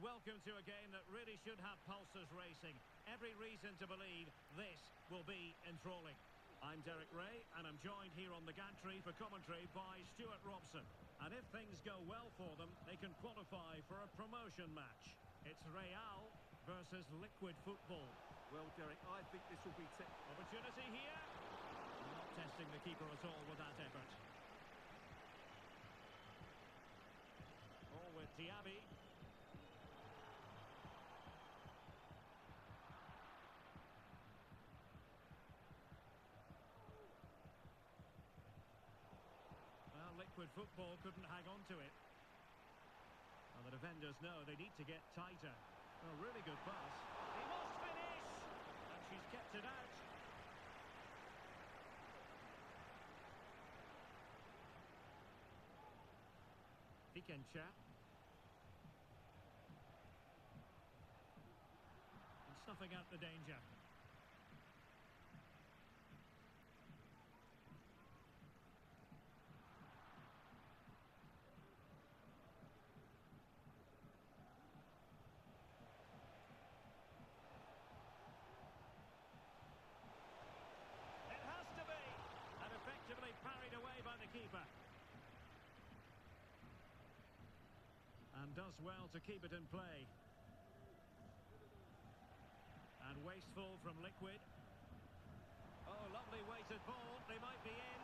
And welcome to a game that really should have pulses racing. Every reason to believe this will be enthralling. I'm Derek Ray, and I'm joined here on the gantry for commentary by Stuart Robson. And if things go well for them, they can qualify for a promotion match. It's Real versus Liquid Football. Well, Derek, I think this will be... Opportunity here. Not testing the keeper at all with that effort. All with Diaby. Well, Liquid Football couldn't hang on to it. Well, the defenders know they need to get tighter. A really good pass. He must finish! And she's kept it out. Fikencha. And snuffing out the danger. Effectively parried away by the keeper. And does well to keep it in play. And wasteful from Liquid. Oh, lovely weighted ball. They might be in.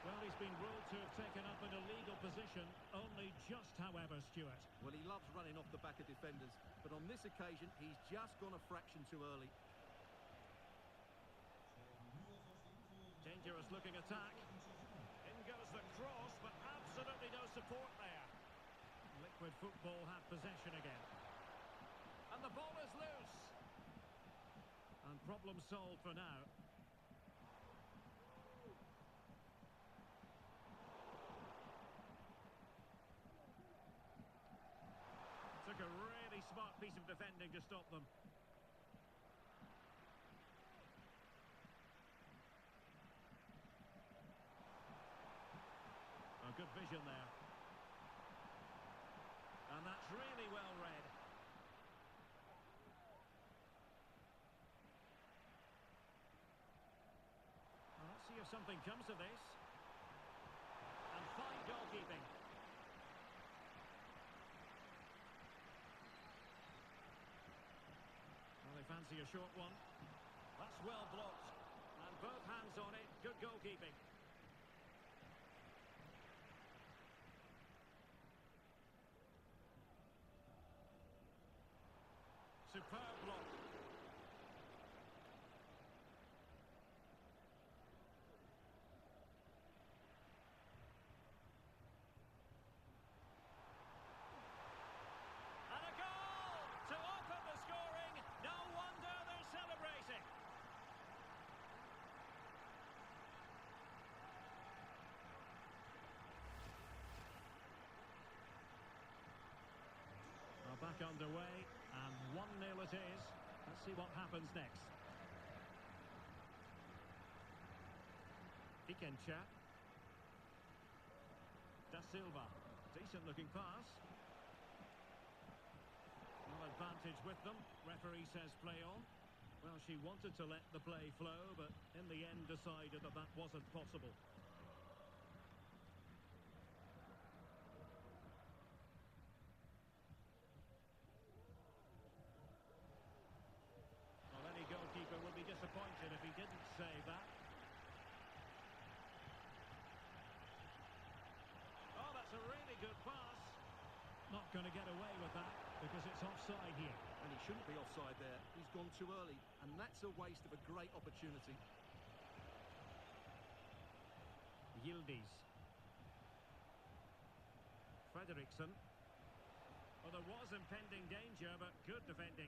Well, he's been ruled to have taken up an illegal position. Only just, however, Stuart. Well, he loves running off the back of defenders. But on this occasion, he's just gone a fraction too early. Dangerous looking attack. In goes the cross, but absolutely no support there. Liquid Football have possession again. And the ball is loose. And problem solved for now. Took a really smart piece of defending to stop them. Oh, good vision there. And that's really well read. Well, let's see if something comes of this. And fine goalkeeping. Well, they fancy a short one. That's well blocked. And both hands on it. Good goalkeeping. Superb block. And a goal to open the scoring. No wonder they're celebrating. Well, back underway, and 1-0 it is. Let's see what happens next. Fikencha. Da Silva. Decent looking pass. No advantage with them. Referee says play on. Well, she wanted to let the play flow, but in the end decided that that wasn't possible. Well, any goalkeeper would be disappointed if he didn't save that. Oh, that's a really good pass. Not going to get away with that because it's offside here. And he shouldn't be offside there. He's gone too early, and that's a waste of a great opportunity. Yildiz. Frederiksen. Well, there was impending danger, but good defending.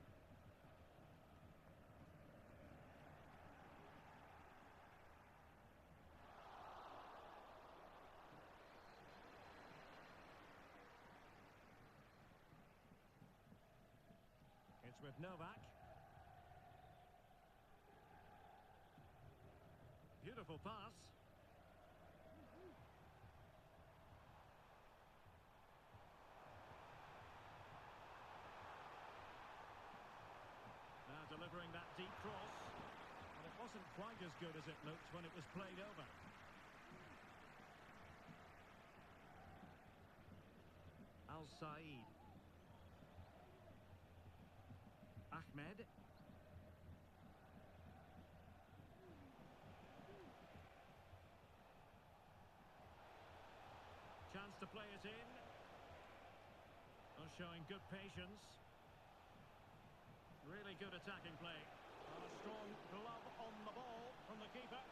It's with Novak. Beautiful pass. quite as good as it looked when it was played over. Al Said. Ahmed. Chance to play it in. Oh, showing good patience. Really good attacking play. And a strong glove on the ball from the keeper.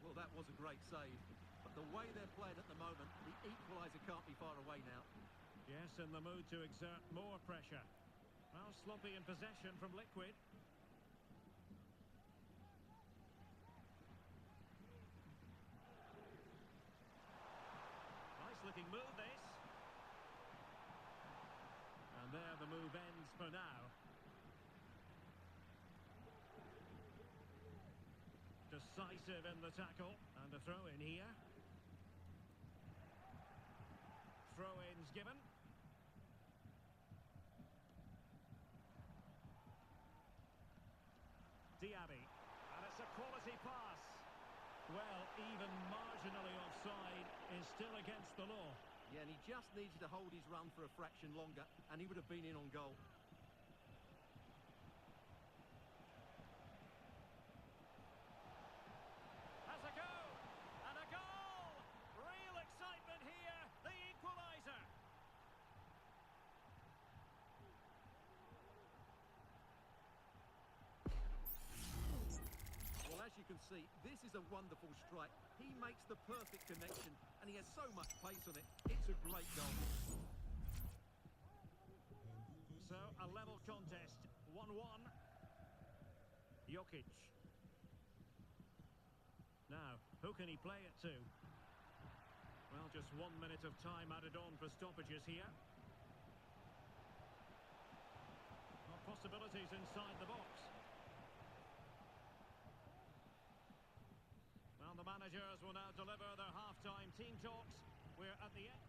Well, that was a great save. But the way they're playing at the moment, the equaliser can't be far away now. Yes, in the mood to exert more pressure. Well, sloppy in possession from Liquid. Nice looking move, this. And there the move ends for now. Decisive in the tackle. And a throw in here. Throw-ins given. Diaby. And it's a quality pass. Well, even marginally offside is still against the law. Yeah, and he just needed to hold his run for a fraction longer, and he would have been in on goal. Has a go! And a goal! Real excitement here. The equaliser. Well, as you can see, this is a wonderful strike. He makes the perfect connection, and he has so much pace on it. It's a great goal. So, a level contest. 1-1. Jokic. Now, who can he play it to? Well, just 1 minute of time added on for stoppages here. Well, possibilities inside the box. Well, the managers will now deliver their half-time team talks. We're at the end.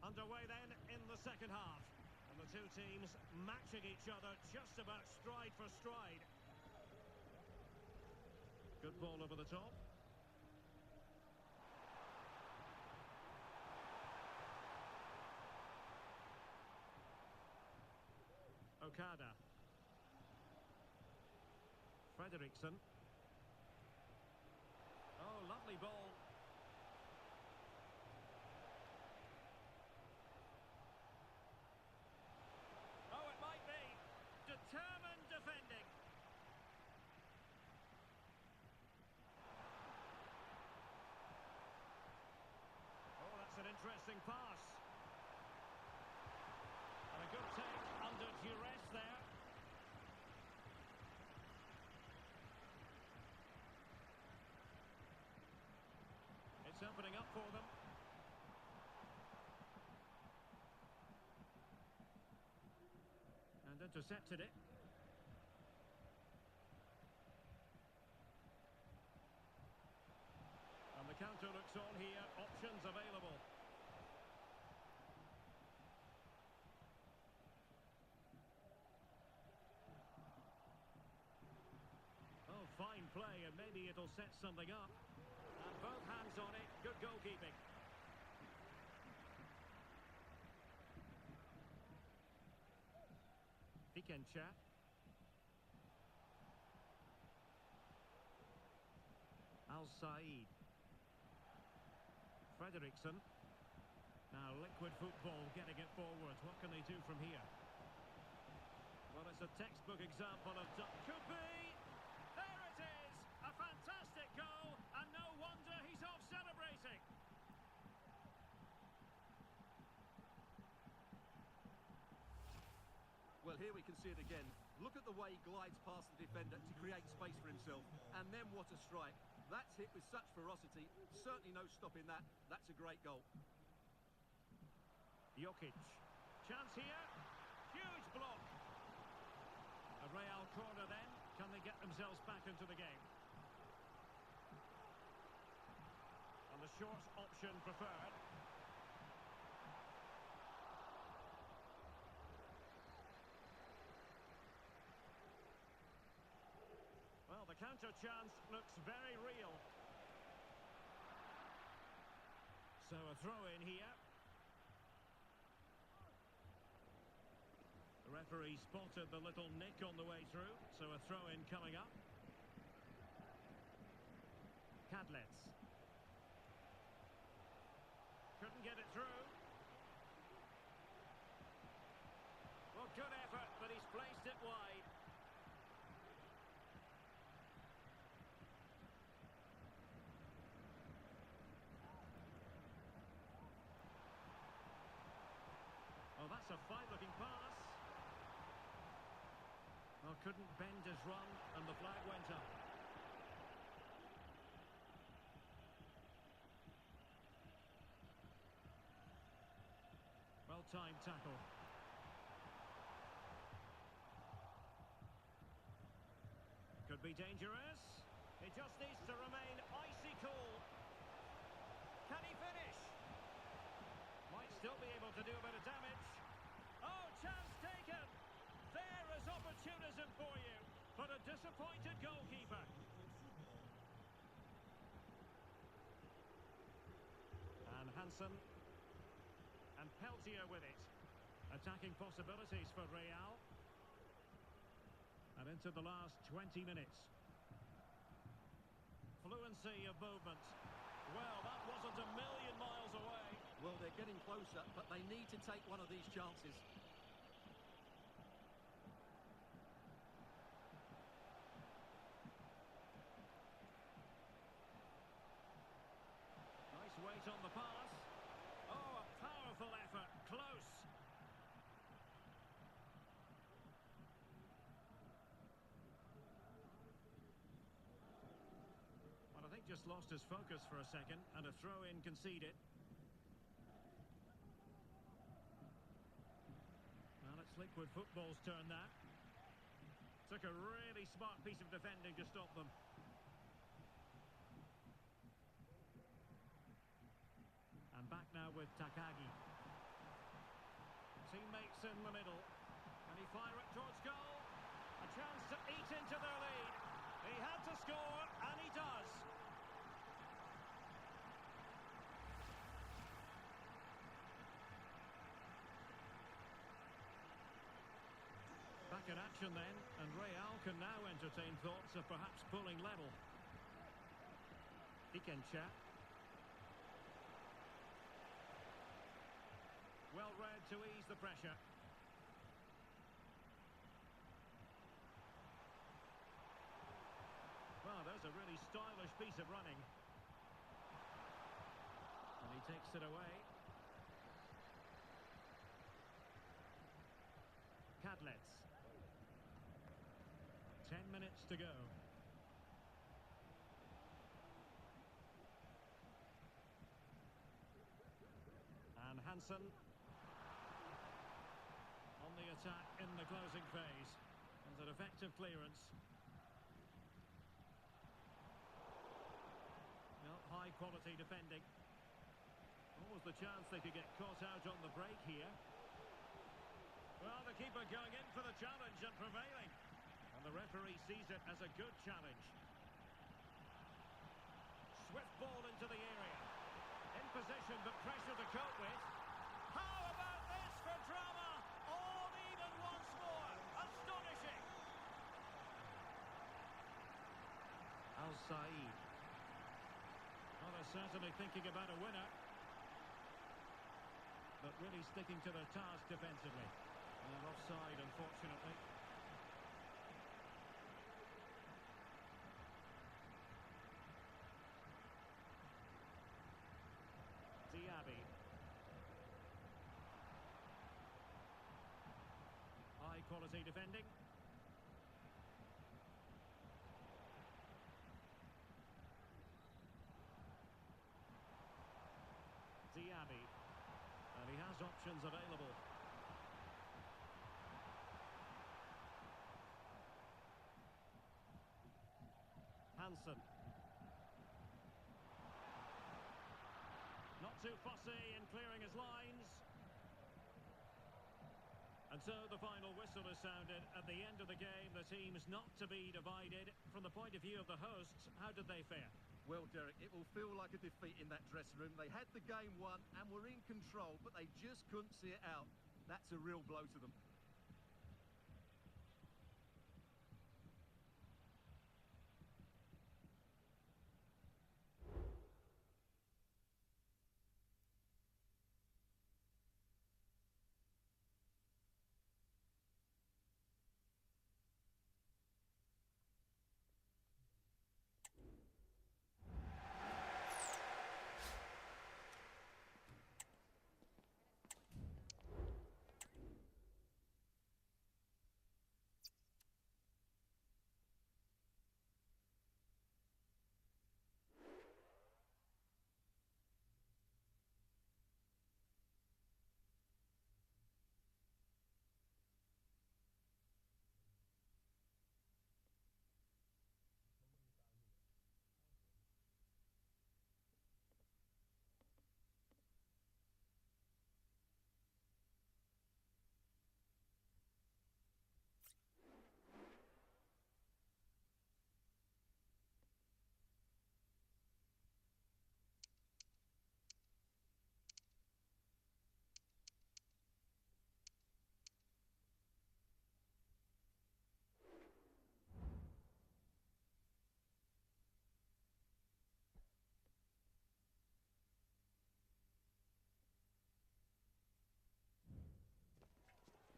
Underway then in the second half. And the two teams matching each other just about stride for stride. Good ball over the top. Okada. Frederiksen. Oh, lovely ball. Oh, it might be. Determined defending. Oh, that's an interesting pass. And a good take under duress there. It's opening up for them. And intercepted it. And the counter looks on here. Options available. Oh, fine play, and maybe it'll set something up. And both hands on it. Good goalkeeping. Fikencha. Al Said. Frederiksen. Now Liquid football getting it forward. What can they do from here? Well, it's a textbook example of... Could be! There it is! A fantastic goal, and no wonder he's off celebrating. Well, here we can see it again. Look at the way he glides past the defender to create space for himself. And then what a strike. That's hit with such ferocity. Certainly no stopping that. That's a great goal. Jokic. Chance here. Huge block. A Real corner then. Can they get themselves back into the game? short option preferred. Well, the counter chance looks very real. So a throw in here. The referee spotted the little nick on the way through, so a throw in coming up. Cadlets. Couldn't get it through. Well, good effort, but he's placed it wide. Oh, that's a fine-looking pass. Well, couldn't bend his run, and the flag went up. Well-timed tackle. Could be dangerous. He just needs to remain icy cool. Can he finish? Might still be able to do a bit of damage. Oh, chance taken. There is opportunism for you, but a disappointed goalkeeper. And Hansen. And Peltier with it. Attacking possibilities for Real. And into the last 20 minutes. Fluency of movement. Well, that wasn't a million miles away. Well, they're getting closer, but they need to take one of these chances. Nice weight on the pass. Oh, a powerful effort. Close. Well, I think just lost his focus for a second, and a throw-in conceded. Well, it's Liquid Football's turn that. Took a really smart piece of defending to stop them. And back now with Takagi. Teammates in the middle. And he fire it towards goal. A chance to eat into their lead. He had to score, and he does. Back in action then, and Real can now entertain thoughts of perhaps pulling level. Ikencha. Well read to ease the pressure. Well, there's a really stylish piece of running. And he takes it away. Cadlets. 10 minutes to go. And Hansen on the attack in the closing phase. And an effective clearance. Well, high quality defending. What was the chance they could get caught out on the break here? Well, the keeper going in for the challenge and prevailing. And the referee sees it as a good challenge. Swift ball into the area. In position, but pressure to cope with. How about this for drama? All even once more. Astonishing. Al-Said. Well, they're certainly thinking about a winner. But really sticking to their task defensively. And offside, unfortunately. Diaby. High quality defending. Diaby. And he has options available. Hansen. too fussy in clearing his lines. And so the final whistle is sounded. At the end of the game, the team's not to be divided. From the point of view of the hosts, how did they fare? Well, Derek, it will feel like a defeat in that dressing room. They had the game won and were in control, but they just couldn't see it out. That's a real blow to them.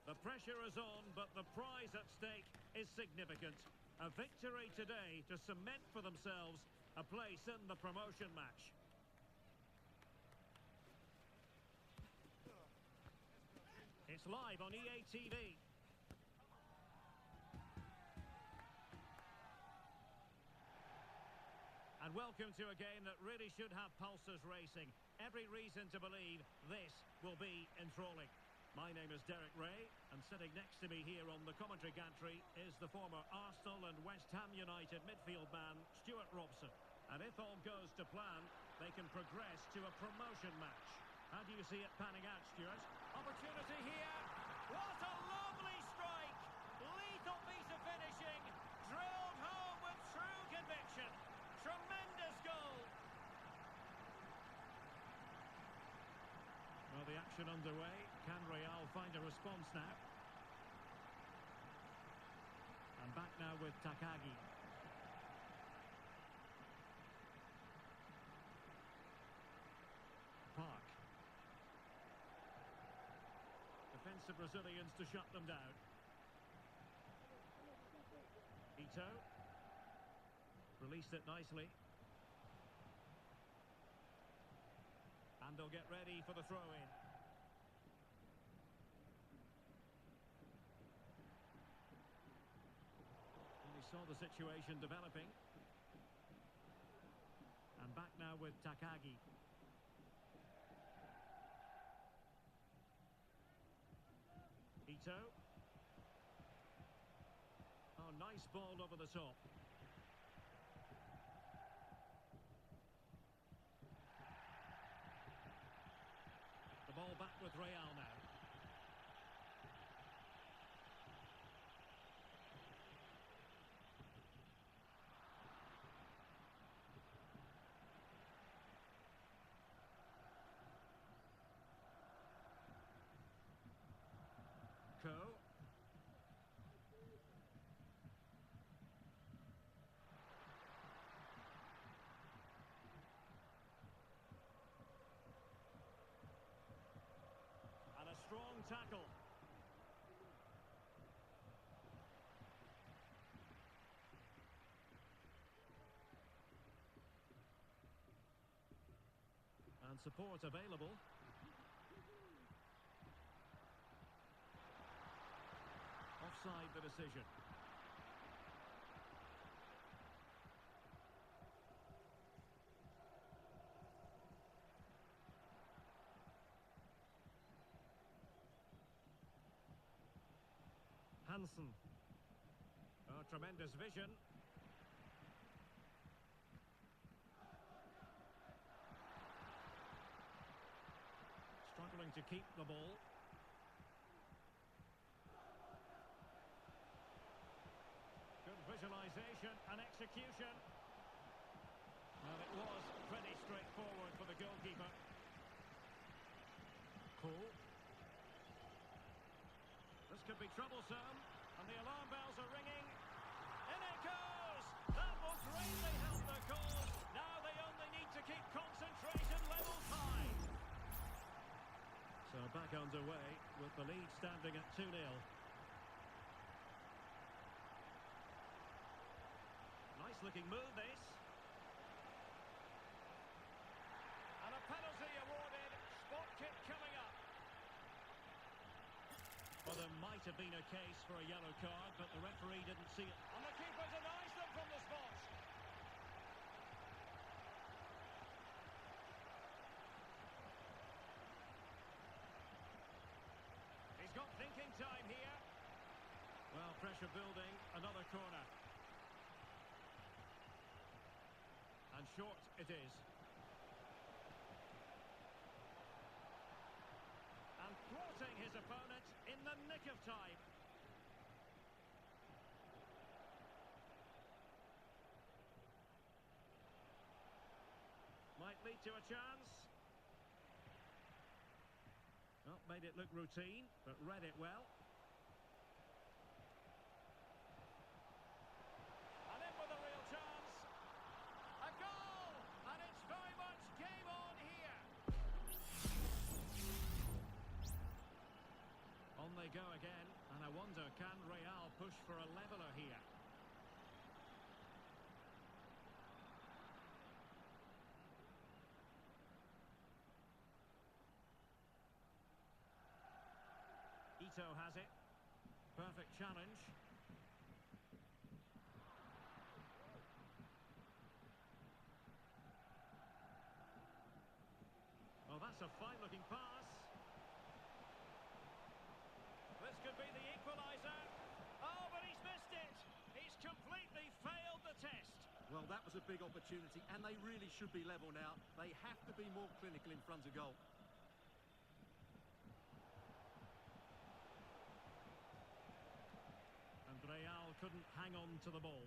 The pressure is on, but the prize at stake is significant. A victory today to cement for themselves a place in the promotion match. It's live on EA TV. And welcome to a game that really should have pulses racing. Every reason to believe this will be enthralling. My name is Derek Ray, and sitting next to me here on the commentary gantry is the former Arsenal and West Ham United midfield man, Stuart Robson. And if all goes to plan, they can progress to a promotion match. How do you see it panning out, Stuart? Opportunity here. What a lovely strike! Lethal piece of finishing. Drilled home with true conviction. Tremendous goal. Well, the action underway. Can Real find a response now? And back now with Takagi. Park. Defensive Brazilians to shut them down. Ito. Released it nicely. And they'll get ready for the throw-in. Saw the situation developing. And back now with Takagi. Ito. Oh, nice ball over the top. The ball back with Real now. And a strong tackle. And support available. Offside the decision. Hansen. Oh, tremendous vision. trying to keep the ball. Good visualisation and execution. Well, it was pretty straightforward for the goalkeeper. Cool. This could be troublesome, and the alarm bells are ringing. In it goes! That will greatly help the cause. Now they only need to keep concentration levels high. So back underway with the lead standing at 2-0. Nice looking move this. And a penalty awarded. Spot kick coming up. Well, there might have been a case for a yellow card, but the referee didn't see it. And the keeper denies them from the spot. He's got thinking time here. Well, pressure building, another corner. And short it is. And thwarting his opponent in the nick of time. Might lead to a chance. Well, made it look routine, but read it well. And in with a real chance. A goal! And it's very much game on here. On they go again, and I wonder, can Real push for a leveller here? Ito has it. Perfect challenge. Well, that's a fine-looking pass. This could be the equaliser. Oh, but he's missed it. He's completely failed the test. Well, that was a big opportunity, and they really should be level now. They have to be more clinical in front of goal. And Real couldn't hang on to the ball.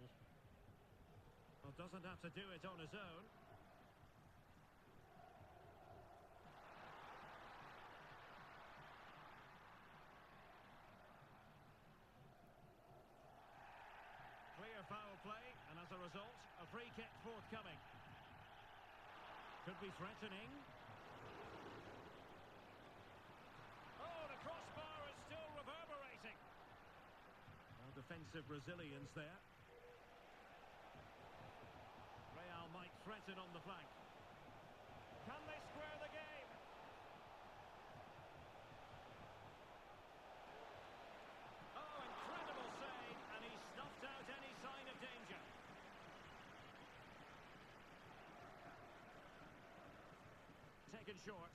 Well, doesn't have to do it on his own. Clear foul play, and as a result, a free kick forthcoming. Could be threatening. Oh, the crossbar is still reverberating. Well, defensive resilience there. Real might threaten on the flank. Can they square the game? Oh, incredible save, and he snuffed out any sign of danger. Taken short.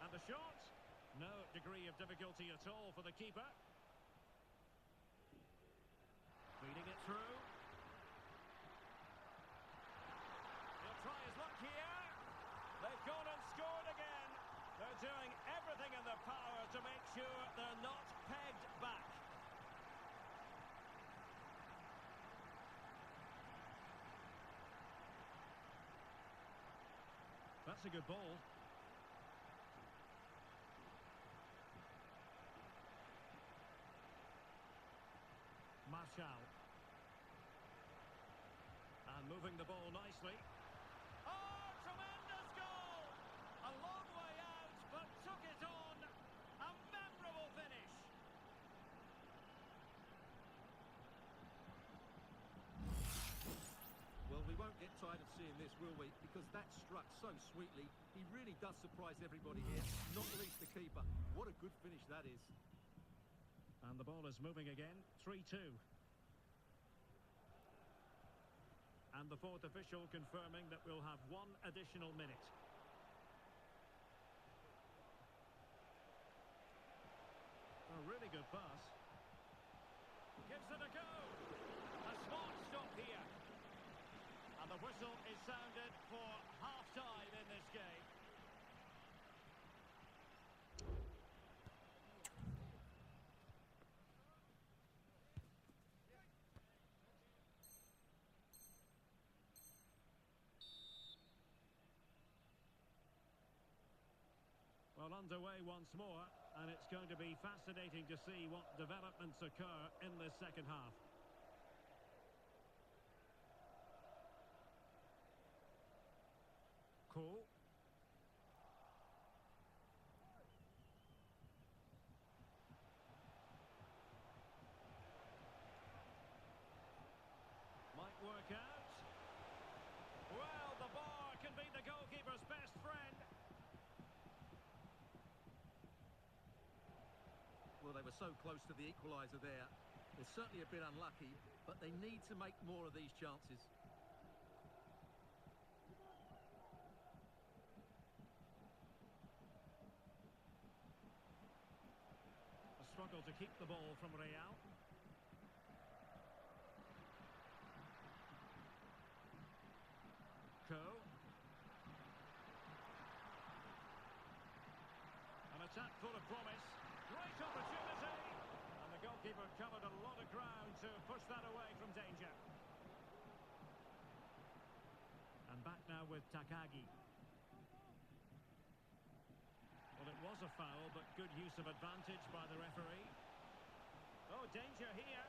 And the shot? No degree of difficulty at all for the keeper. Feeding it through. He'll try his luck here. They've gone and scored again. They're doing everything in their power to make sure they're not pegged back. That's a good ball. Martial. And moving the ball nicely. Oh, tremendous goal! A long way out, but took it on. A memorable finish. Well, we won't get tired of seeing this, will we? Because that struck so sweetly. He really does surprise everybody here, not least the keeper. What a good finish that is. And the ball is moving again, 3-2. And the fourth official confirming that we'll have one additional minute. A really good pass. Gives it a go. A smart stop here. And the whistle is sounded for half-time in this game. Well, underway once more, and it's going to be fascinating to see what developments occur in the second half. Cole. Might work out. Well, the bar can be the goalkeeper's best friend. Well, they were so close to the equaliser there. They're certainly a bit unlucky, but they need to make more of these chances. A struggle to keep the ball from Real. Coe. An attack full of promise. Great opportunity. And the goalkeeper covered a lot of ground to push that away from danger. And back now with Takagi. Well, it was a foul, but good use of advantage by the referee. Oh, danger here.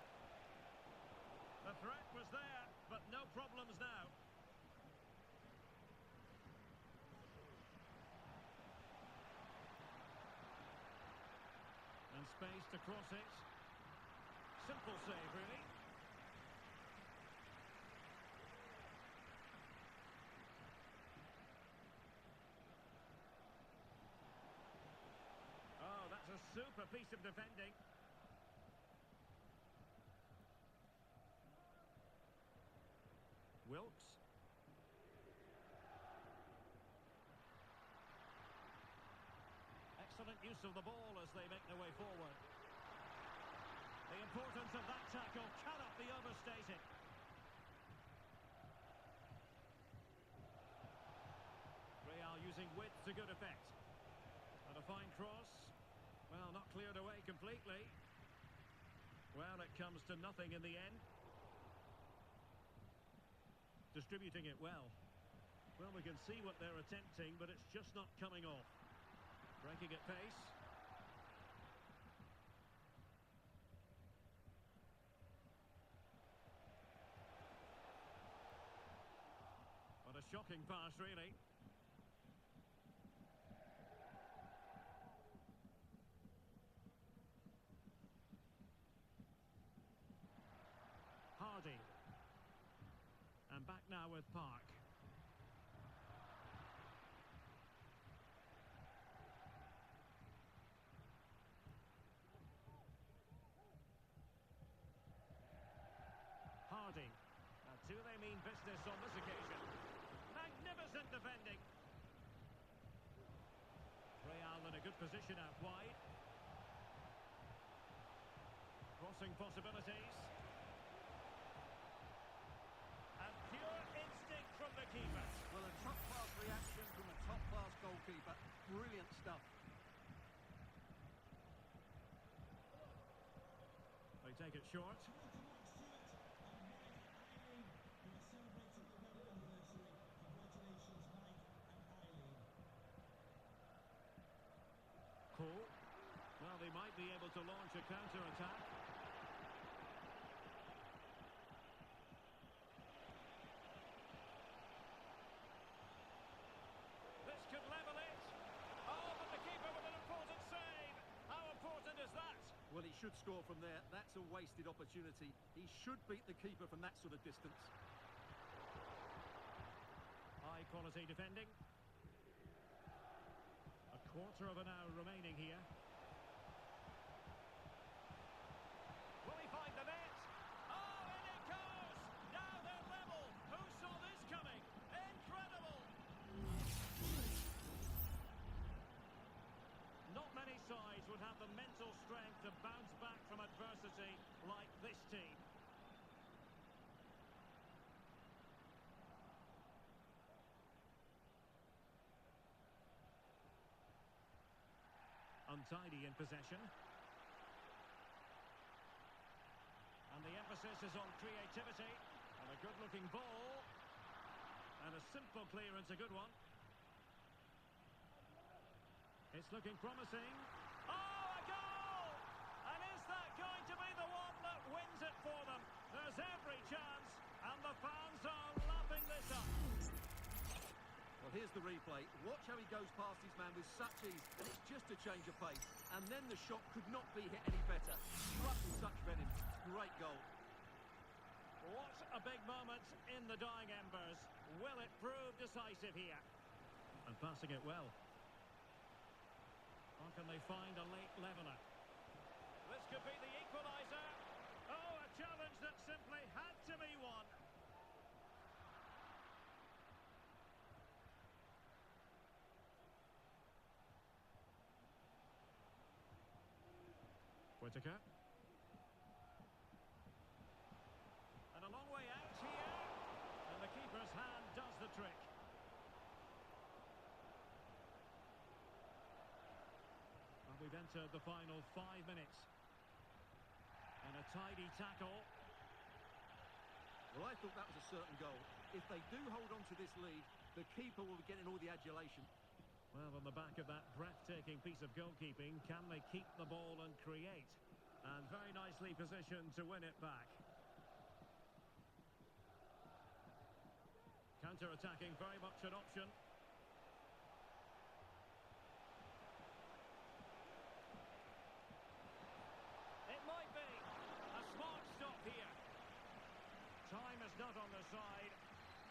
The threat was there, but no problems now. And space to cross it. Simple save, really. Oh, that's a super piece of defending. Wilkes. Excellent use of the ball as they make their way forward. The importance of that tackle cannot be overstated. Real using width to good effect. And a fine cross. Well, not cleared away completely. Well, it comes to nothing in the end. Distributing it well. Well, we can see what they're attempting, but it's just not coming off. Breaking at pace. What a shocking pass, really. Hardy. And back now with Park. Hardy. Now, do they mean business on this occasion? Magnificent defending. Real in a good position out wide. Crossing possibilities. And pure instinct from the keeper. Well, a top-class reaction from a top-class goalkeeper. Brilliant stuff. They take it short. Cole. Well, they might be able to launch a counter-attack. This could level it. Oh, but the keeper with an important save. How important is that? Well, he should score from there. That's a wasted opportunity. He should beat the keeper from that sort of distance. High-quality defending. A quarter of an hour remaining here. Will he find the net? Oh, in it goes! Now they're level. Who saw this coming? Incredible! Not many sides would have the mental strength to bounce back from adversity like this team. untidy in possession. And the emphasis is on creativity. And a good-looking ball. And a simple clearance, a good one. It's looking promising. Oh, a goal! And is that going to be the one that wins it for them? There's every chance, and the fans are lapping this up. Well, here's the replay. Watch how he goes past his man with such ease, and it's just a change of pace. And then the shot could not be hit any better. Struck with such venom. Great goal. What a big moment in the dying embers. Will it prove decisive here? And passing it well. How can they find a late leveller? This could be the equaliser. Oh, a challenge that simply had to be won. Whittaker. And a long way out here. And the keeper's hand does the trick. And we've entered the final 5 minutes. And a tidy tackle. Well, I thought that was a certain goal. If they do hold on to this lead, the keeper will be getting all the adulation. Well, on the back of that breathtaking piece of goalkeeping, can they keep the ball and create? And very nicely positioned to win it back. Counter-attacking, very much an option. It might be a smart stop here. Time is not on their side.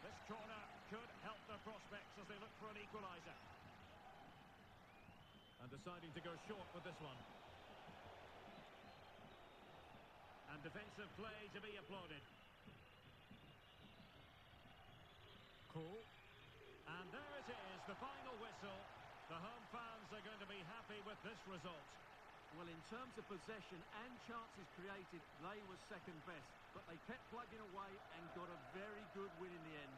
This corner could help their prospects as they look for an equaliser. And deciding to go short with this one. And defensive play to be applauded. Cool. And there it is, the final whistle. The home fans are going to be happy with this result. Well, in terms of possession and chances created, they were second best. But they kept plugging away and got a very good win in the end.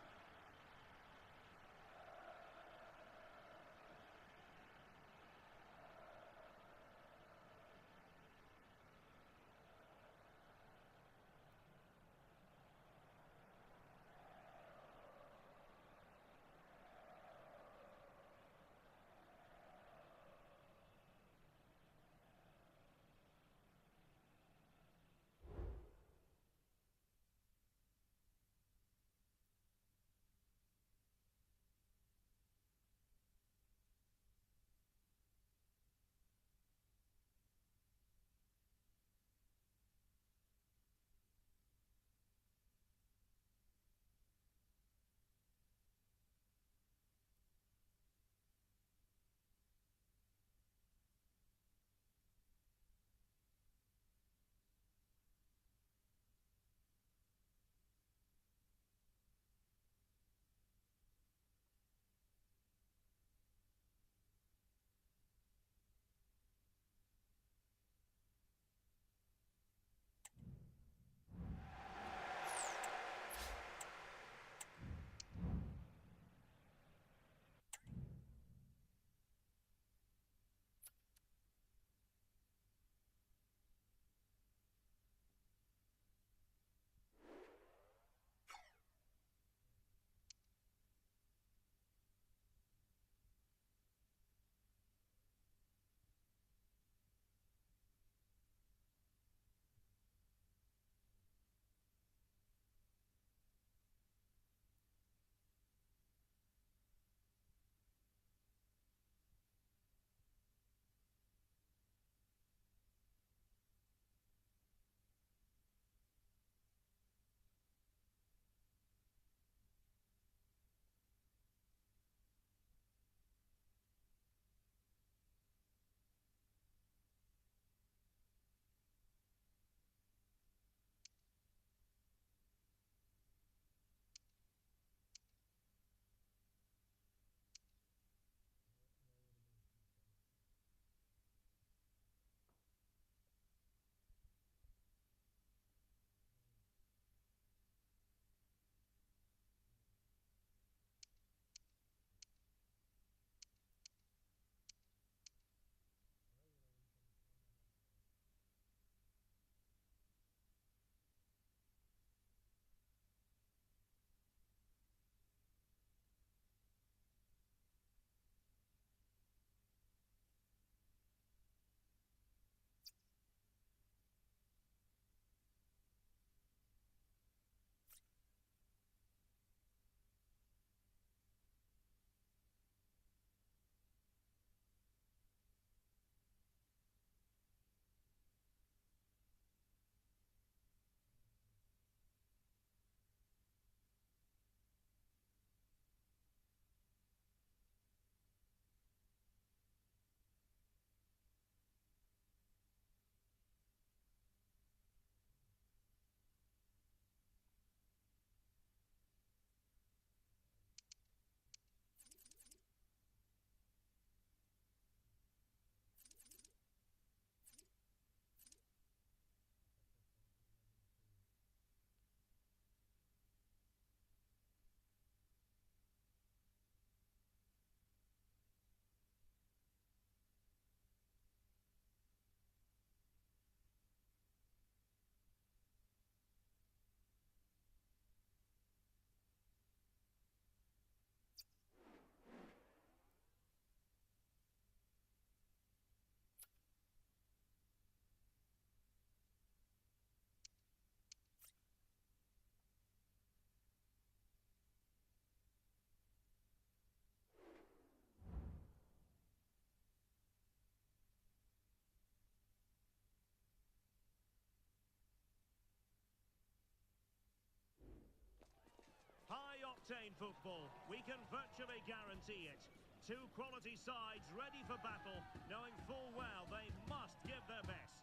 high-octane football. We can virtually guarantee it. Two quality sides ready for battle, knowing full well they must give their best.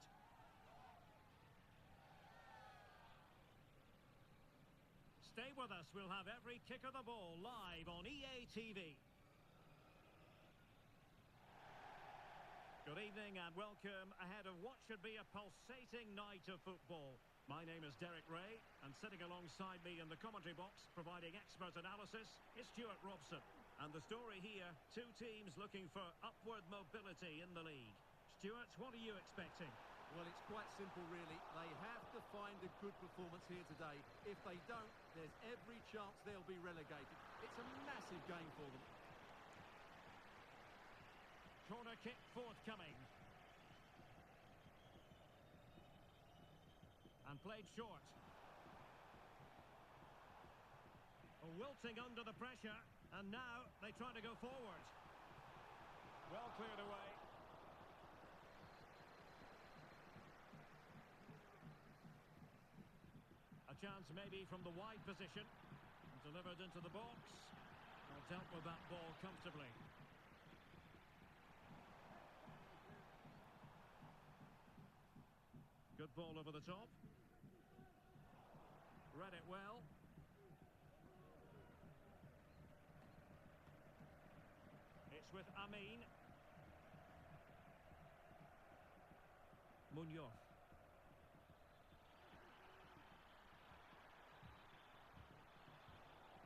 Stay with us, we'll have every kick of the ball live on EA TV. Good evening and welcome ahead of what should be a pulsating night of football. My name is Derek Ray, and sitting alongside me in the commentary box, providing expert analysis, is Stuart Robson. And the story here, two teams looking for upward mobility in the league. Stuart, what are you expecting? Well, it's quite simple, really. They have to find a good performance here today. If they don't, there's every chance they'll be relegated. It's a massive game for them. Corner kick forthcoming. And played short. Wilting under the pressure, and now they try to go forward. Well cleared away. A chance maybe from the wide position. Delivered into the box. Well, dealt with that ball comfortably. Good ball over the top. Read it well. It's with Amin. Munoz.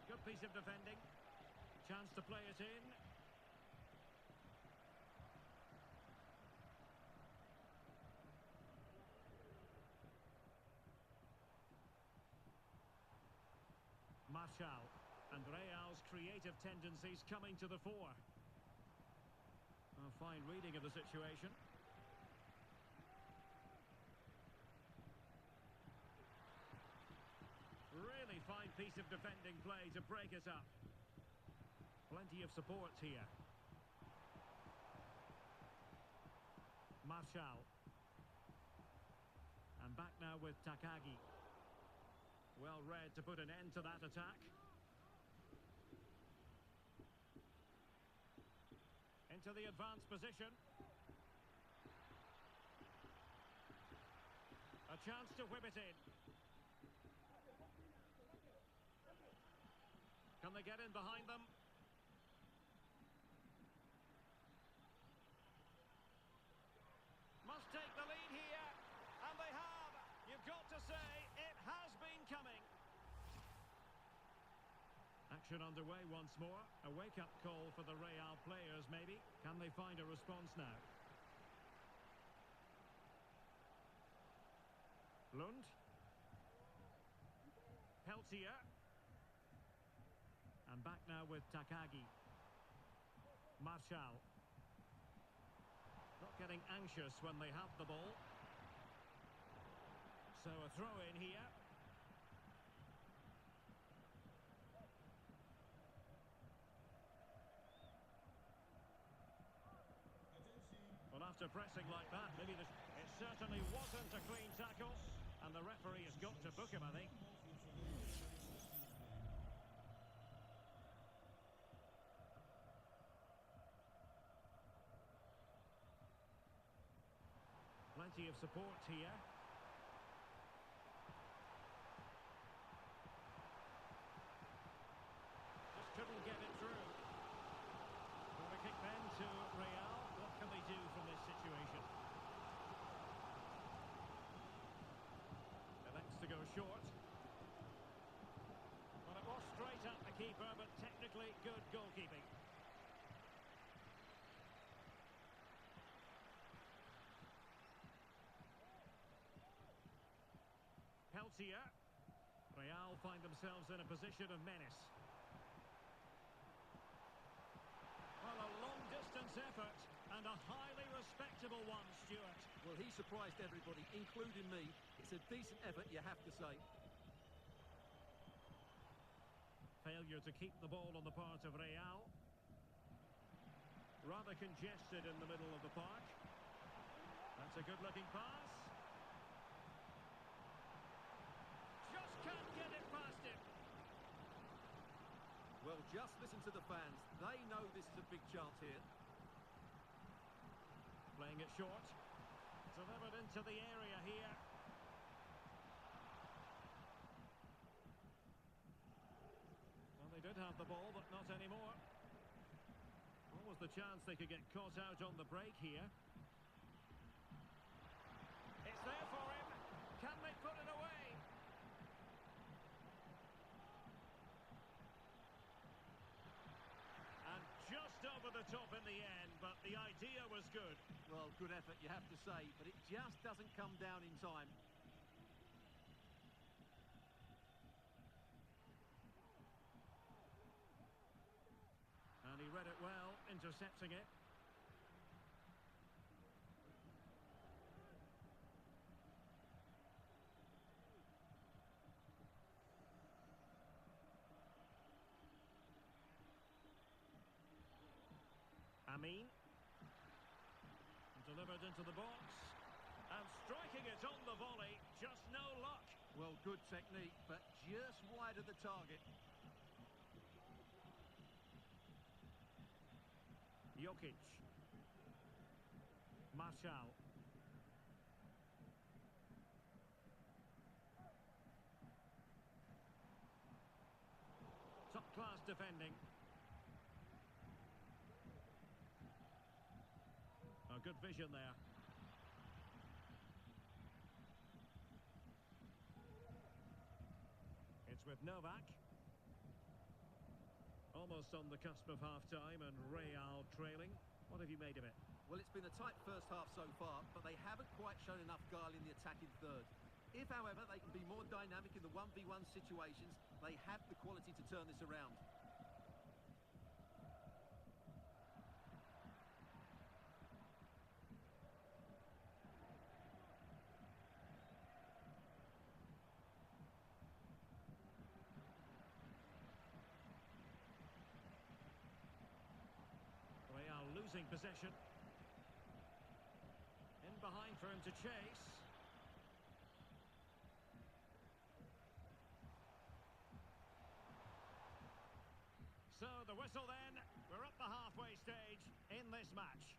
Good piece of defending. Chance to play it in. Martial, and Real's creative tendencies coming to the fore. A fine reading of the situation. Really fine piece of defending play to break it up. Plenty of support here. Martial. And back now with Takagi. Well read to put an end to that attack. Into the advanced position. A chance to whip it in. Can they get in behind them? Must take the lead here, and they have. You've got to say, it has been coming. Action underway once more. A wake-up call for the Real players, maybe. Can they find a response now? Lund. Peltier. And back now with Takagi. Martial. Not getting anxious when they have the ball. So a throw in here. Well, after pressing like that, maybe it certainly wasn't a clean tackle, and the referee has got to book him, I think. Plenty of support here. Just couldn't get it through. Corner kick then to Real. What can they do from this situation? Elects to go short. Well, it was straight at the keeper, but technically good goalkeeping. Peltier. Real find themselves in a position of menace. Well, a long-distance effort and a highly respectable one, Stuart. Well, he surprised everybody, including me. It's a decent effort, you have to say. Failure to keep the ball on the part of Real. Rather congested in the middle of the park. That's a good-looking pass. Just can't get it past him. Just listen to the fans. They know this is a big chance here. Playing it short. Delivered into the area here. Well, they did have the ball, but not anymore. What was the chance they could get caught out on the break here? It's there for him. Can they put it away? And just over the top in the end, but the idea was good. Well, good effort, you have to say, but it just doesn't come down in time. And he read it well, intercepting it. Amin. Delivered into the box. And striking it on the volley. Just no luck. Well, good technique, but just wide of the target. Jokic. Martial. Top-class defending. Oh, good vision there. It's with Novak. Almost on the cusp of half-time and Real trailing. What have you made of it? Well, it's been a tight first half so far, but they haven't quite shown enough guile in the attacking third. If, however, they can be more dynamic in the 1v1 situations, they have the quality to turn this around. Real losing possession. In behind for him to chase. So the whistle then. We're at the halfway stage in this match.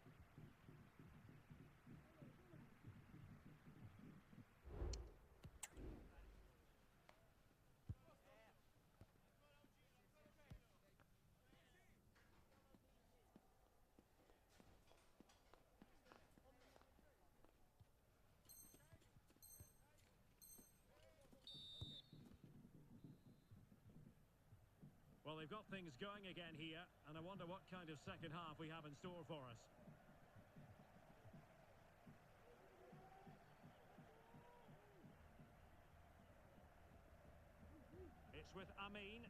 Well, they've got things going again here, and I wonder what kind of second half we have in store for us. It's with Amin.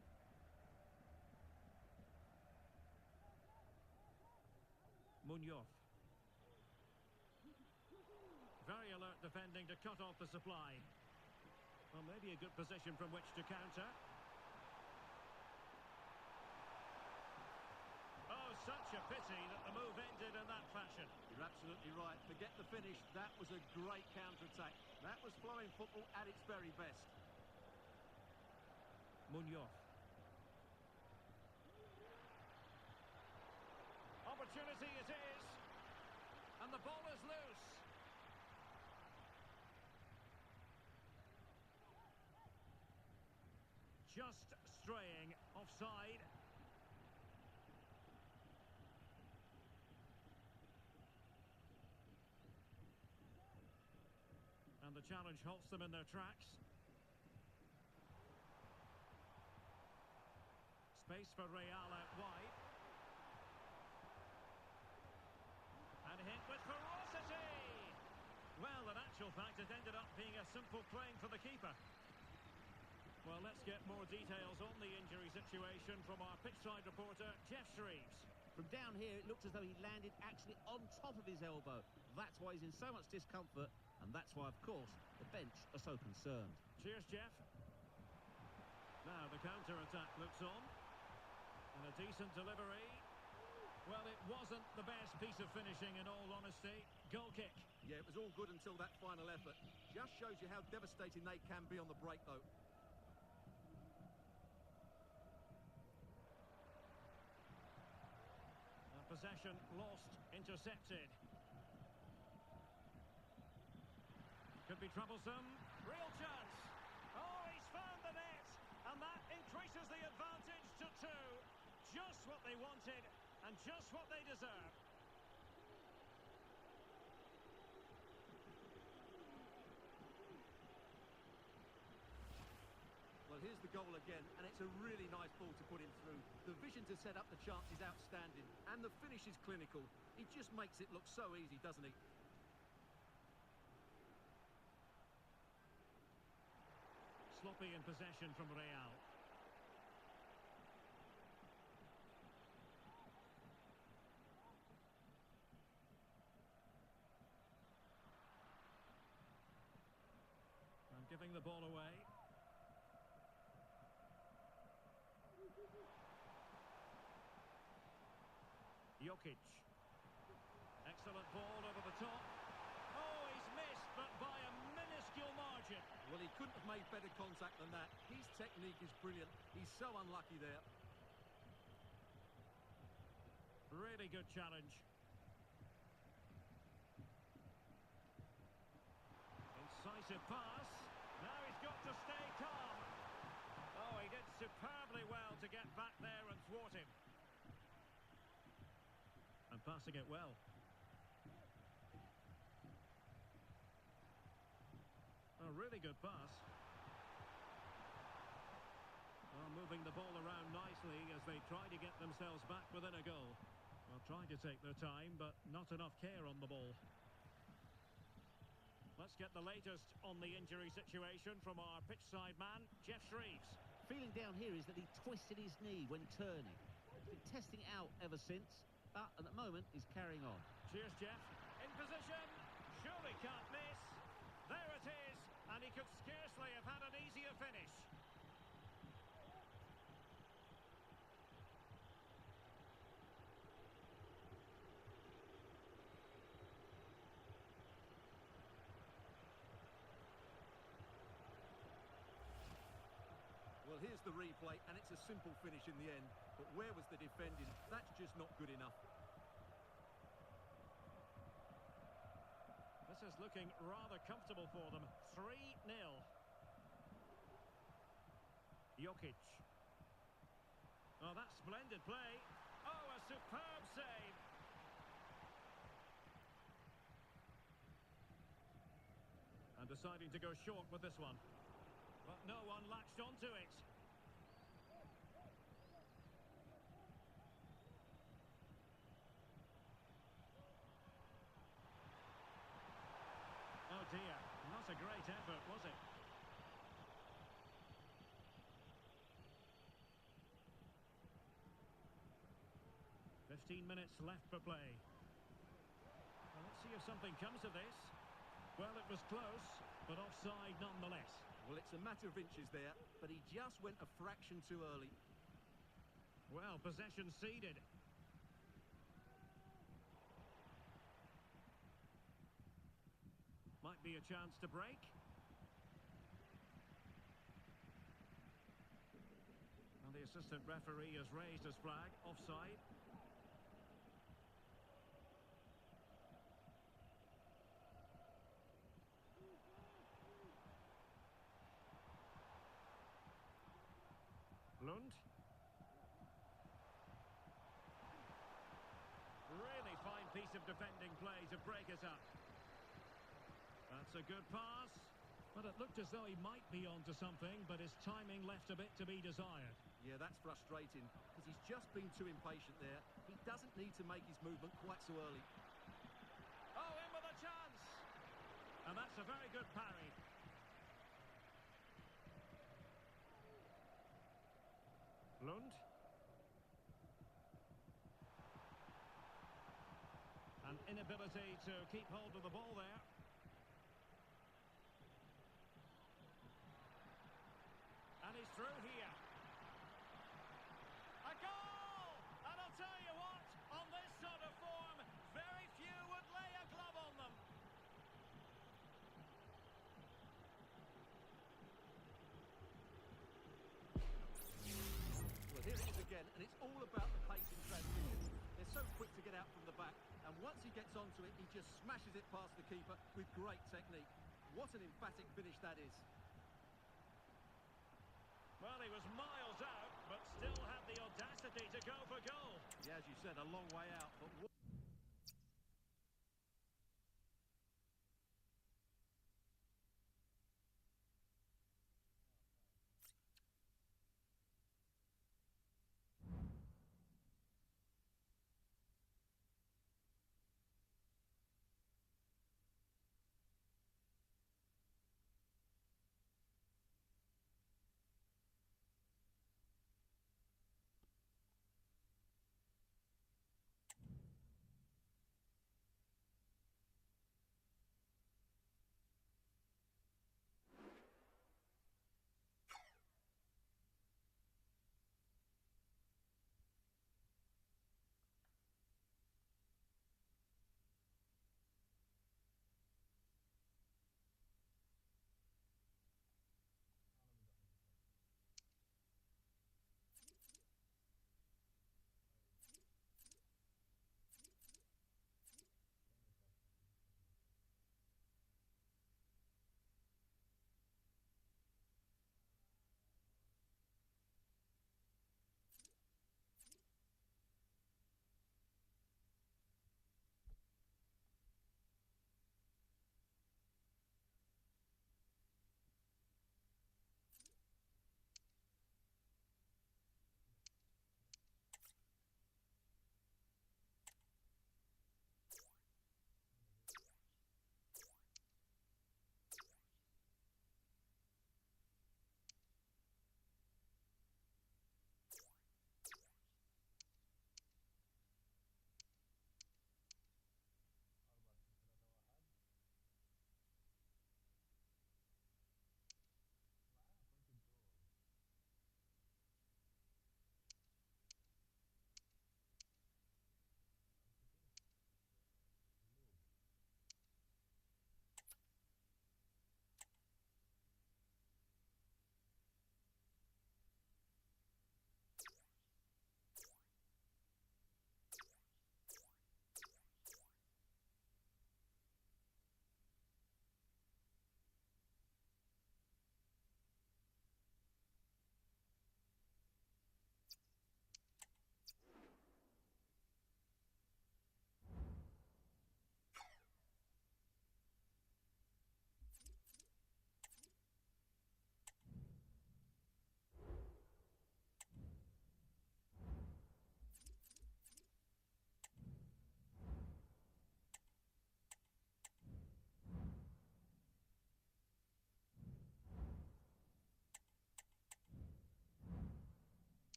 Munoz. Very alert defending to cut off the supply. Well, maybe a good position from which to counter. Such a pity that the move ended in that fashion. You're absolutely right. Forget the finish. That was a great counter-attack. That was flowing football at its very best. Munoz. Opportunity it is. And the ball is loose. Just straying offside. And the challenge halts them in their tracks. Space for Real out wide. And hit with ferocity! Well, in actual fact, it ended up being a simple claim for the keeper. Well, let's get more details on the injury situation from our pitchside reporter, Jeff Shreves. From down here, it looked as though he landed actually on top of his elbow. That's why he's in so much discomfort, and that's why, of course, the bench are so concerned. Cheers, Jeff. Now the counter-attack looks on. And a decent delivery. Well, it wasn't the best piece of finishing, in all honesty. Goal kick. Yeah, it was all good until that final effort. Just shows you how devastating they can be on the break, though. possession lost, intercepted. Could be troublesome. Real chance. Oh, he's found the net. And that increases the advantage to two. Just what they wanted and just what they deserve. Well, here's the goal again, and it's a really nice ball to put him through. The vision to set up the chance is outstanding, and the finish is clinical. He just makes it look so easy, doesn't he? Sloppy in possession from Real. And giving the ball away. Jokic. Excellent ball over the top. Oh, he's missed, but by a minuscule margin. Well, he couldn't have made better contact than that. His technique is brilliant. He's so unlucky there. Really good challenge. Incisive pass. Now he's got to stay calm. Oh, he did superbly well to get back there and thwart him. And passing it well. A really good pass. Well, moving the ball around nicely as they try to get themselves back within a goal. Well, trying to take their time, but not enough care on the ball. Let's get the latest on the injury situation from our pitchside man, Geoff Shreeves. Feeling down here is that he twisted his knee when turning. He's been testing it out ever since, but at the moment he's carrying on. Cheers, Geoff. In position. Surely can't miss. There it is. And he could scarcely have had an easier finish. Well, here's the replay, and it's a simple finish in the end. But where was the defending? That's just not good enough. This is looking rather comfortable for them. 3-0. Jokic. Oh, that's splendid play. Oh, a superb save. And deciding to go short with this one. But no one latched onto it. Oh dear, not a great effort, was it? Minutes left for play. Well, let's see if something comes of this. Well, it was close, but offside nonetheless. Well, it's a matter of inches there, but he just went a fraction too early. Well, possession ceded. Might be a chance to break. And the assistant referee has raised his flag, offside. Lund. Really fine piece of defending play to break us up. That's a good pass. But it looked as though he might be onto something, but his timing left a bit to be desired. Yeah, that's frustrating, because he's just been too impatient there. He doesn't need to make his movement quite so early. Oh, in with a chance! And that's a very good parry. Lund. An inability to keep hold of the ball there. And he's through here. A goal! And I'll tell you what, on this sort of form, very few would lay a glove on them. Well, here it is again, and it's all about the pace in transition. There's They're so quick to get out from the back, and once he gets onto it, he just smashes it past the keeper with great technique. What an emphatic finish that is. Well, he was miles out, but still had the audacity to go for goal. Yeah, as you said, a long way out, but what...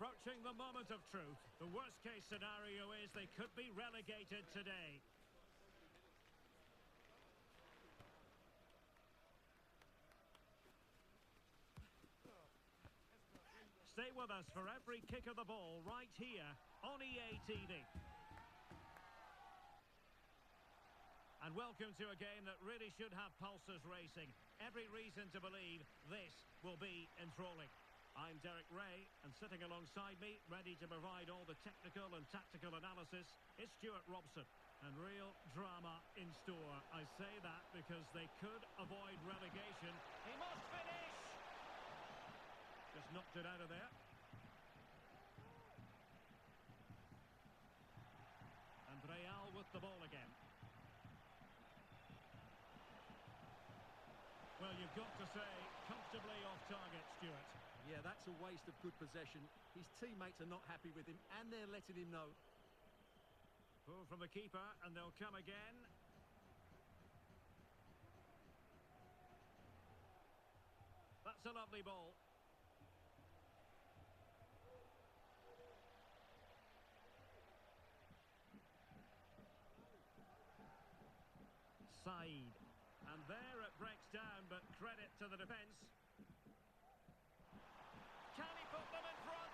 Approaching the moment of truth. The worst case scenario is they could be relegated today. Stay with us for every kick of the ball right here on EA TV. And welcome to a game that really should have pulses racing. Every reason to believe this will be enthralling. I'm Derek Ray, and sitting alongside me, ready to provide all the technical and tactical analysis, is Stuart Robson. And real drama in store. I say that because they could avoid relegation. He must finish! Just knocked it out of there. And Real with the ball again. Well, you've got to say, comfortably off target, Stuart. Yeah, that's a waste of good possession. His teammates are not happy with him, and they're letting him know. Pull from the keeper, and they'll come again. That's a lovely ball. Side. And there it breaks down, but credit to the defence. Can he put them in front?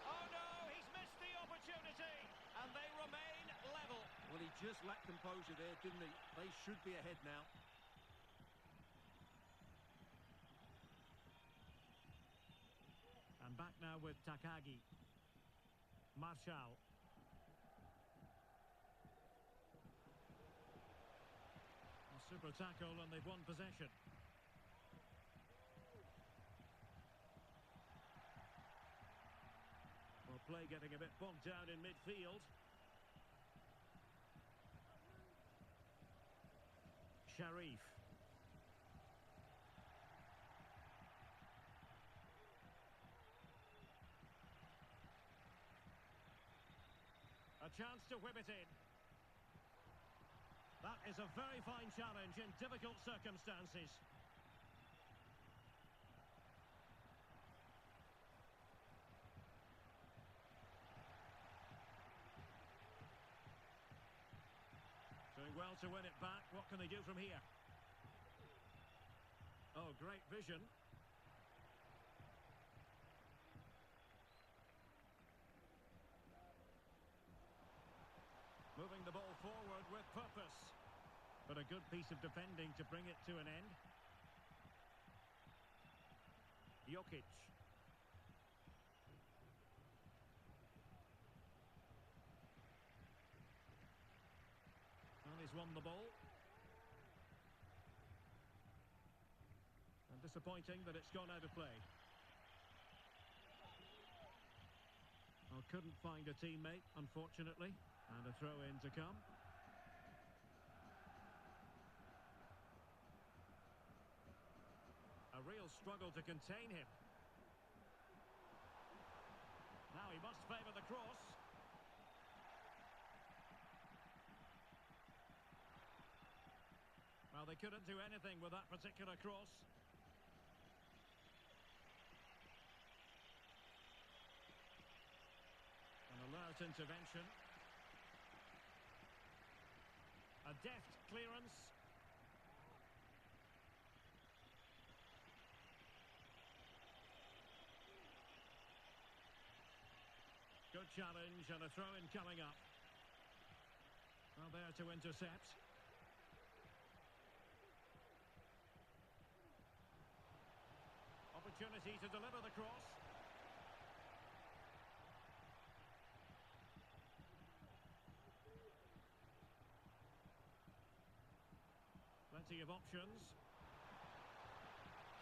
Oh no, he's missed the opportunity. And they remain level. Well, he just lacked composure there, didn't he? They should be ahead now. And back now with Takagi. Martial. A super tackle, and they've won possession. Well, play getting a bit bogged down in midfield. Sharif. A chance to whip it in. That is a very fine challenge in difficult circumstances. Doing well to win it back. What can they do from here? Oh, great vision. Moving the ball forward with purpose. But a good piece of defending to bring it to an end. Jokic. Well, he's won the ball. And disappointing that it's gone out of play. Well, couldn't find a teammate, unfortunately. And a throw-in to come. A real struggle to contain him. Now he must favour the cross. Well, they couldn't do anything with that particular cross. An alert intervention. A deft clearance. Good challenge and a throw-in coming up. Well, there to intercept. Opportunity to deliver the cross. Plenty of options.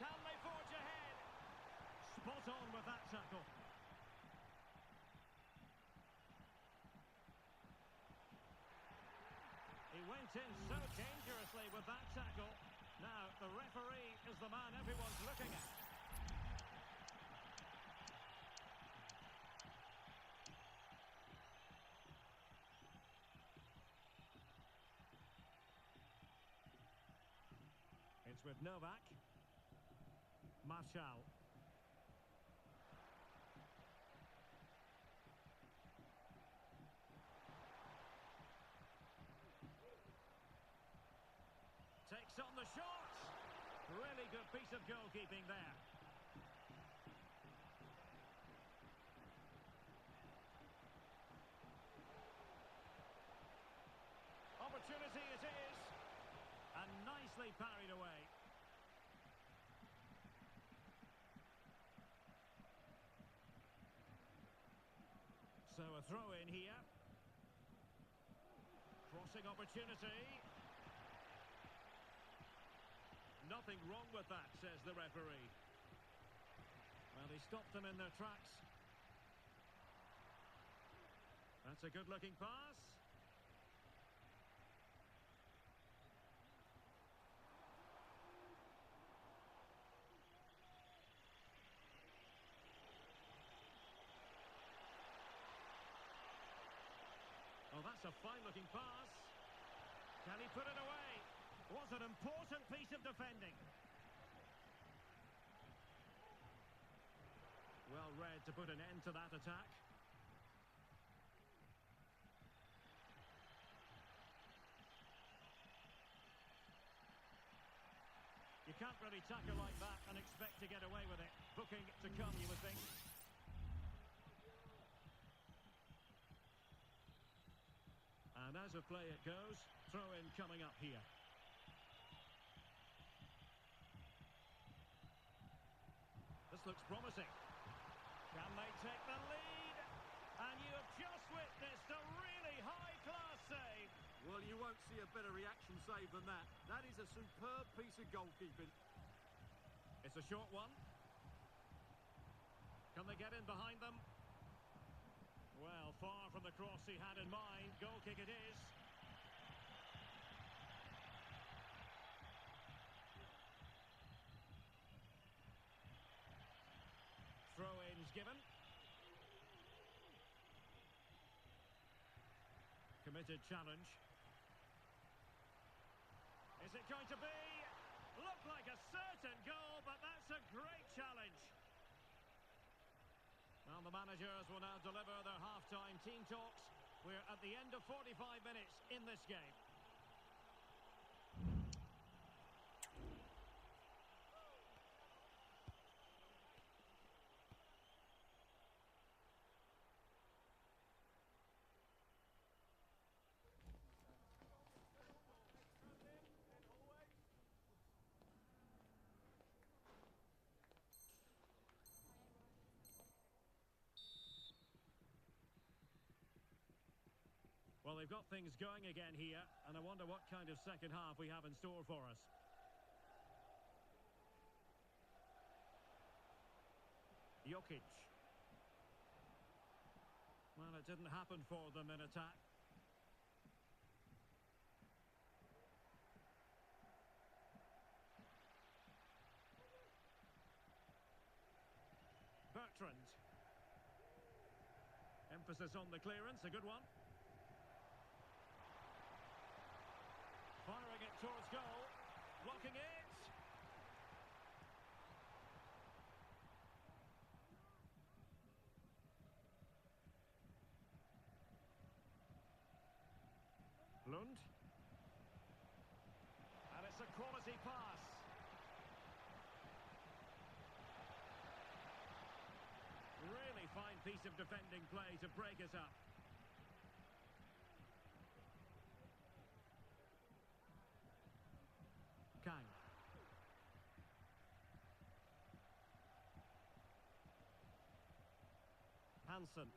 Can they forge ahead? Spot on with that tackle. He went in so dangerously with that tackle. Now, the referee is the man everyone's looking at. It's with Novak. Martial. Takes on the shot. Really good piece of goalkeeping there. Opportunity it is. And nicely parried away. So a throw in here. Crossing opportunity. Nothing wrong with that, says the referee. Well, he stopped them in their tracks. That's a good-looking pass. Oh, that's a fine-looking pass. Can he put it away? Was an important piece of defending. Well read to put an end to that attack. You can't really tackle like that and expect to get away with it. Booking to come, you would think. And as a play it goes, throw-in coming up here. This looks promising. Can they take the lead? And you have just witnessed a really high-class save. Well, you won't see a better reaction save than that. That is a superb piece of goalkeeping. It's a short one. Can they get in behind them? Well, far from the cross he had in mind. Goal kick it is. Throw-ins given. Committed challenge. Is it going to be? Looked like a certain goal, but that's a great challenge. Well, the managers will now deliver their half-time team talks. We're at the end of 45 minutes in this game. Well, they've got things going again here, and I wonder what kind of second half we have in store for us. Jokic. Well, it didn't happen for them in attack. Bertrand. Emphasis on the clearance, a good one. Firing it towards goal. Blocking it. Lund. And it's a quality pass. Really fine piece of defending play to break us up. Kang. Hansen.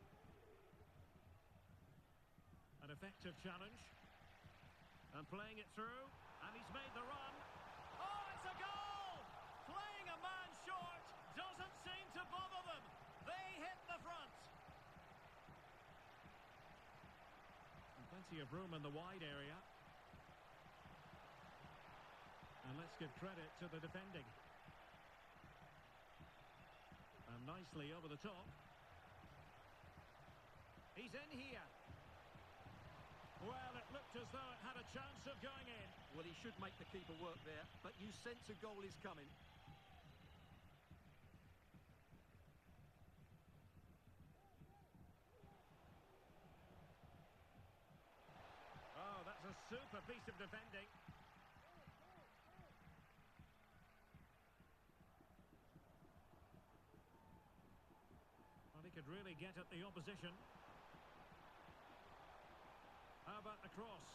An effective challenge. And playing it through. And he's made the run. Oh, it's a goal! Playing a man short doesn't seem to bother them. They hit the front. And plenty of room in the wide area. And let's give credit to the defending. And nicely over the top. He's in here. Well, it looked as though it had a chance of going in. Well, he should make the keeper work there, but you sense a goal is coming. Oh, that's a super piece of defending. really get at the opposition. How about the cross?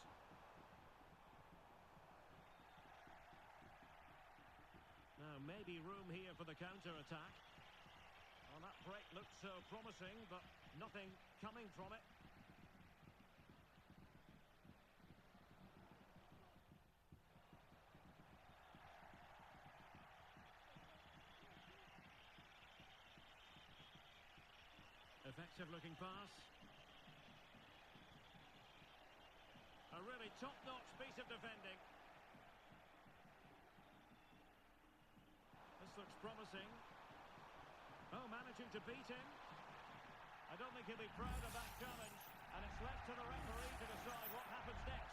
Now, maybe room here for the counter-attack. Well, that break looked so promising, but nothing coming from it. Effective-looking pass. A really top-notch piece of defending. This looks promising. Oh, managing to beat him. I don't think he'll be proud of that challenge, and it's left to the referee to decide what happens next.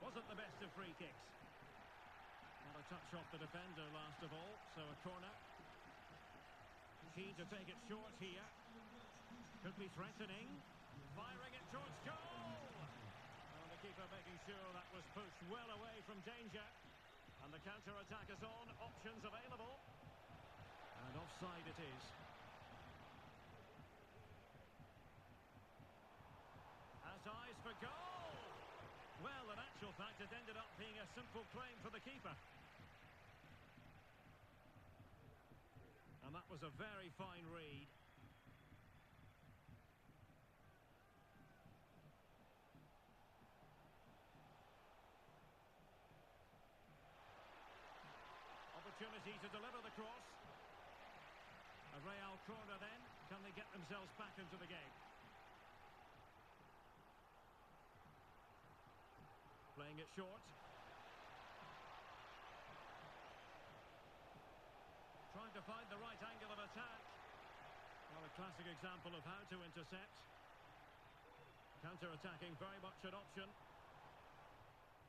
Wasn't the best of free kicks. Not a touch off the defender last of all, so a corner. Keen to take it short here. Could be threatening. Firing it towards goal! And the keeper making sure that was pushed well away from danger. And the counter-attack is on. Options available. And offside it is. Has eyes for goal! Well, in actual fact, it ended up being a simple claim for the keeper. And that was a very fine read. Opportunity to deliver the cross. A Real corner then. Can they get themselves back into the game? Playing it short. Trying to find the right angle of attack. Well, a classic example of how to intercept. Counter-attacking, very much an option.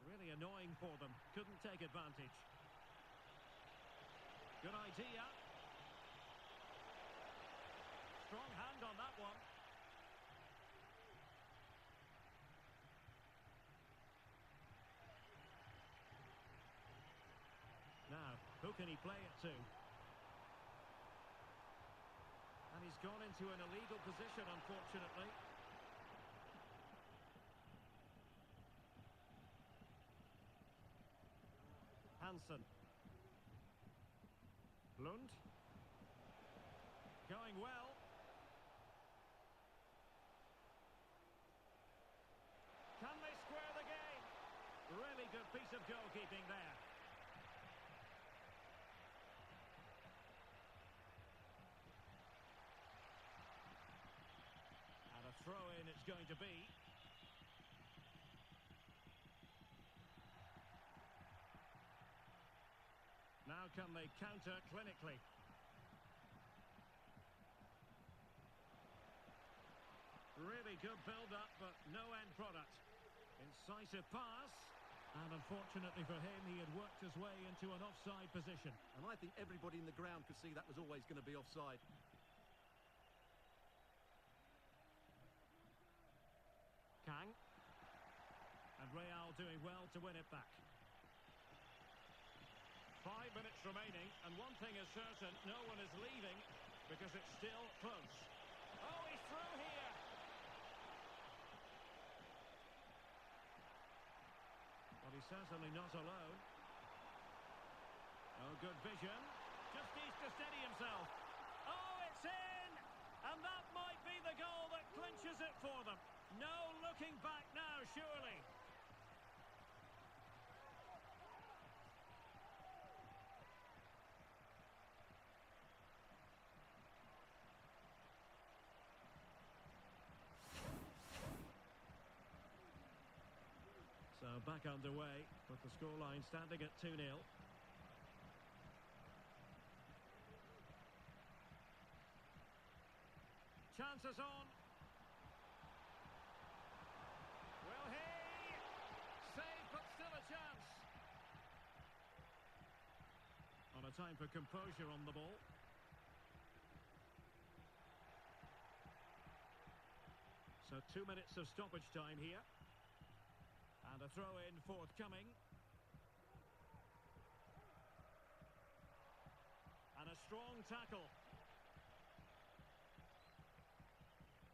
Really annoying for them. Couldn't take advantage. Good idea. Strong hand on that one. Now, who can he play it to? And he's gone into an illegal position, unfortunately. Hansen. Lund. Going well. Can they square the game? Really good piece of goalkeeping there. And a throw-in it's going to be. Now can they counter clinically? Really good build-up, but no end product. Incisive pass. And unfortunately for him, he had worked his way into an offside position. And I think everybody in the ground could see that was always going to be offside. Kang. And Real doing well to win it back. 5 minutes remaining, and one thing is certain, no one is leaving because it's still close. Oh, he's through here! Well, he's certainly not alone. Oh, good vision. Just needs to steady himself. Oh, it's in! And that might be the goal that clinches it for them. No looking back now, surely. So back underway, with the scoreline standing at 2-0. Chances on. Will he? Save, but still a chance. On a time for composure on the ball. So 2 minutes of stoppage time here. And a throw-in forthcoming. And a strong tackle.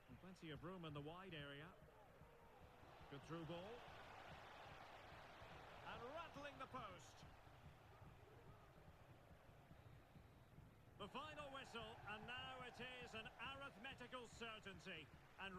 And plenty of room in the wide area. Good through ball. And rattling the post. The final whistle, and now it is an arithmetical certainty. And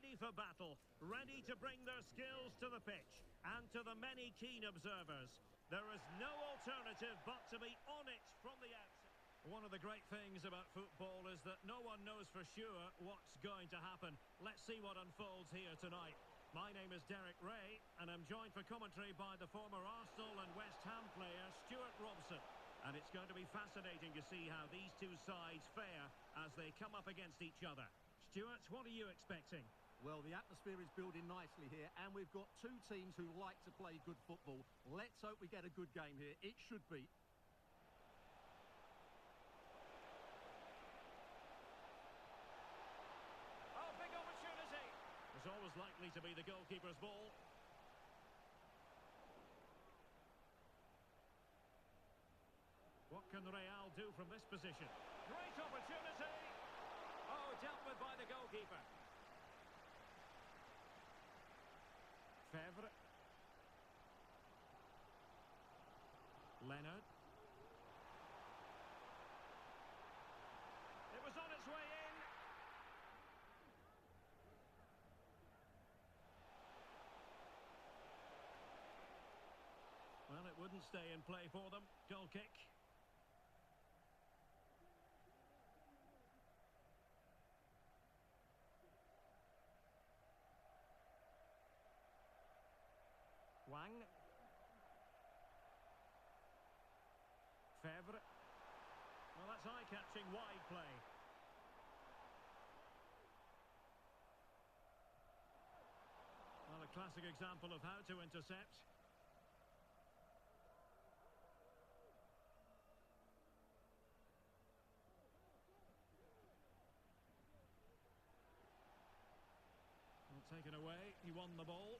ready for battle, ready to bring their skills to the pitch, and to the many keen observers, there is no alternative but to be on it from the outset. One of the great things about football is that no one knows for sure what's going to happen. Let's see what unfolds here tonight. My name is Derek Ray, and I'm joined for commentary by the former Arsenal and West Ham player Stuart Robson. And it's going to be fascinating to see how these two sides fare as they come up against each other. Stuart, what are you expecting? Well, the atmosphere is building nicely here, and we've got two teams who like to play good football. Let's hope we get a good game here. It should be. Oh, big opportunity! It's always likely to be the goalkeeper's ball. What can Real do from this position? Great opportunity! Oh, dealt with by the goalkeeper. Fevre. Leonard. It was on its way in. Well, it wouldn't stay in play for them. Goal kick. Wang. Fevre. Well, that's eye-catching wide play. Well, a classic example of how to intercept. Well, taken away, he won the ball.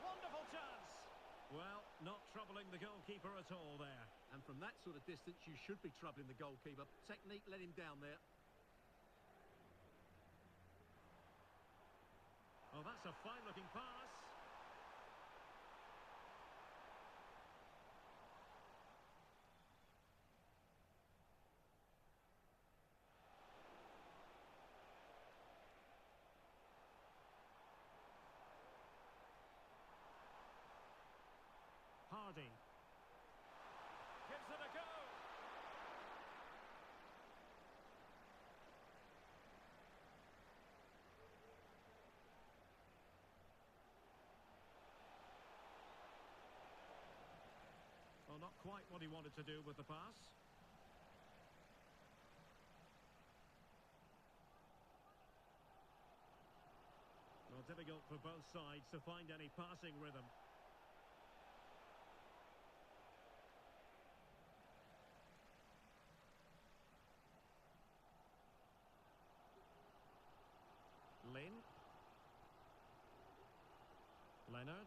Wonderful chance. Well, not troubling the goalkeeper at all there. And from that sort of distance, you should be troubling the goalkeeper. Technique let him down there. Oh, that's a fine-looking pass. Hardy. Gives it a go. Well, not quite what he wanted to do with the pass. Well, difficult for both sides to find any passing rhythm. Lin. Leonard.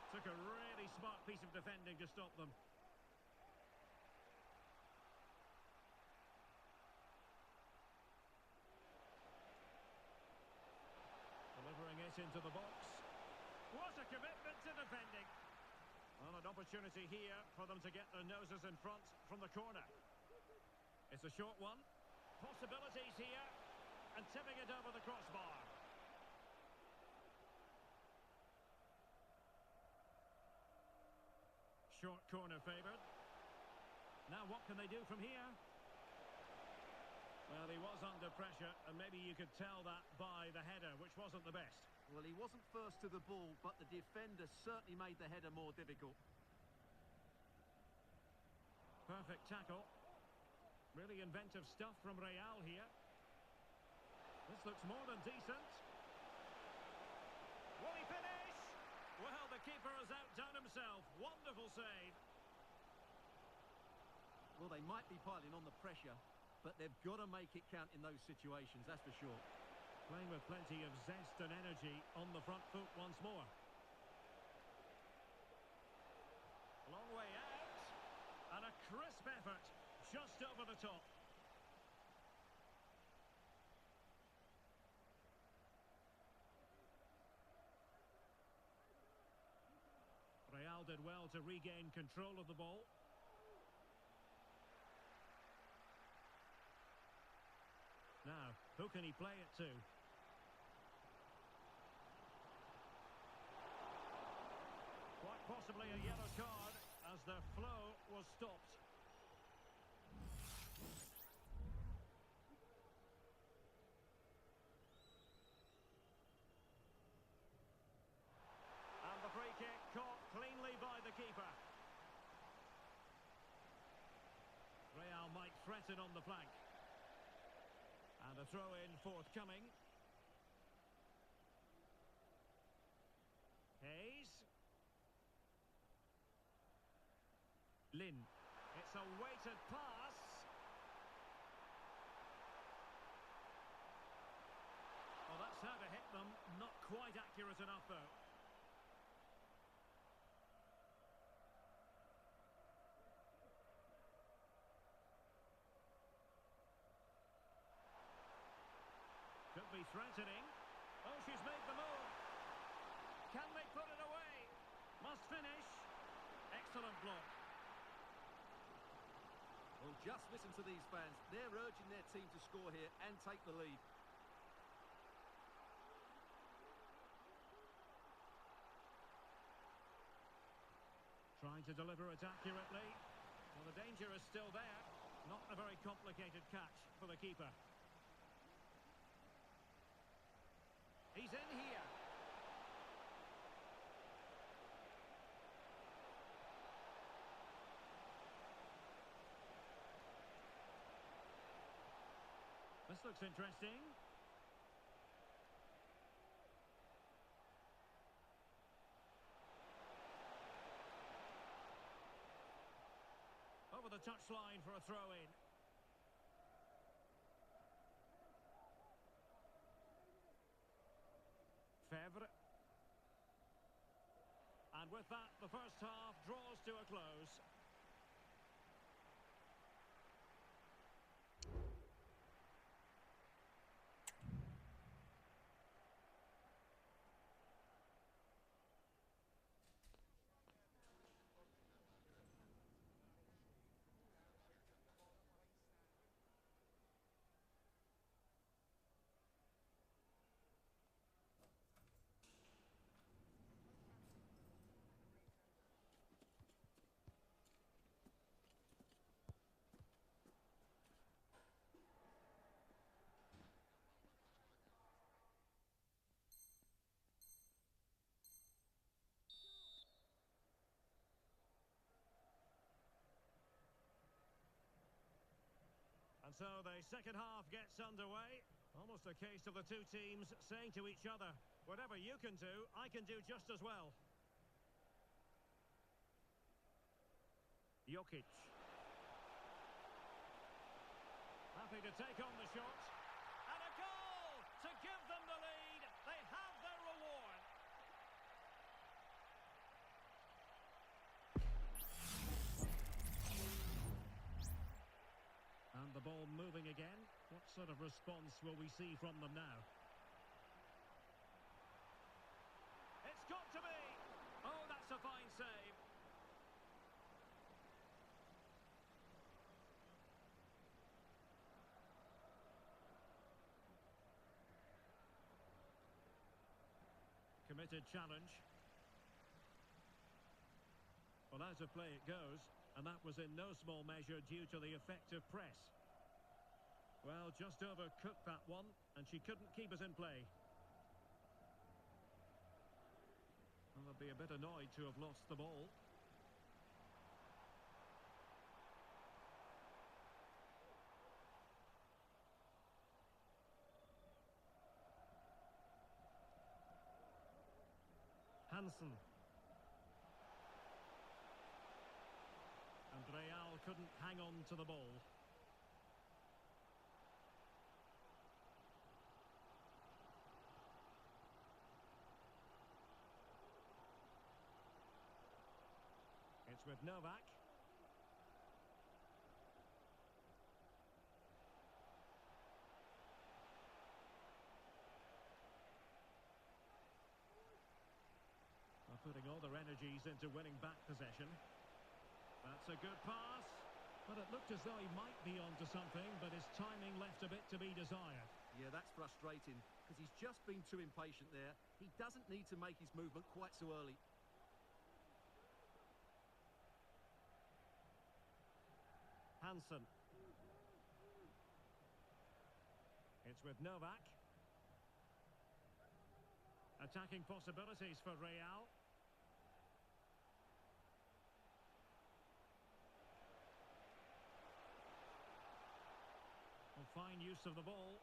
Took a really smart piece of defending to stop them. Delivering it into the box. What a commitment to defending. Well, an opportunity here for them to get their noses in front from the corner. It's a short one. Possibilities here. And tipping it over the crossbar. Short corner favoured. Now what can they do from here? Well, he was under pressure, and maybe you could tell that by the header, which wasn't the best. Well, he wasn't first to the ball, but the defender certainly made the header more difficult. Perfect tackle. Really inventive stuff from Real here. This looks more than decent. Will he finish? Well, the keeper has outdone himself. Wonderful save. Well, they might be piling on the pressure, but they've got to make it count in those situations, that's for sure. Playing with plenty of zest and energy on the front foot once more. Long way out. And a crisp effort just over the top. Real did well to regain control of the ball. Now, who can he play it to? Quite possibly a yellow card as their flow was stopped. And the free kick caught cleanly by the keeper. Real might threaten on the flank. And a throw-in forthcoming. Hayes. Lin. It's a weighted pass. Well, that's how to hit them. Not quite accurate enough, though. Could be threatening. Oh, she's made the move. Can they put it away? Must finish. Excellent block. Well, just listen to these fans. They're urging their team to score here and take the lead. Trying to deliver it accurately. Well, the danger is still there. Not a very complicated catch for the keeper. He's in here. This looks interesting. Over the touchline for a throw-in. Fevre. And with that, the first half draws to a close. And so the second half gets underway. Almost a case of the two teams saying to each other, whatever you can do, I can do just as well. Jokic. Happy to take on the shot. And a goal to give them the lead. They have their reward. And the ball moving again. What sort of response will we see from them now? It's got to be! Oh, that's a fine save. Committed challenge. Well, out of play it goes, and that was in no small measure due to the effective press. Well, just overcooked that one, and she couldn't keep us in play. Well, they'll be a bit annoyed to have lost the ball. Hansen. And Real couldn't hang on to the ball. It's with Novak. They're putting all their energies into winning back possession. That's a good pass. But it looked as though he might be onto something, but his timing left a bit to be desired. Yeah, that's frustrating, because he's just been too impatient there. He doesn't need to make his movement quite so early. Hansen. It's with Novak. Attacking possibilities for Real. Fine use of the ball.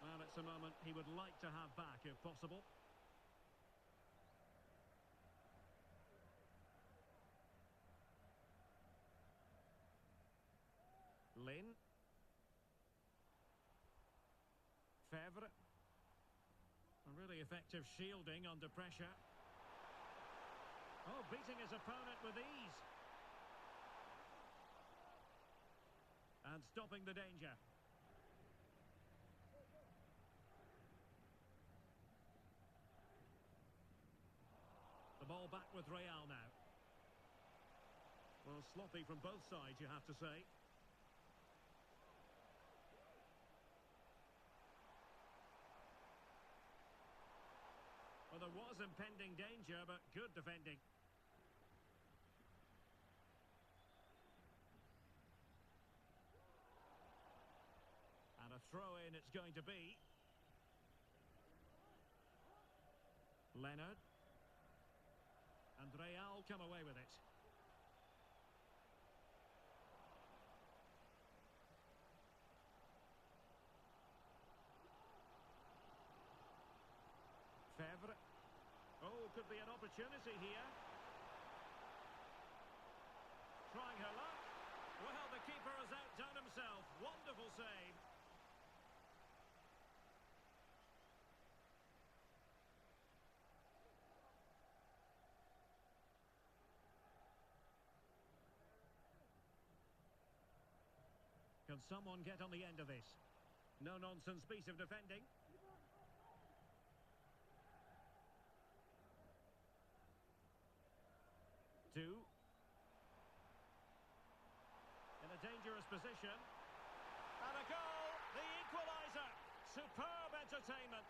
Well, it's a moment he would like to have back if possible. Lin. Fevre. A really effective shielding under pressure. Oh, beating his opponent with ease. And stopping the danger. The ball back with Real now. Well, sloppy from both sides, you have to say. Well, there was impending danger, but good defending. And a throw-in it's going to be. Leonard. And Real come away with it. Fevre. Oh, could be an opportunity here. Trying her luck. Well, the keeper has outdone himself. Wonderful save. Can someone get on the end of this? No-nonsense piece of defending. Two. In a dangerous position. And a goal, the equaliser. Superb entertainment.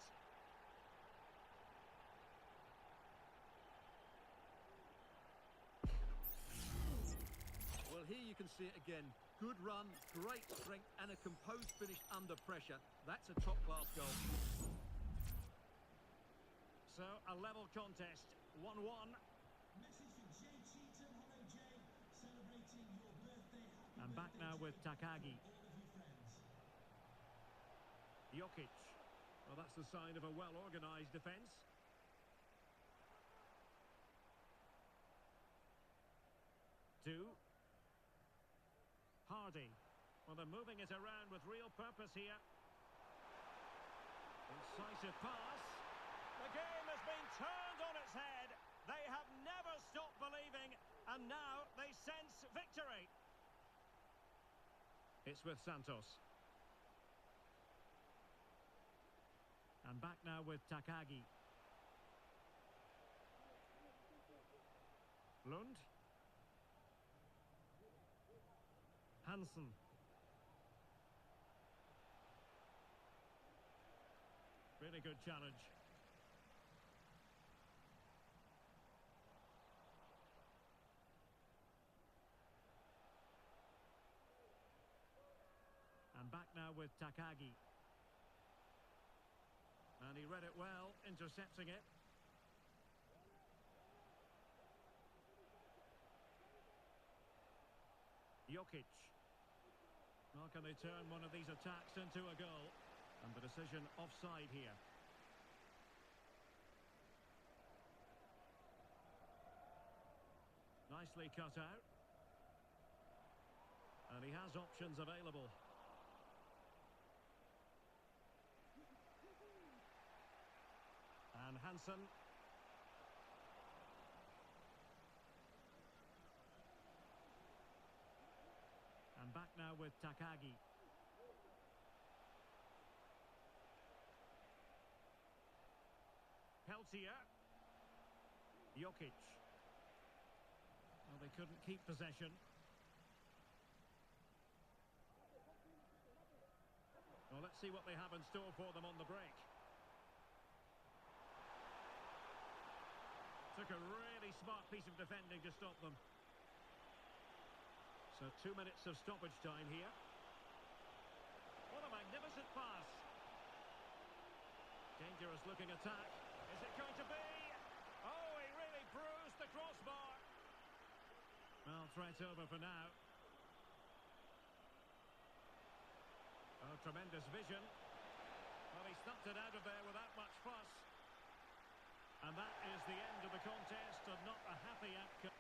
Well, here you can see it again. Good run, great strength, and a composed finish under pressure. That's a top-class goal. So, a level contest. 1-1. And back now with Takagi. Jokic. Well, that's the sign of a well-organised defence. Two. Hardy. Well, they're moving it around with real purpose here. Incisive pass. The game has been turned on its head. They have never stopped believing, and now they sense victory. It's with Santos. And back now with Takagi. Lund. Hansen. Really good challenge. And back now with Takagi. And he read it well, intercepting it. Jokic. How can they turn one of these attacks into a goal? And the decision offside here. Nicely cut out. And he has options available. And Hansen. And back now with Takagi. Peltier. Jokic. Well, they couldn't keep possession. Well, let's see what they have in store for them on the break. Took a really smart piece of defending to stop them. So 2 minutes of stoppage time here. What a magnificent pass. Dangerous looking attack. Is it going to be? Oh, he really bruised the crossbar. Well, threat over for now. Oh, tremendous vision. Well, he stumped it out of there without much fuss. And that is the end of the contest, and not a happy outcome.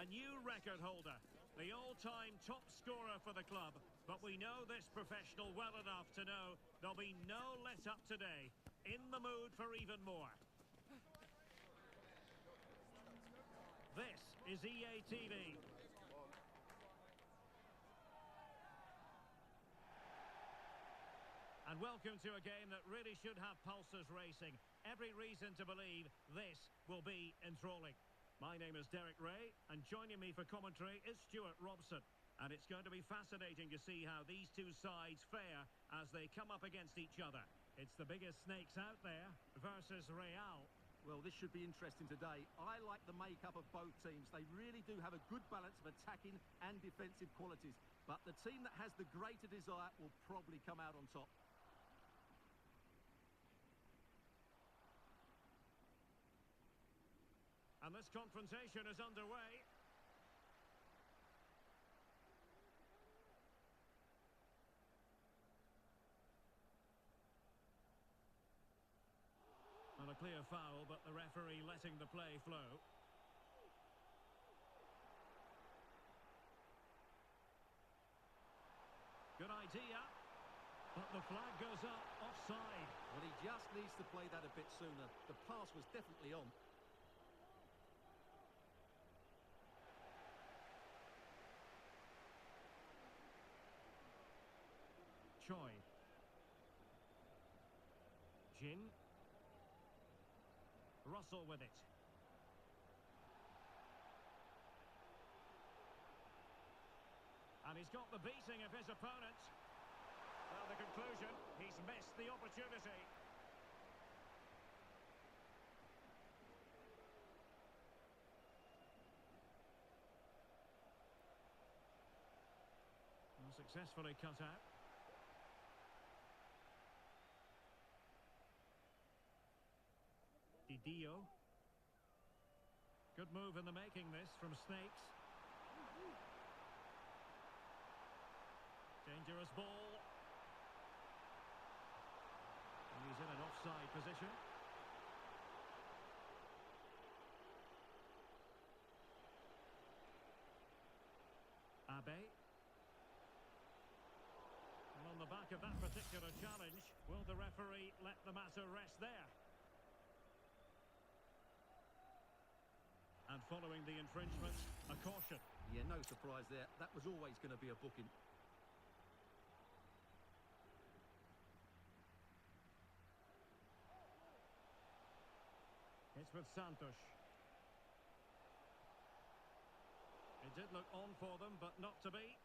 A new record holder, the all-time top scorer for the club. But we know this professional well enough to know there'll be no let-up today. In the mood for even more. This is EA TV. And welcome to a game that really should have pulses racing. Every reason to believe this will be enthralling. My name is Derek Ray, and joining me for commentary is Stuart Robson. And it's going to be fascinating to see how these two sides fare as they come up against each other. It's the biggest snakes out there versus Real. Well, this should be interesting today. I like the makeup of both teams. They really do have a good balance of attacking and defensive qualities. But the team that has the greater desire will probably come out on top. And this confrontation is underway. And a clear foul, but the referee letting the play flow. Good idea. But the flag goes up, offside. Well, he just needs to play that a bit sooner. The pass was definitely on. Choi. Jin. Russell with it. And he's got the beating of his opponent. Well, the conclusion, he's missed the opportunity. And successfully cut out. Dio. Good move in the making this from Snakes. Dangerous ball. And he's in an offside position. Abe. And on the back of that particular challenge, will the referee let the matter rest there? And following the infringement, a caution. Yeah, no surprise there. That was always going to be a booking. It's with Santos. It did look on for them, but not to be.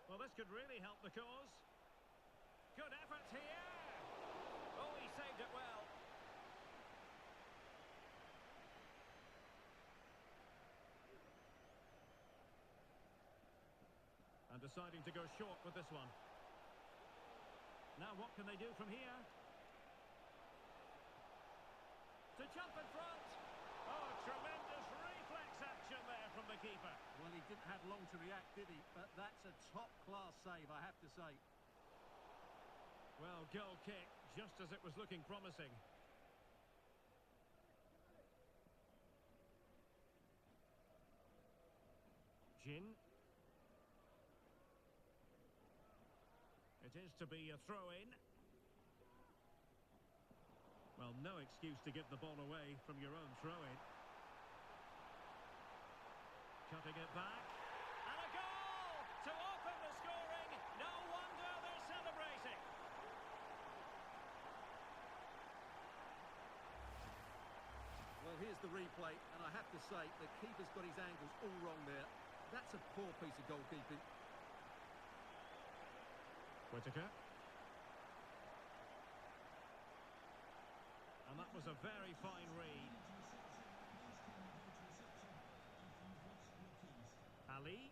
Well, this could really help the cause. Good effort here. Oh, he saved it well. And deciding to go short with this one. Now what can they do from here? To jump in front. Oh, tremendous reflex action there from the keeper. Well, he didn't have long to react, did he? But that's a top-class save, I have to say. Well, goal kick, just as it was looking promising. Jin. It is to be a throw-in. Well, no excuse to give the ball away from your own throw-in. Cutting it back. And a goal to open the scoring. No wonder they're celebrating. Well, here's the replay, and I have to say, the keeper's got his angles all wrong there. That's a poor piece of goalkeeping. Whittaker. And that was a very fine read. Ali.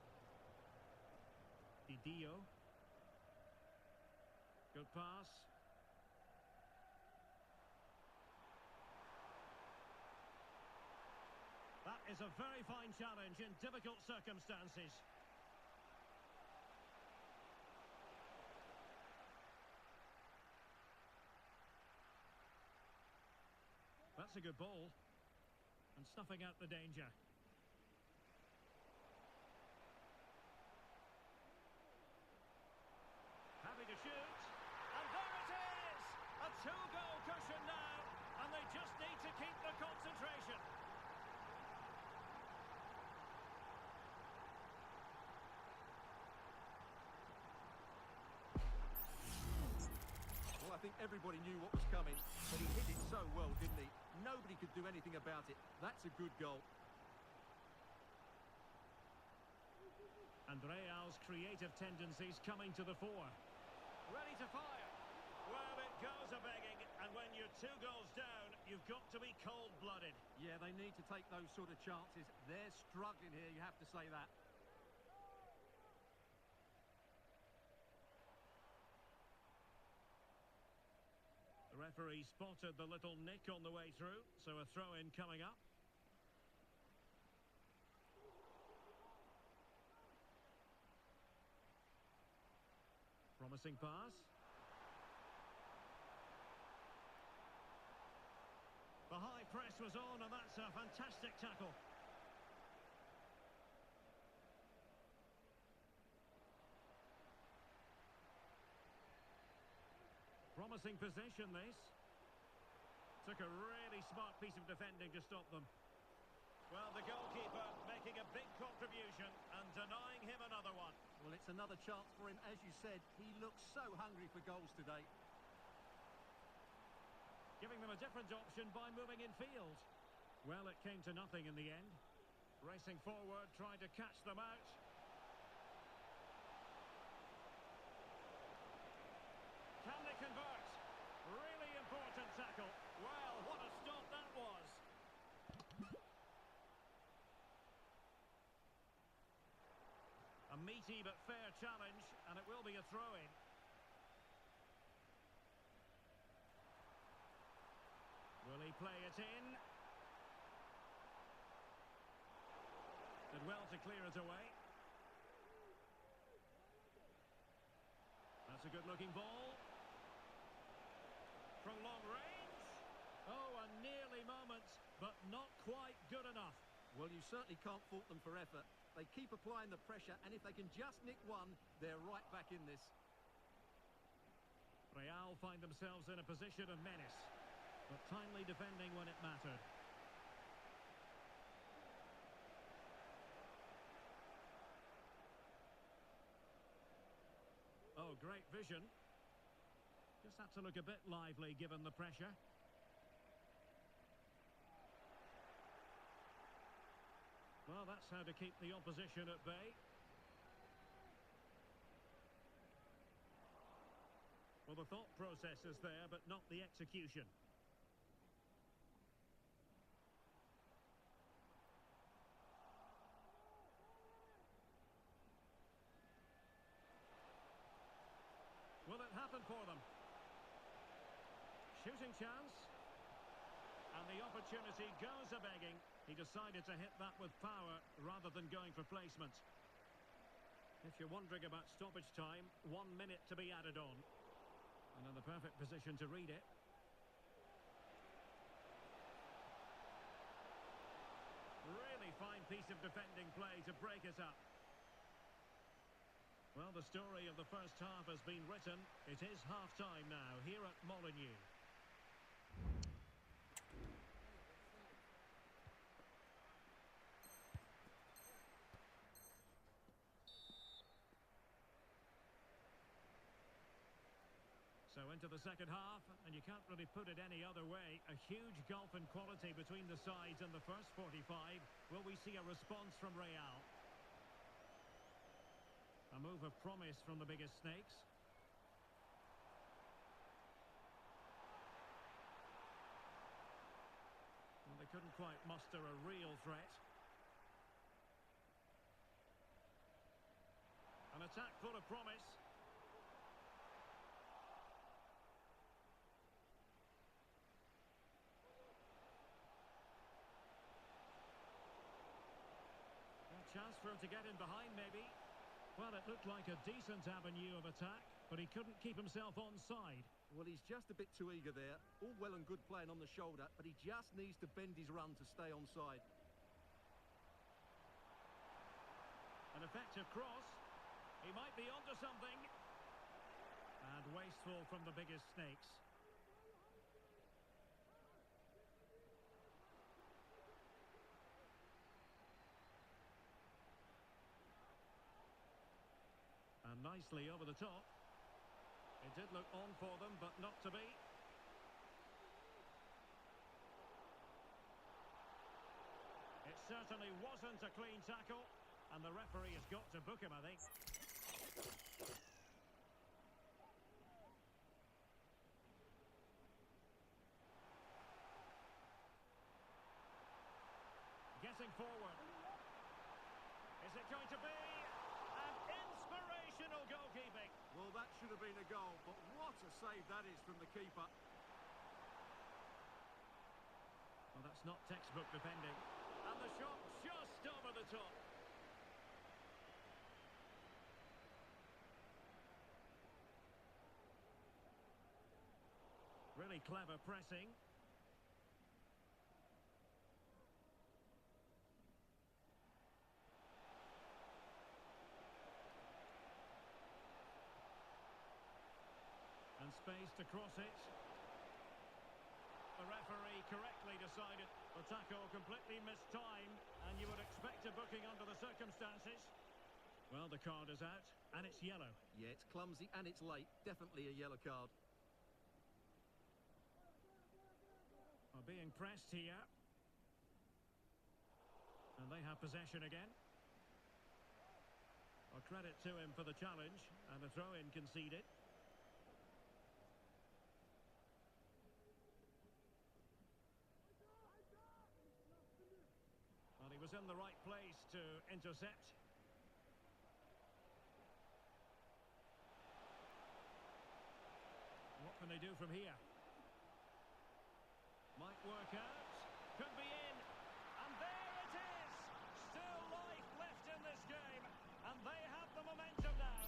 Dio. Good pass. That is a very fine challenge in difficult circumstances. That's a good ball. and snuffing out the danger. Happy to shoot, and there it is! A two-goal cushion now, and they just need to keep the concentration. Well, I think everybody knew what was coming, but he hit it so well, didn't he? Nobody could do anything about it. That's a good goal. And Real's creative tendencies coming to the fore. Ready to fire. Well, it goes a-begging, and when you're 2 goals down, you've got to be cold-blooded. Yeah, they need to take those sort of chances. They're struggling here, you have to say that. The referee spotted the little nick on the way through, so a throw-in coming up. Promising pass. The high press was on, and that's a fantastic tackle. Promising possession, this. Took a really smart piece of defending to stop them. Well, the goalkeeper making a big contribution and denying him another one. Well, it's another chance for him. As you said, he looks so hungry for goals today. Giving them a different option by moving in field. Well, it came to nothing in the end. Racing forward, trying to catch them out. Can they convert? Really important tackle. Well, what a stop that was. A meaty but fair challenge, and it will be a throw-in. Will he play it in? Did well to clear it away. That's a good-looking ball. From long range. Oh, a nearly moment, but not quite good enough. Well, you certainly can't fault them for effort. They keep applying the pressure, and if they can just nick one, they're right back in this. Real find themselves in a position of menace, but timely defending when it mattered. Oh, great vision. Just had to look a bit lively given the pressure. Well, that's how to keep the opposition at bay. Well, the thought process is there, but not the execution. Will it happen for them? Shooting chance. And the opportunity goes a-begging. He decided to hit that with power rather than going for placement. If you're wondering about stoppage time, 1 minute to be added on. And in the perfect position to read it. Really fine piece of defending play to break it up. Well, the story of the first half has been written. It is half-time now here at Molineux. So into the second half, and you can't really put it any other way. A huge gulf in quality between the sides in the first 45. Will we see a response from Real? A move of promise from the biggest snakes. Well, they couldn't quite muster a real threat. An attack full of promise. Chance for him to get in behind, maybe. Well, it looked like a decent avenue of attack, but he couldn't keep himself onside. Well, he's just a bit too eager there. All well and good playing on the shoulder, but he just needs to bend his run to stay onside. An effective cross. He might be onto something. And wasteful from the biggest snakes. And nicely over the top. It did look on for them, but not to be. It certainly wasn't a clean tackle, and the referee has got to book him, I think. Getting forward. Is it going to be an inspirational goalkeeping? Well, that should have been a goal, but what a save that is from the keeper. Well, that's not textbook defending. And the shot just over the top. Really clever pressing. And space to cross it. The referee correctly decided the tackle completely mistimed, and you would expect a booking under the circumstances. Well, the card is out, and it's yellow. Yeah, it's clumsy and it's late. Definitely a yellow card. Are being pressed here. And they have possession again. Well, credit to him for the challenge, and the throw-in conceded. Well, he was in the right place to intercept. What can they do from here? Might work out. Could be in. And there it is! Still life left in this game. And they have the momentum now.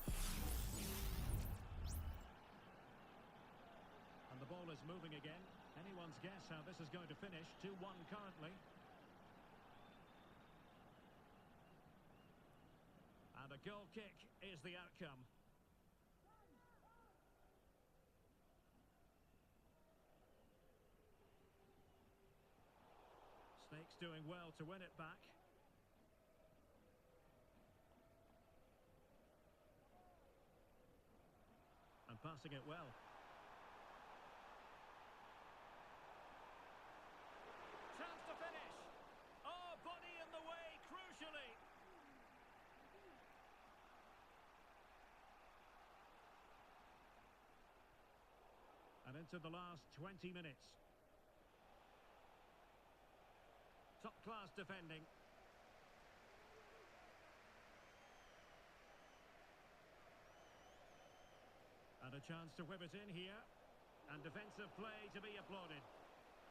And the ball is moving again. Anyone's guess how this is going to finish. 2-1 currently. And a goal kick is the outcome. Snakes doing well to win it back. And passing it well. Chance to finish. Oh, body in the way, crucially. And into the last 20 minutes. Top-class defending. And a chance to whip it in here. And defensive play to be applauded.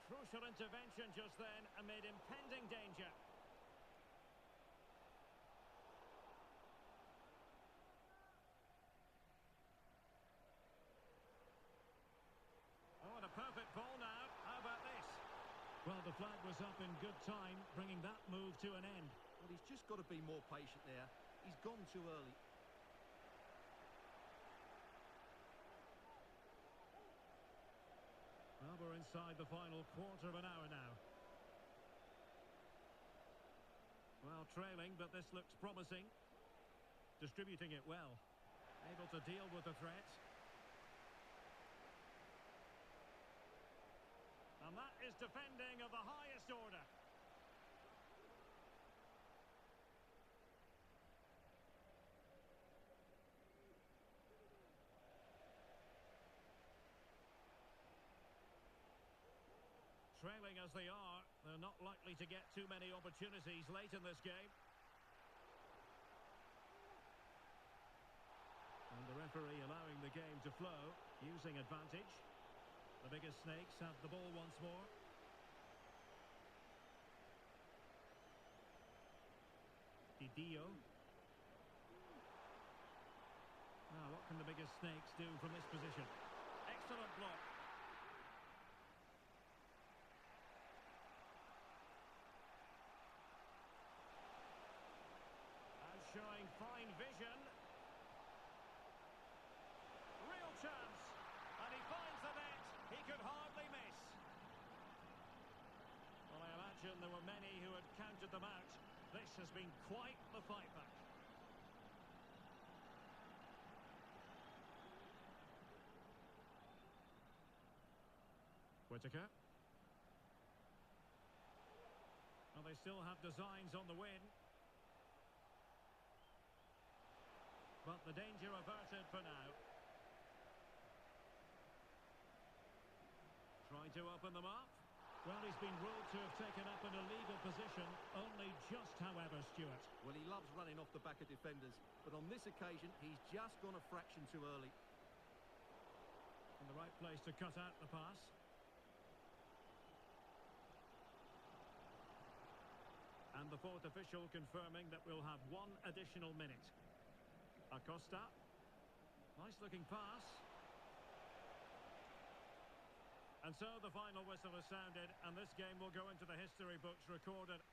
Crucial intervention just then amid impending danger. Oh, and a perfect ball now. How about this? Well, the flag was up in good time, bringing that move to an end. Well, he's just got to be more patient there. He's gone too early. Well, we're inside the final quarter of an hour now. Well, trailing, but this looks promising. Distributing it well. Able to deal with the threat. And that is defending of the highest order. Trailing as they are, they're not likely to get too many opportunities late in this game. And the referee allowing the game to flow, using advantage. The biggest snakes have the ball once more. Didio. Now, what can the biggest snakes do from this position? excellent block. And showing fine vision. Real chance. And he finds the net. He could hardly miss. Well, I imagine there were many who had counted them out. This has been quite the fight back. Whittaker. Well, they still have designs on the win. But the danger averted for now. Trying to open them up. Well, he's been ruled to have taken up an illegal position, only just, however, Stuart. Well, he loves running off the back of defenders, but on this occasion, he's just gone a fraction too early. In the right place to cut out the pass. And the fourth official confirming that we'll have one additional minute. Acosta. Nice looking pass. And so the final whistle is sounded, and this game will go into the history books recorded.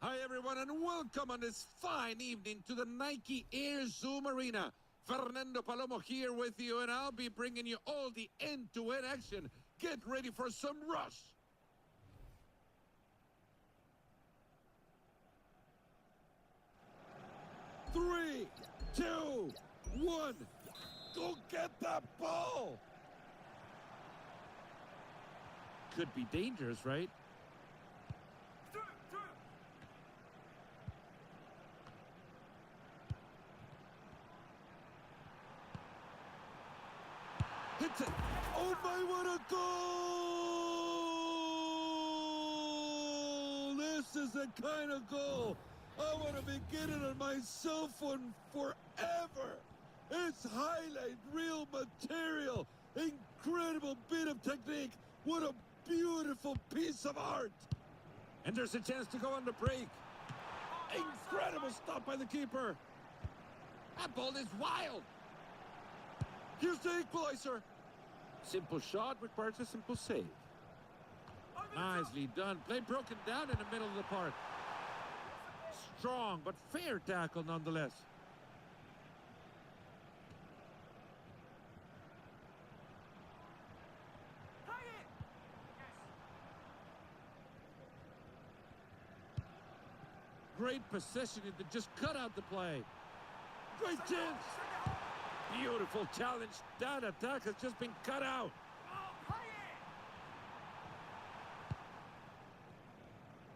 Hi everyone and welcome on this fine evening to the Nike Air Zoom Arena. Fernando Palomo here with you, and I'll be bringing you all the end-to-end action. Get ready for some rush. Three, two, one. Go get that ball! Could be dangerous, right? Hits it. Oh my, what a goal! This is the kind of goal I want to be getting on my cell phone forever. It's highlight reel material. Incredible bit of technique. What a beautiful piece of art. And there's a chance to go on the break. Incredible stop by the keeper. That ball is wild. Here's the equalizer. Simple shot requires a simple save. Nicely done. Play broken down in the middle of the park. Strong but fair tackle nonetheless. Great possession to just cut out the play. Great chance. Beautiful challenge. That attack has just been cut out.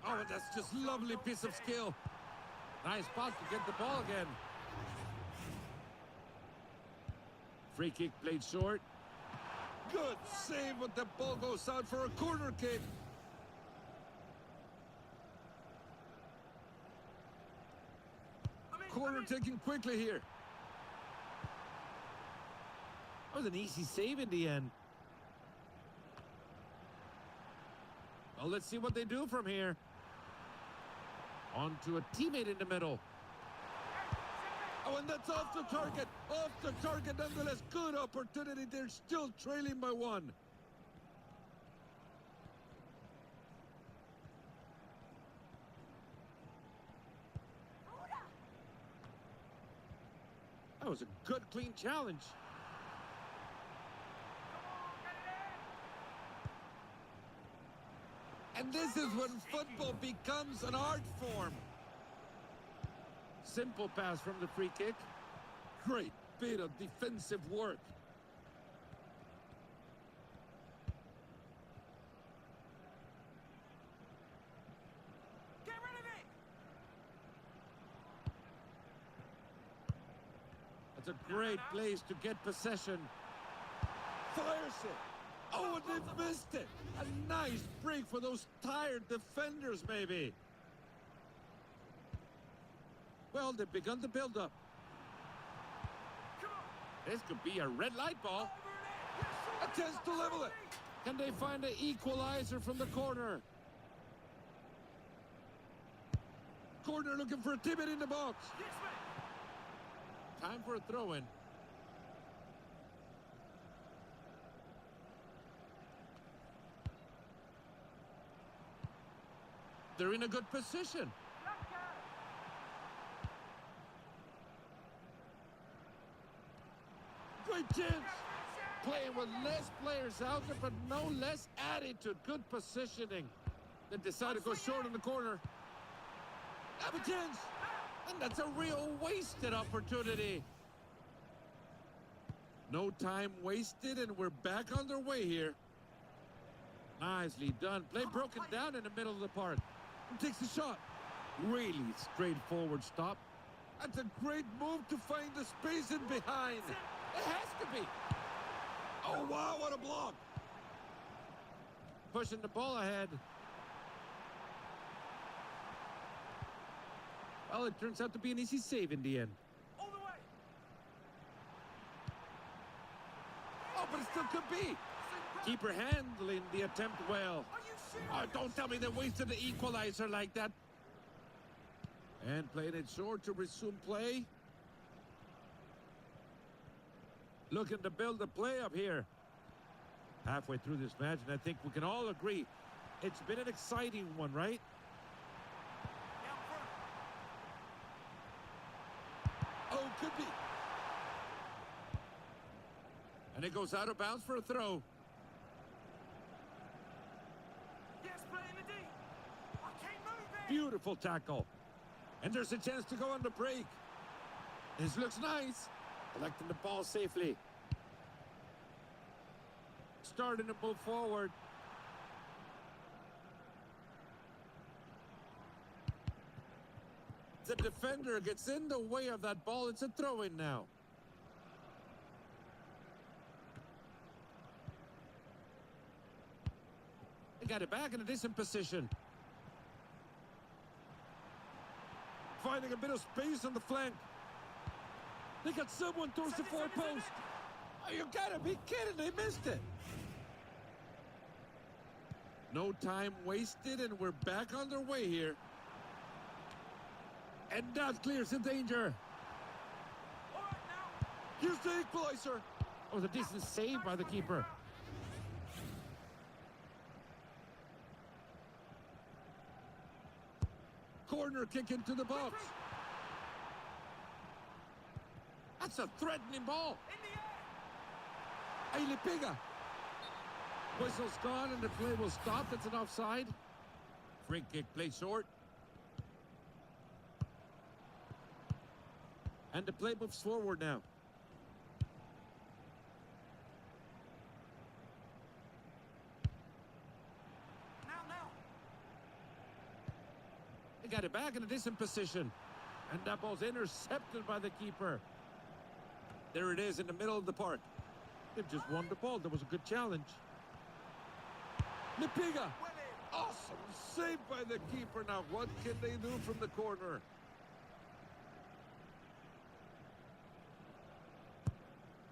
Oh, and that's just lovely piece of skill. Nice spot to get the ball again. Free kick played short. Good save, but the ball goes out for a corner kick. Corner taken quickly here. That was an easy save in the end. Well, let's see what they do from here. On to a teammate in the middle. Oh, and that's off the target. Off the target nonetheless. Good opportunity. They're still trailing by one. That was a good, clean challenge. And this is when football becomes an art form. Simple pass from the free kick. Great bit of defensive work. Get rid of it! That's a great place to get possession. Fires it. Oh, and they missed it. A nice break for those tired defenders, maybe. Well, they've begun to build up. This could be a red light ball. A chance to level it. Can they find an equalizer from the corner? Corner looking for a teammate in the box. Time for a throw-in. They're in a good position. Great chance. Playing with less players out there, but no less attitude. Good positioning. Then decide to go short in the corner. Have a chance. And that's a real wasted opportunity. No time wasted, and we're back on their way here. Nicely done. Play broken down in the middle of the park. He takes the shot. Really straightforward stop. That's a great move to find the space in behind. It has to be. Oh, wow, what a block. Pushing the ball ahead. Well, it turns out to be an easy save in the end. All the way. Oh, but it still could be. Keeper handling the attempt well. Are you serious? Oh, don't tell me they wasted the equalizer like that. And playing it short to resume play. Looking to build the play up here. Halfway through this match, and I think we can all agree it's been an exciting one, right? Down front. Oh, could be. And it goes out of bounds for a throw. Yes, play in the deep. I can't move it. Beautiful tackle. And there's a chance to go on the break. This looks nice. Collecting the ball safely. Starting to move forward. The defender gets in the way of that ball. It's a throw-in now. They got it back in a decent position. Finding a bit of space on the flank. They got someone towards the far post. Oh, you gotta be kidding. They missed it. No time wasted, and we're back on their way here. And that clears the danger. Here's the equalizer. Oh, it was a decent save by the keeper. Corner kick into the box. That's a threatening ball. Ahí le pega. Whistle's gone and the play will stop. That's an offside. Free kick play short. And the play moves forward now. They got it back in a decent position. And that ball's intercepted by the keeper. There it is in the middle of the park. They've just won the ball. That was a good challenge. Lipiga. Awesome save by the keeper. Now what can they do from the corner?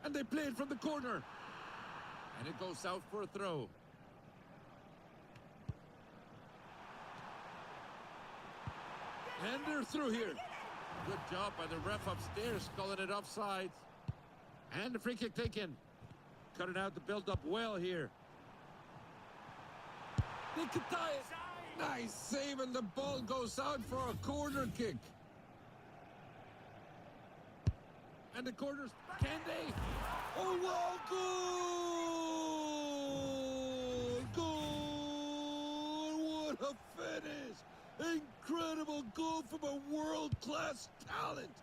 And they play it from the corner. And it goes out for a throw. And they're through here. Good job by the ref upstairs, calling it offside. And the free kick taken. Cutting out the build-up well here. They could tie it. Nice save, and the ball goes out for a corner kick. And the corners, can they? Oh, wow, goal! Goal! What a finish! Incredible goal from a world-class talent.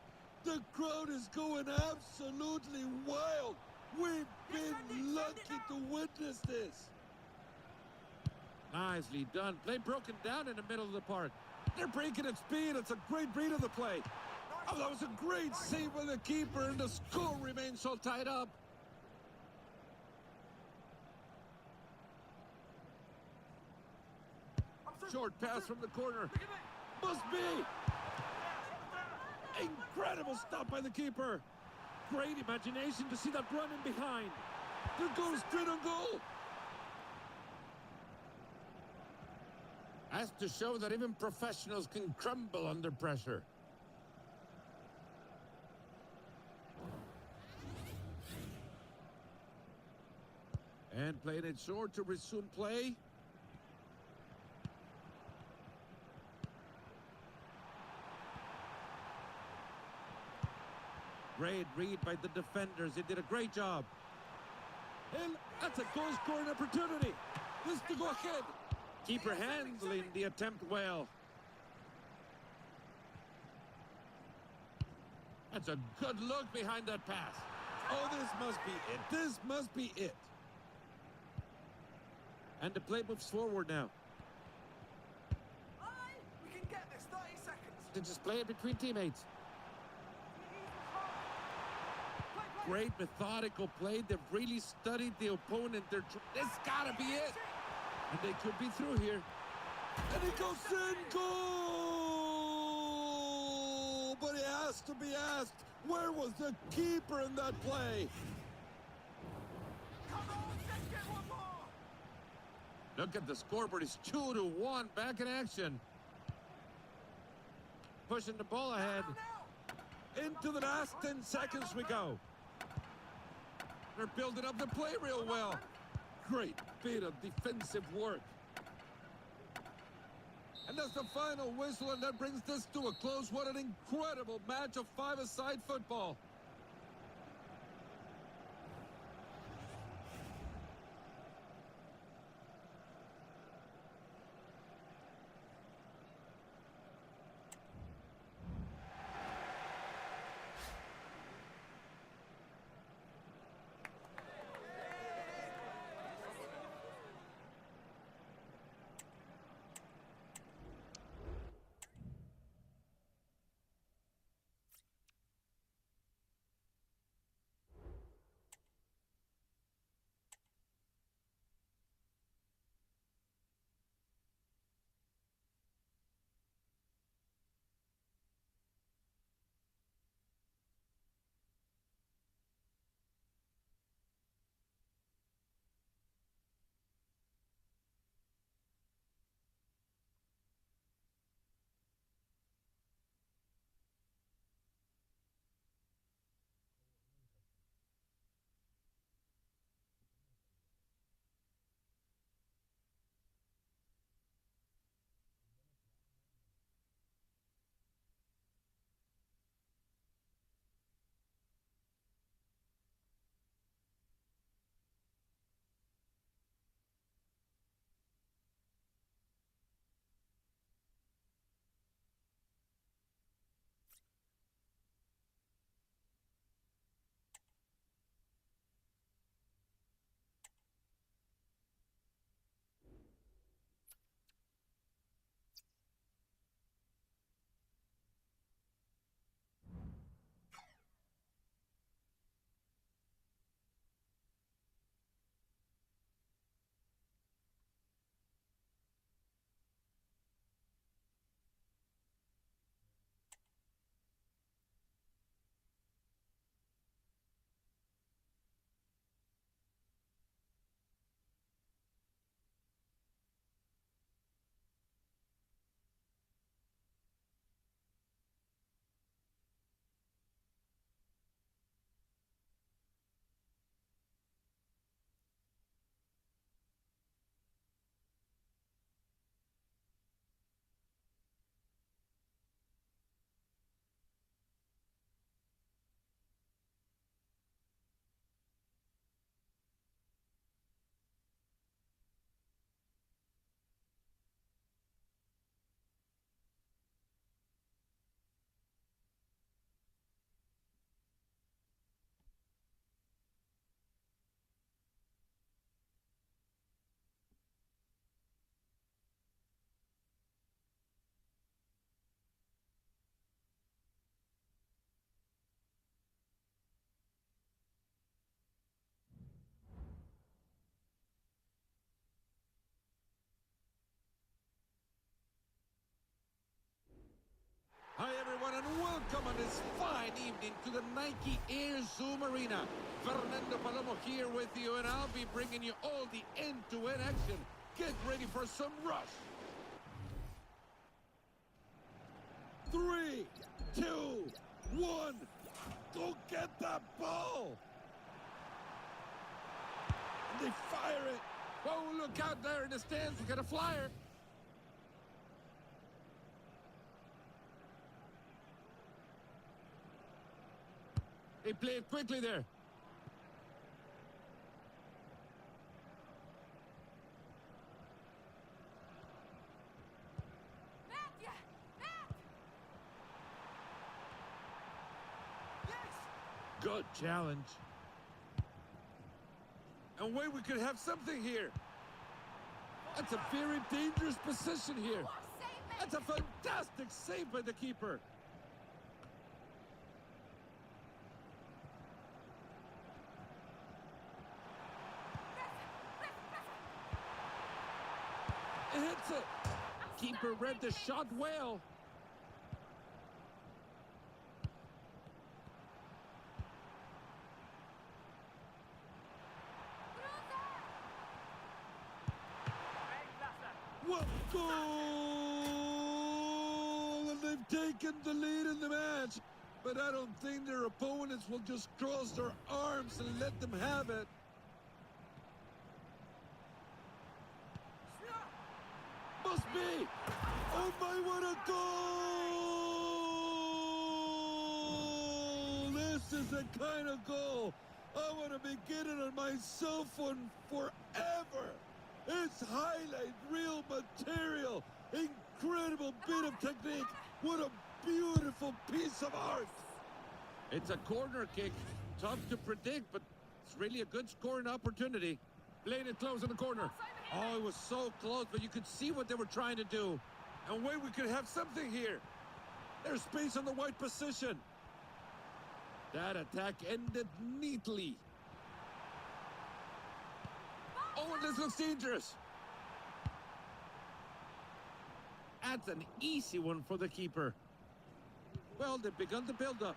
The crowd is going absolutely wild. We've been lucky to witness this. Nicely done. Play broken down in the middle of the park. They're breaking at speed. It's a great read of the play. Oh, that was a great save by the keeper, and the score remains so tied up. Short pass from the corner. Must be. Incredible stop by the keeper. Great imagination to see that running behind. They're going straight on goal. Has to show that even professionals can crumble under pressure. And playing it short to resume play. Great read by the defenders. They did a great job. And that's a goal-scoring opportunity. This to go ahead. Keeper handling the attempt well. That's a good look behind that pass. Oh, this must be it. This must be it. And the play moves forward now. We can get this. 30 seconds. To just play it between teammates. Great methodical play. They've really studied the opponent. This gotta be it. And they could be through here. And it goes in. Goal! But it has to be asked, where was the keeper in that play? Come on, let's get one more. Look at the scoreboard. It's 2-1. Back in action. Pushing the ball ahead. Into the last 10 seconds we go. They're building up the play real well. Great bit of defensive work. And that's the final whistle, and that brings this to a close. What an incredible match of five-a-side football. welcome on this fine evening to the Nike Air Zoom Arena. Fernando Palomo here with you, and I'll be bringing you all the end-to-end action. Get ready for some rush. 3, 2, 1. Go get that ball. And they fire it. Oh, look out there in the stands. We got a flyer. They play it quickly there. Good challenge. And wait, we could have something here. That's a very dangerous position here. That's a fantastic save by the keeper. It hits it. Keeper read the shot well. What goal! And they've taken the lead in the match. But I don't think their opponents will just cross their arms and let them have it. Must be! Oh my, what a goal! This is the kind of goal I want to be getting on my cell phone forever. It's highlight real material. Incredible bit of technique. What a beautiful piece of art. It's a corner kick. Tough to predict, but it's really a good scoring opportunity. Playing it close in the corner. Oh, it was so close, but you could see what they were trying to do. And wait, we could have something here. There's space on the wide position. That attack ended neatly. Oh, this looks dangerous. That's an easy one for the keeper. Well, they've begun to build up.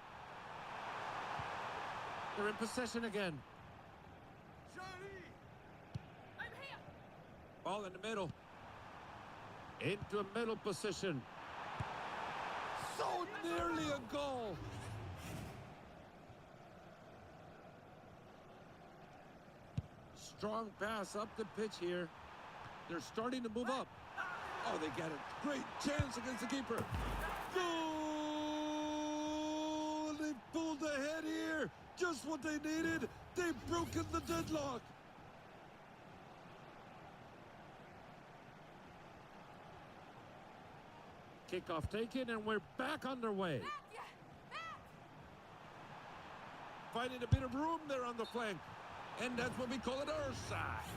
They're in possession again. Ball in the middle. Into a middle position. So nearly a goal. Strong pass up the pitch here. They're starting to move up. Oh, they got a great chance against the keeper. Goal! They pulled ahead here. Just what they needed. They've broken the deadlock. Kickoff taken, and we're back underway. Finding a bit of room there on the flank. And that's what we call it our side.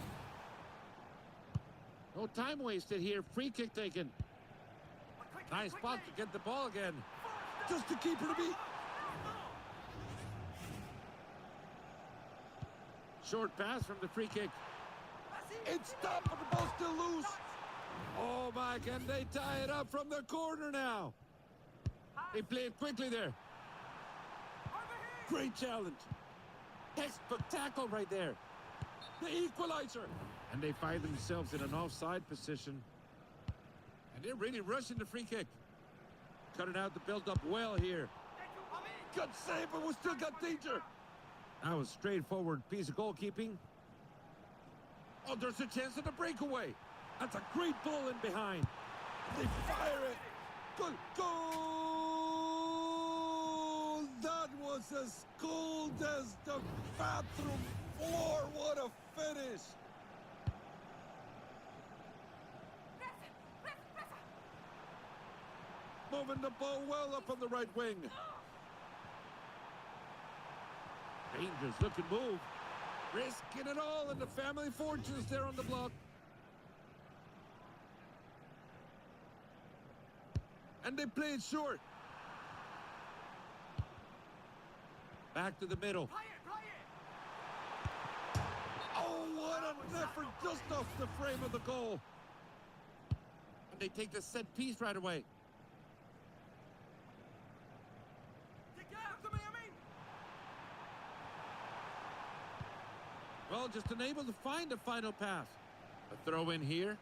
No time wasted here. Free kick taken. Nice spot to get the ball again. Just the keeper to beat. Short pass from the free kick. It's stopped, but the ball's still loose. Oh, my, can they tie it up from the corner now? They play it quickly there. Great challenge. Textbook tackle right there. The equalizer. And they find themselves in an offside position. And they're really rushing the free kick. Cutting out the build-up well here. Good save, but we still got danger. That was straightforward piece of goalkeeping. Oh, there's a chance of the breakaway. That's a great ball in behind. They fire it. Good goal! That was as cold as the bathroom floor. What a finish! Moving the ball well up on the right wing. Dangerous looking move. Risking it all, and the family fortunes there on the block. And they play it short. Back to the middle. Oh, what an effort just off the frame of the goal. And they take the set piece right away. Well, just unable to find a final pass. A throw in here.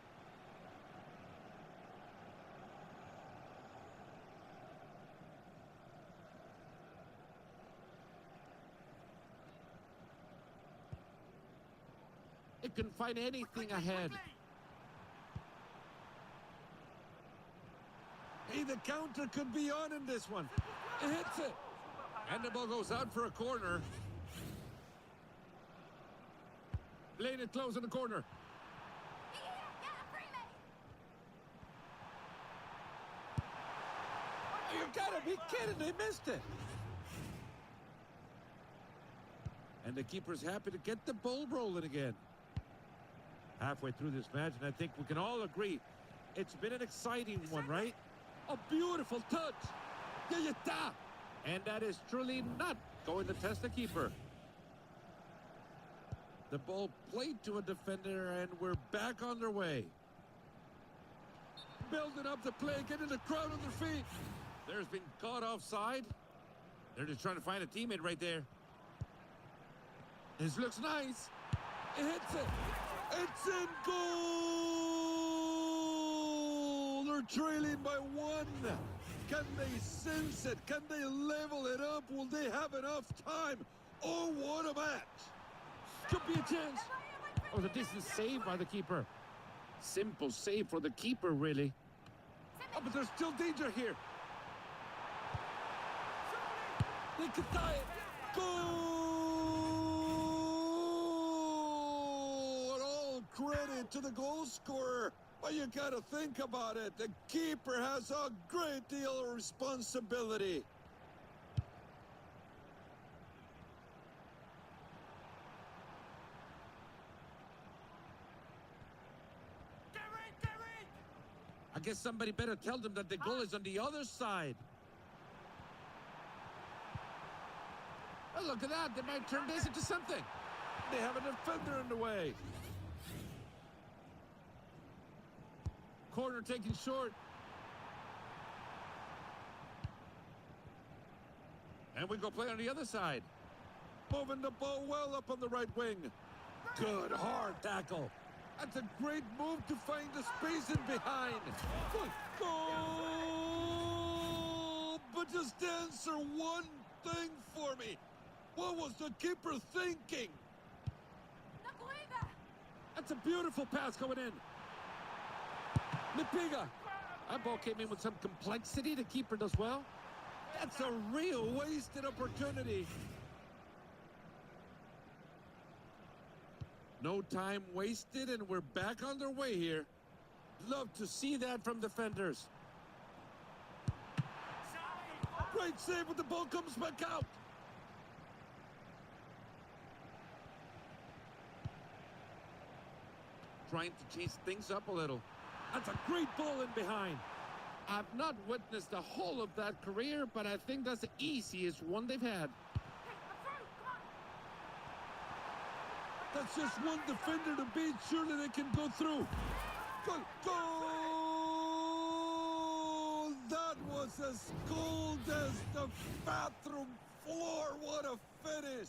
It can find anything ahead. Hey, the counter could be on in this one. It hits it. And the ball goes out for a corner. Playing it close in the corner. You gotta be kidding, they missed it. And the keeper's happy to get the ball rolling again. Halfway through this match, and I think we can all agree it's been an exciting one, right? A beautiful touch. Yayata. And that is truly not going to test the keeper. The ball played to a defender, and we're back on their way. Building up the play, getting the crowd on their feet. There's been caught offside. They're just trying to find a teammate right there. This looks nice. It hits it. It's in goal! They're trailing by one. Can they sense it? Can they level it up? Will they have enough time? Oh, what a match! Could be a chance. Oh, a decent save by the keeper. Simple save for the keeper, really. Oh, but there's still danger here. They could tie it. Goal! And all credit to the goal scorer. But you gotta think about it. The keeper has a great deal of responsibility. I guess somebody better tell them that the goal is on the other side. Oh, look at that. They might turn this into something. They have a defender in the way. Corner taken short. And we go play on the other side. Moving the ball well up on the right wing. Good hard tackle. That's a great move to find the space in behind. Good goal! But just answer one thing for me. What was the keeper thinking? That's a beautiful pass going in. Lipiga. That ball came in with some complexity. The keeper does well. That's a real wasted opportunity. No time wasted, and we're back on their way here. Love to see that from defenders. Great save, but the ball comes back out. Trying to change things up a little. That's a great ball in behind. I've not witnessed the whole of that career, but I think that's the easiest one they've had. That's just one defender to beat. Surely they can go through. Goal! That was as cold as the bathroom floor. What a finish!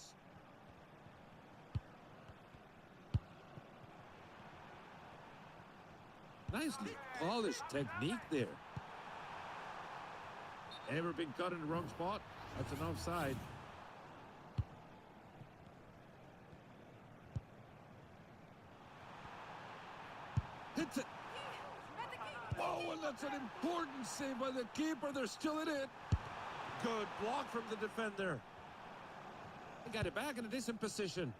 Nicely polished technique there. Ever been caught in the wrong spot? That's an offside. Hits it. Oh, and that's an important save by the keeper. They're still in it. Good block from the defender. They got it back in a decent position.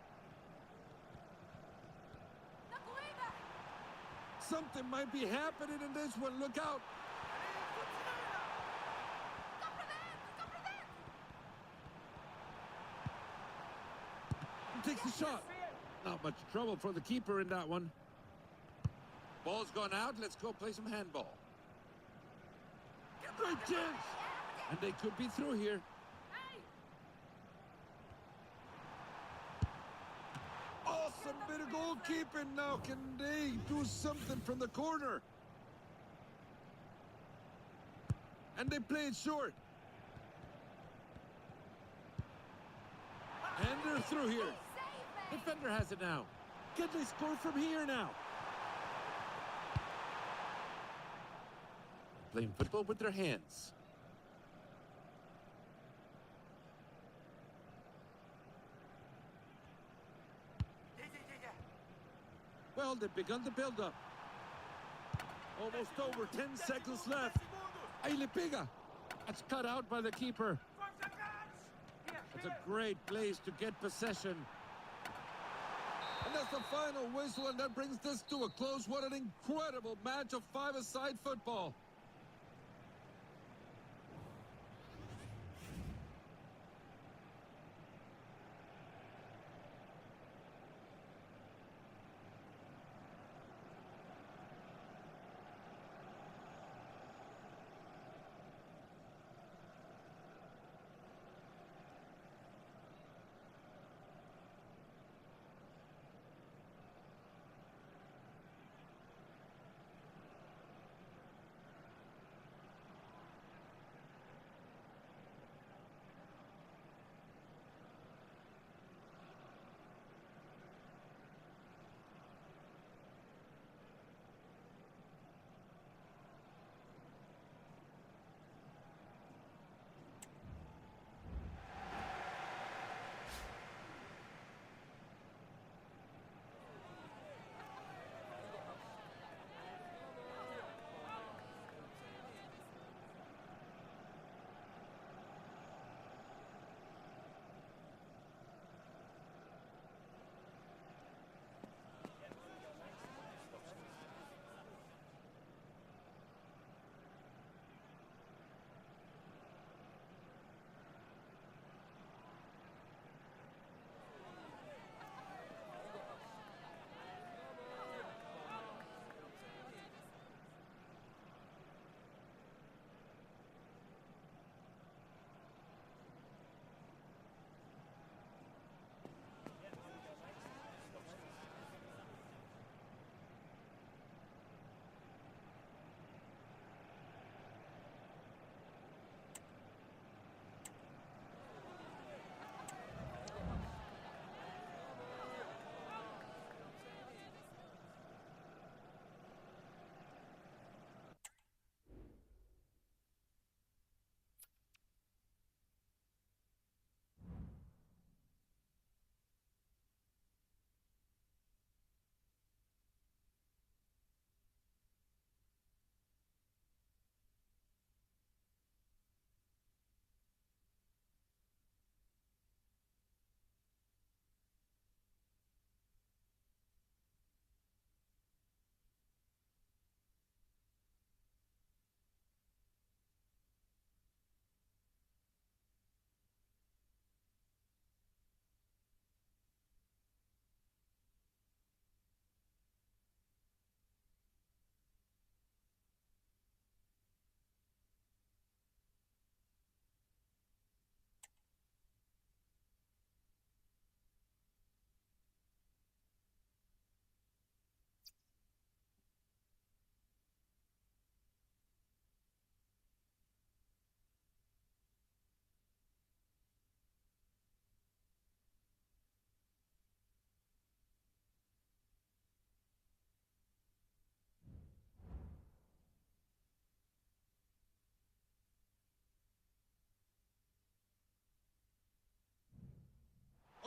Something might be happening in this one. Look out. He takes the shot. Not much trouble for the keeper in that one. Ball's gone out. Let's go play some handball. Great chance. And they could be through here. Awesome bit of goalkeeping now. Can they do something from the corner? And they play it short. And they're through here. Defender has it now. Can they score from here now? Playing football with their hands. Well, they've begun to build up. Almost over, 10 seconds left. Ahí le pega. That's cut out by the keeper. That's a great place to get possession. And that's the final whistle, and that brings this to a close. What an incredible match of five-a-side football.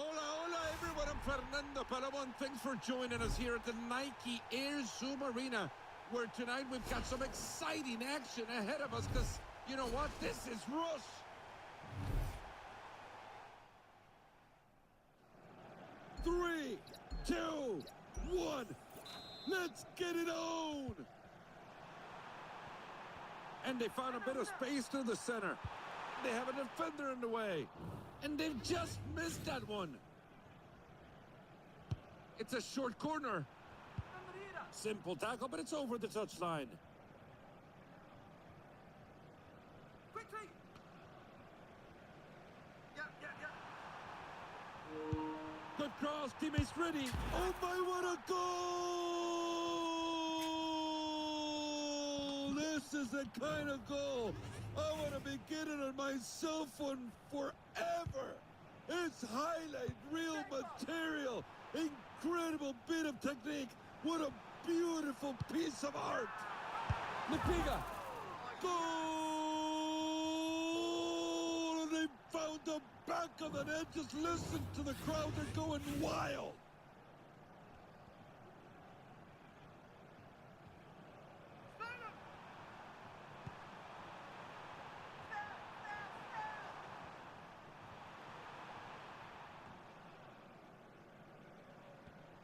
Hola, hola, everyone. I'm Fernando Palomon. Thanks for joining us here at the Nike Air Zoom Arena, where tonight we've got some exciting action ahead of us, because, you know what? This is Rush. Three, two, one. Let's get it on. And they found a bit of space to the center. They have a defender in the way. And they've just missed that one. It's a short corner. Simple tackle, but it's over the touchline. Quickly! Good cross, teammates ready. Oh my, what a goal! This is the kind of goal I want to be getting on my cell phone forever. It's highlight real material. Incredible bit of technique. What a beautiful piece of art. Lipiga. Goal! And they found the back of the net. Just listen to the crowd. They're going wild.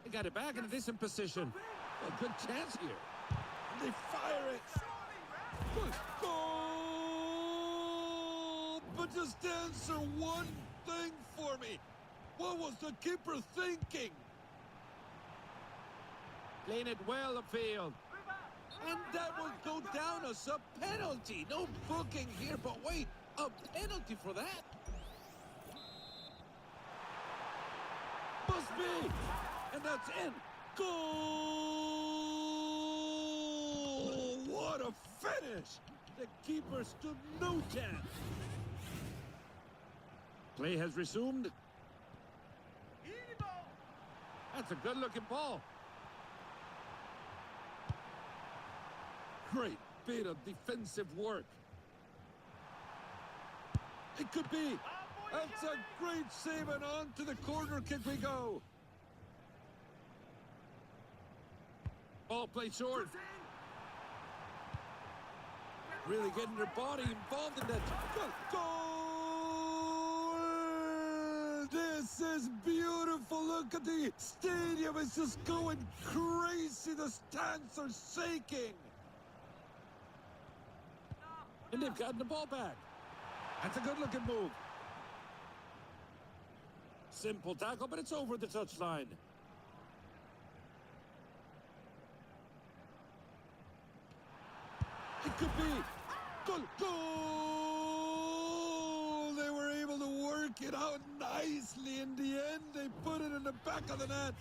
They got it back in a decent position. A good chance here. And they fire it. Good goal! But just answer one thing for me. What was the keeper thinking? Playing it well upfield. And that will go down as a penalty. No booking here, but wait, a penalty for that? Must be. And that's in. Goal! What a finish! The keeper stood no chance. Play has resumed. That's a good-looking ball. Great bit of defensive work. It could be. That's a great save, and on to the corner kick we go. Ball played short. Really getting their body involved in that. Goal! This is beautiful. Look at the stadium. It's just going crazy. The stands are shaking. And they've gotten the ball back. That's a good-looking move. Simple tackle, but it's over the touchline. It could be. Goal! Goal! They were able to work it out nicely. In the end, they put it in the back of the net.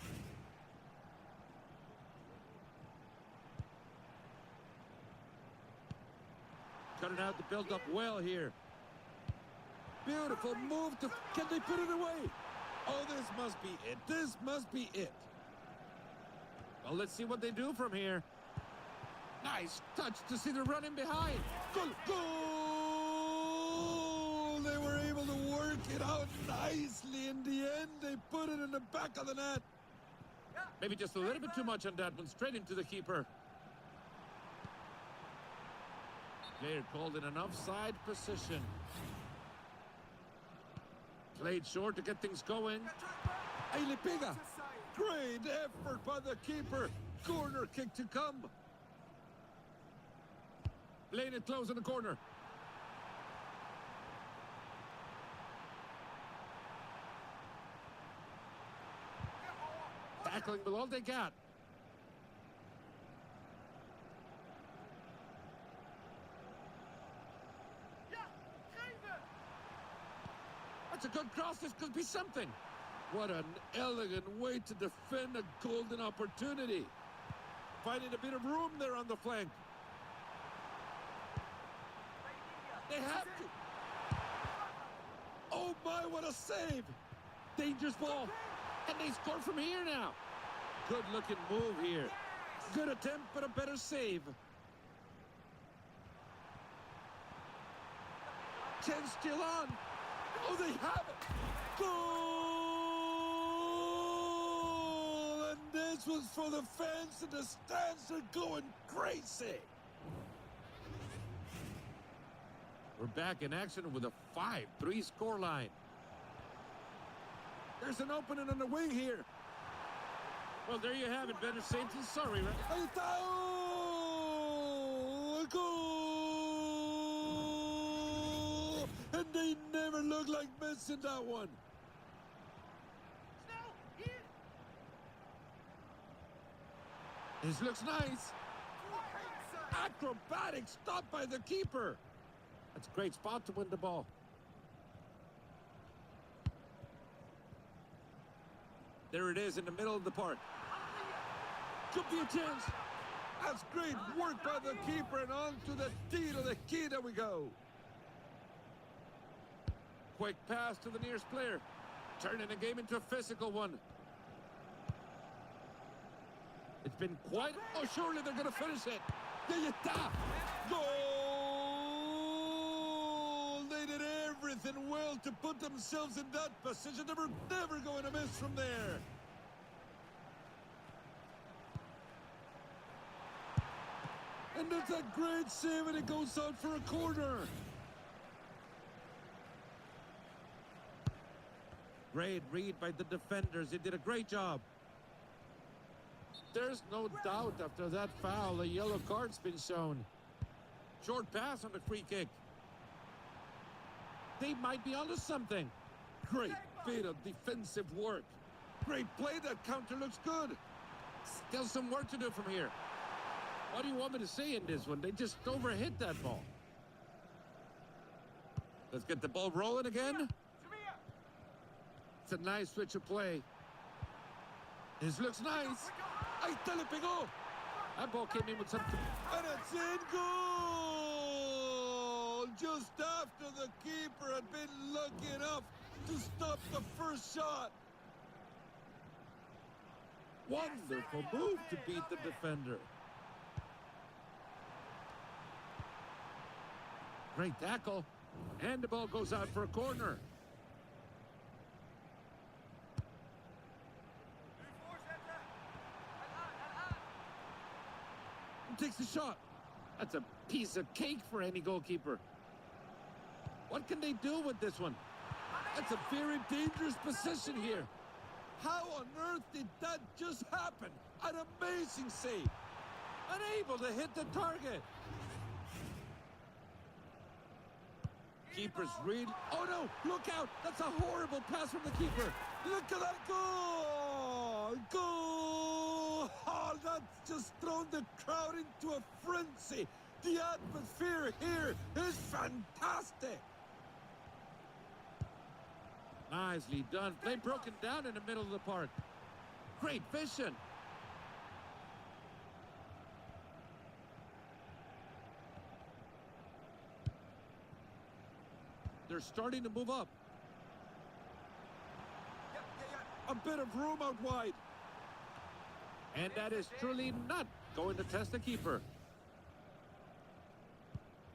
Cutting out the build-up well here. Beautiful move to... Can they put it away? Oh, this must be it. This must be it. Well, let's see what they do from here. Nice touch to see the running behind. Goal! Goal! They were able to work it out nicely. In the end, they put it in the back of the net. Maybe just a little bit too much on that one. Straight into the keeper. Player called in an offside position. Played short to get things going. Lipiga. Great effort by the keeper. Corner kick to come. Playing it close in the corner. Tackling with all they got. That's a good cross. This could be something. What an elegant way to defend a golden opportunity. Finding a bit of room there on the flank. They have to. Oh my, what a save. Dangerous ball. And they score from here now. Good looking move here. Good attempt, but a better save. Chance still on. Oh, they have it. Goal! And this was for the fans, and the stands are going crazy. We're back in action with a 5-3 scoreline. There's an opening on the wing here. Well, there you have it, better safe than sorry, right? Oh, goal! And they never look like missing that one. This looks nice. Acrobatic stop by the keeper. That's a great spot to win the ball. There it is in the middle of the park. Could be a chance. That's great work by the keeper, and on to the tiro de queda we go. Quick pass to the nearest player. Turning the game into a physical one. It's been quite... Oh, surely they're going to finish it. There you go. Goal! They did everything well to put themselves in that position. They were never going to miss from there. And that's a great save, and it goes out for a corner. Great read by the defenders. They did a great job. There's no doubt after that foul, a yellow card's been shown. Short pass on the free kick. They might be onto something. Great bit of defensive work. Great play. That counter looks good. Still some work to do from here. What do you want me to say in this one? They just overhit that ball. Let's get the ball rolling again. It's a nice switch of play. This looks nice. Ahí está, le pegó. That ball came in with some... And it's in goal! Just after the keeper had been lucky enough to stop the first shot. Wonderful move to beat the defender. Great tackle. And the ball goes out for a corner. Takes the shot. That's a piece of cake for any goalkeeper. What can they do with this one? That's a very dangerous position here. How on earth did that just happen? An amazing save. Unable to hit the target. Keeper's read. Oh no, look out. That's a horrible pass from the keeper. Look at that goal. Goal. Oh, that's just thrown the crowd into a frenzy. The atmosphere here is fantastic. Nicely done. Play broken down in the middle of the park. Great vision. They're starting to move up. A bit of room out wide. And that is truly not going to test the keeper.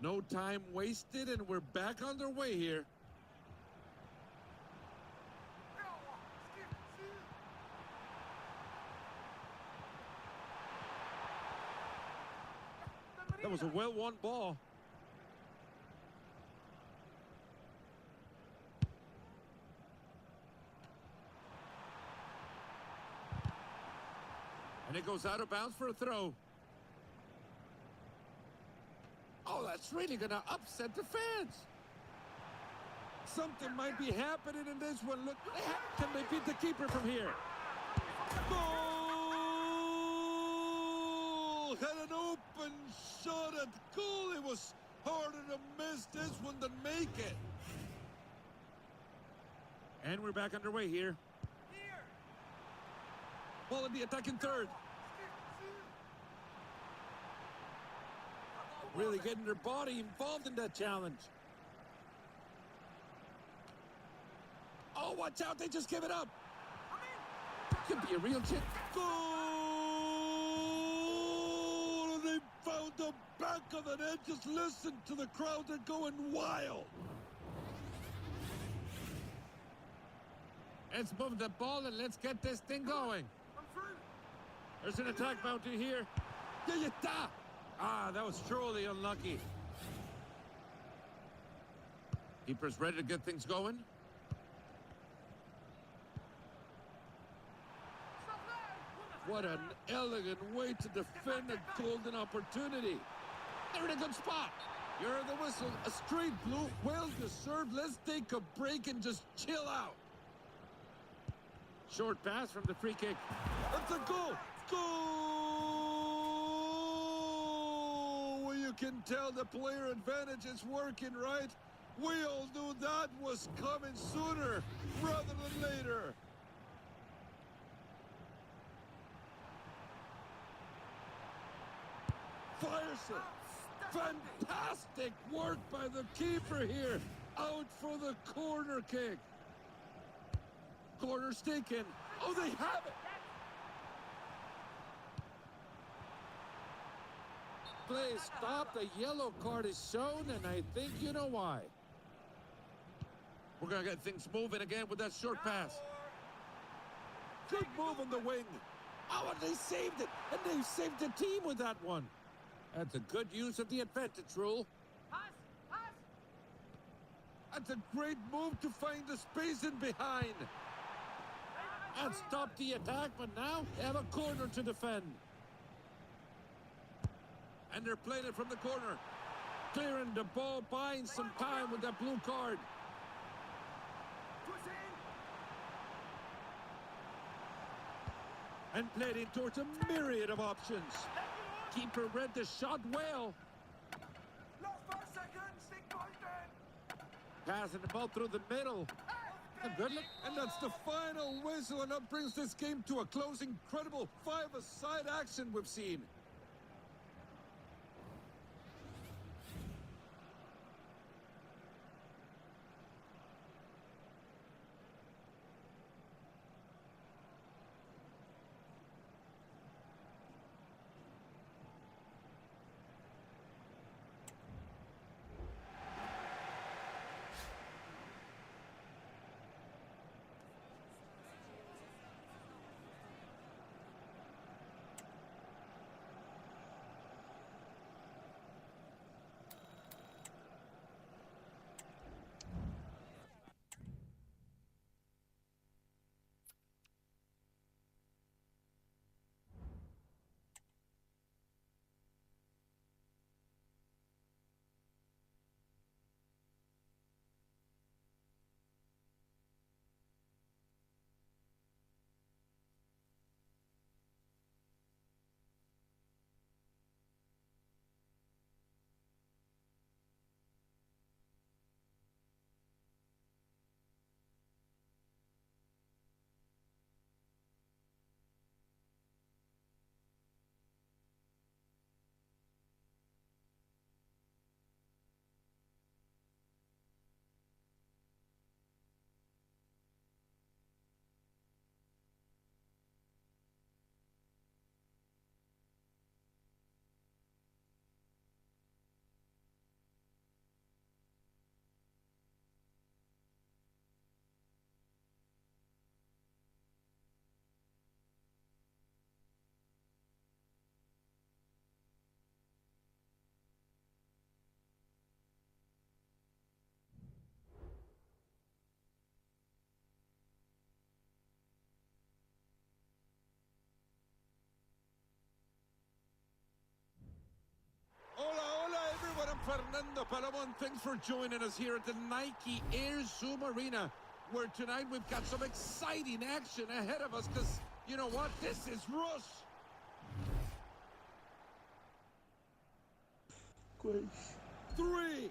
No time wasted, and we're back on their way here. That was a well-won ball. And it goes out of bounds for a throw. Oh, that's really going to upset the fans. Something might be happening in this one. Look, can they beat the keeper from here? Goal! Had an open shot at goal. It was harder to miss this one than make it. And we're back underway here. Ball in the attacking third. Really getting their body involved in that challenge. Oh, watch out. They just give it up. Could be a real chance. Goal! And they found the back of the net. Just listen to the crowd. They're going wild. Let's move the ball and let's get this thing going. There's an attack bounty here. Ah, that was truly unlucky. Keeper's ready to get things going. What an elegant way to defend a golden opportunity. They're in a good spot. You're the whistle. A straight blue, well deserved. Let's take a break and just chill out. Short pass from the free kick. That's a goal. Goal! Well, you can tell the player advantage is working, right? We all knew that was coming sooner rather than later. Fires it. Fantastic work by the keeper here. Out for the corner kick. Corner's taken. Oh, they have it. Play stopped. A yellow card is shown, and I think you know why. We're going to get things moving again with that short pass. Good move on the wing. Oh, and they saved it. And they saved the team with that one. That's a good use of the advantage rule. That's a great move to find the space in behind. And stop the attack, but now they have a corner to defend. And they're playing it from the corner. Clearing the ball, buying some time with that blue card. And played in towards a myriad of options. Keeper read the shot well. Passing the ball through the middle. A good look. And that's the final whistle, and that brings this game to a close. Incredible five-a-side action we've seen. Fernando Palomon, thanks for joining us here at the Nike Air Zoom Arena, where tonight we've got some exciting action ahead of us, because, you know what, this is Rush. 3,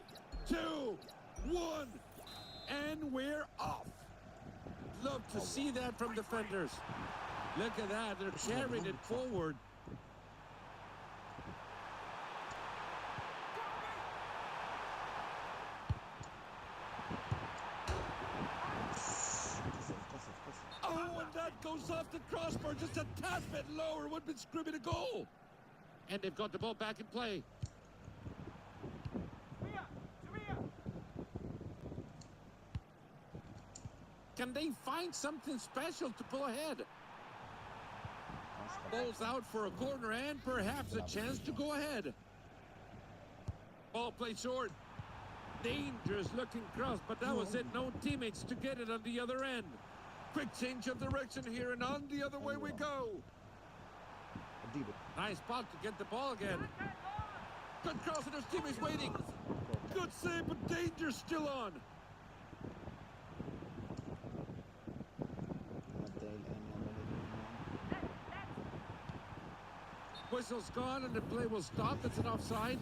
2, 1, and we're off. Love to see that from defenders. Look at that, they're carrying it forward. Goes off the crossbar, just a tad bit lower, would have been scrimming a goal. And they've got the ball back in play. Can they find something special to pull ahead? Ball's out for a corner and perhaps a chance to go ahead. Ball played short. Dangerous looking cross, but that was it. No teammates to get it on the other end. Quick change of direction here, and on the other way we go. Nice spot to get the ball again. Good cross, and there's teammates waiting. Good save, but danger still on. Whistle's gone, and the play will stop. It's an offside.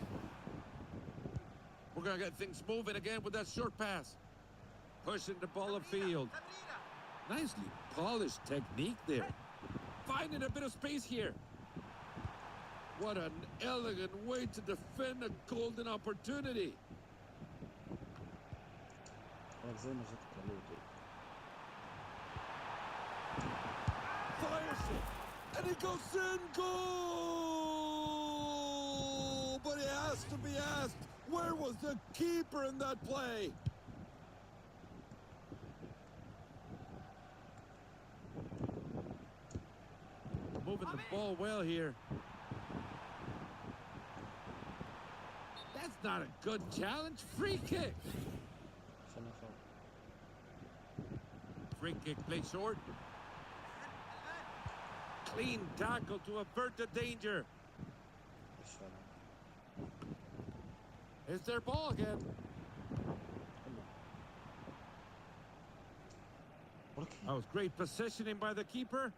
We're going to get things moving again with that short pass. Pushing the ball upfield. Nicely polished technique there. Finding a bit of space here. What an elegant way to defend a golden opportunity. fires it. And it goes in. Goal! But it has to be asked, where was the keeper in that play? Moving the ball well here. That's not a good challenge. Free kick. Free kick play short. Clean tackle to avert the danger. It's their ball again. That was great positioning by the keeper.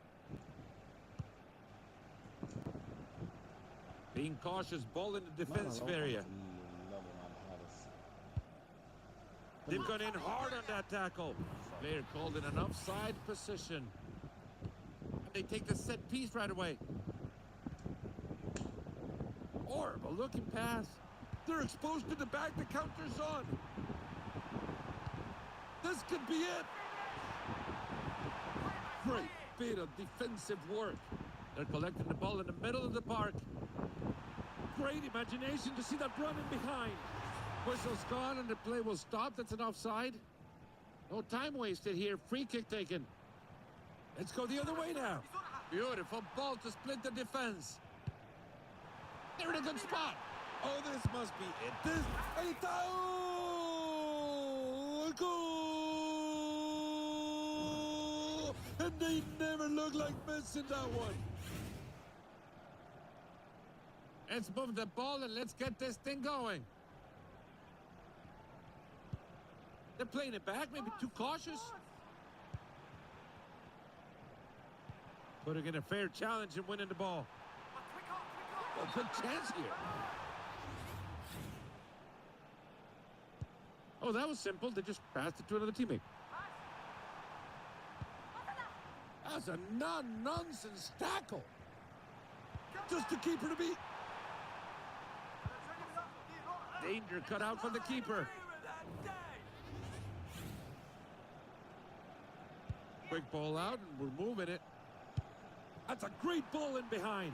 Being cautious, ball in the defensive area. They've gone in hard on that tackle. Player called it an offside position. They take the set piece right away. Horrible looking pass. They're exposed to the back. The counter's on. This could be it. Great bit of defensive work. They're collecting the ball in the middle of the park. Great imagination to see that running behind. Whistle's gone and the play will stop. That's an offside. No time wasted here. Free kick taken. Let's go the other way now. Beautiful ball to split the defense. They're in a good spot. Oh, this must be it. This. Oh, goal! And they never look like missing that one. Let's move the ball and let's get this thing going. They're playing it back, maybe too cautious. Putting in a fair challenge and winning the ball. A good chance here. Oh, that was simple. They just passed it to another teammate. That's a non-nonsense tackle. Just the keeper to beat. Danger cut out for the keeper. Quick ball out, and we're moving it. That's a great ball in behind.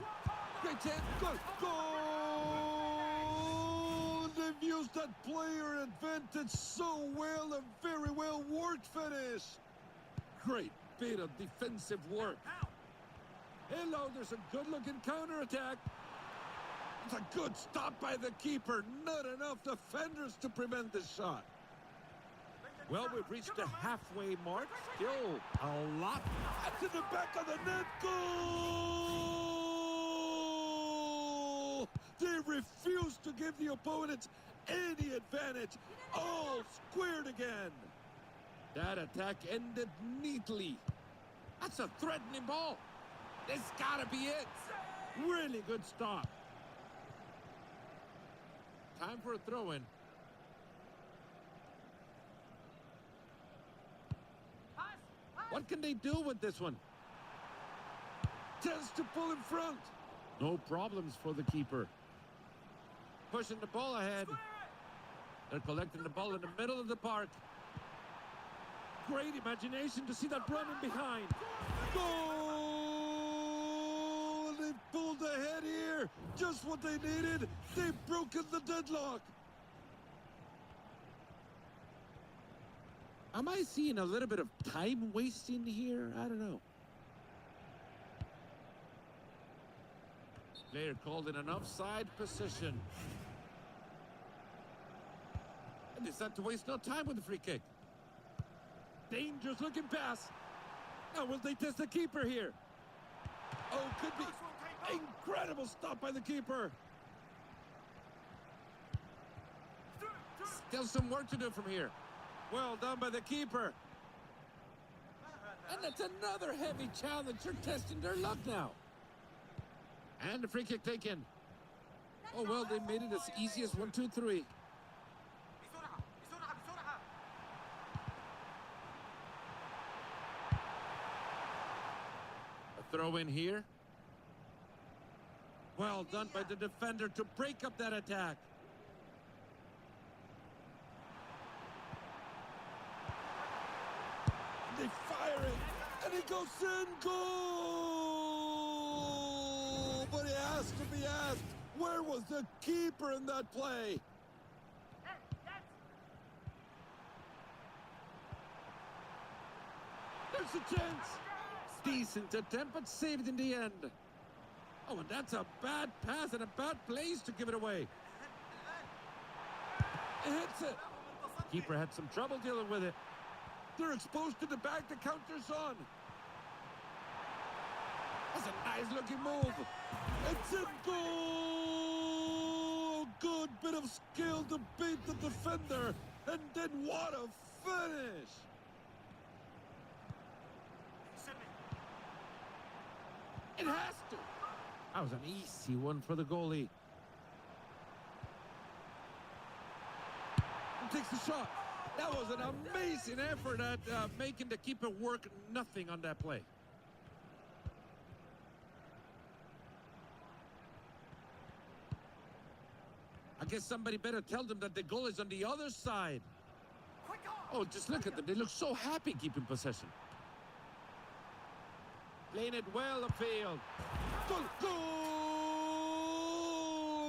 Great chance. Good goal! They've used that player advantage so well. A very well worked finish. Great bit of defensive work. Hello, there's a good-looking counter-attack. It's a good stop by the keeper. Not enough defenders to prevent this shot. Well, we've reached the halfway mark. Still a lot. That's in the back of the net. Goal! They refuse to give the opponents any advantage. All squared again. That attack ended neatly. That's a threatening ball. This gotta be it. Really good stop. Time for a throw-in. What can they do with this one? Tends to pull in front. No problems for the keeper. Pushing the ball ahead. They're collecting the ball in the middle of the park. Great imagination to see that running behind. Goal! They've pulled ahead here. Just what they needed. They've broken the deadlock. Am I seeing a little bit of time wasting here? I don't know. Player called in an offside position. And decided to waste no time with the free kick. Dangerous looking pass. Now will they test the keeper here? Oh, could be. Incredible stop by the keeper. Still some work to do from here. Well done by the keeper. And that's another heavy challenge. They're testing their luck now. And the free kick taken. Oh, well, they made it as easy as 1, 2, 3. A throw in here. Well done by the defender to break up that attack. They fire it, and And he goes in, goal! But he has to be asked, where was the keeper in that play? There's a chance. Decent attempt, but saved in the end. Oh, and that's a bad pass and a bad place to give it away. It hits it. Keeper had some trouble dealing with it. They're exposed to the back, the counter's on. That's a nice-looking move. It's in goal! Good bit of skill to beat the defender. And then what a finish! It has to. That was an easy one for the goalie. He takes the shot. That was an amazing effort at making the keeper work nothing on that play. I guess somebody better tell them that the goal is on the other side. Oh, just look at them. They look so happy keeping possession. Playing it well upfield. Goal! Goal!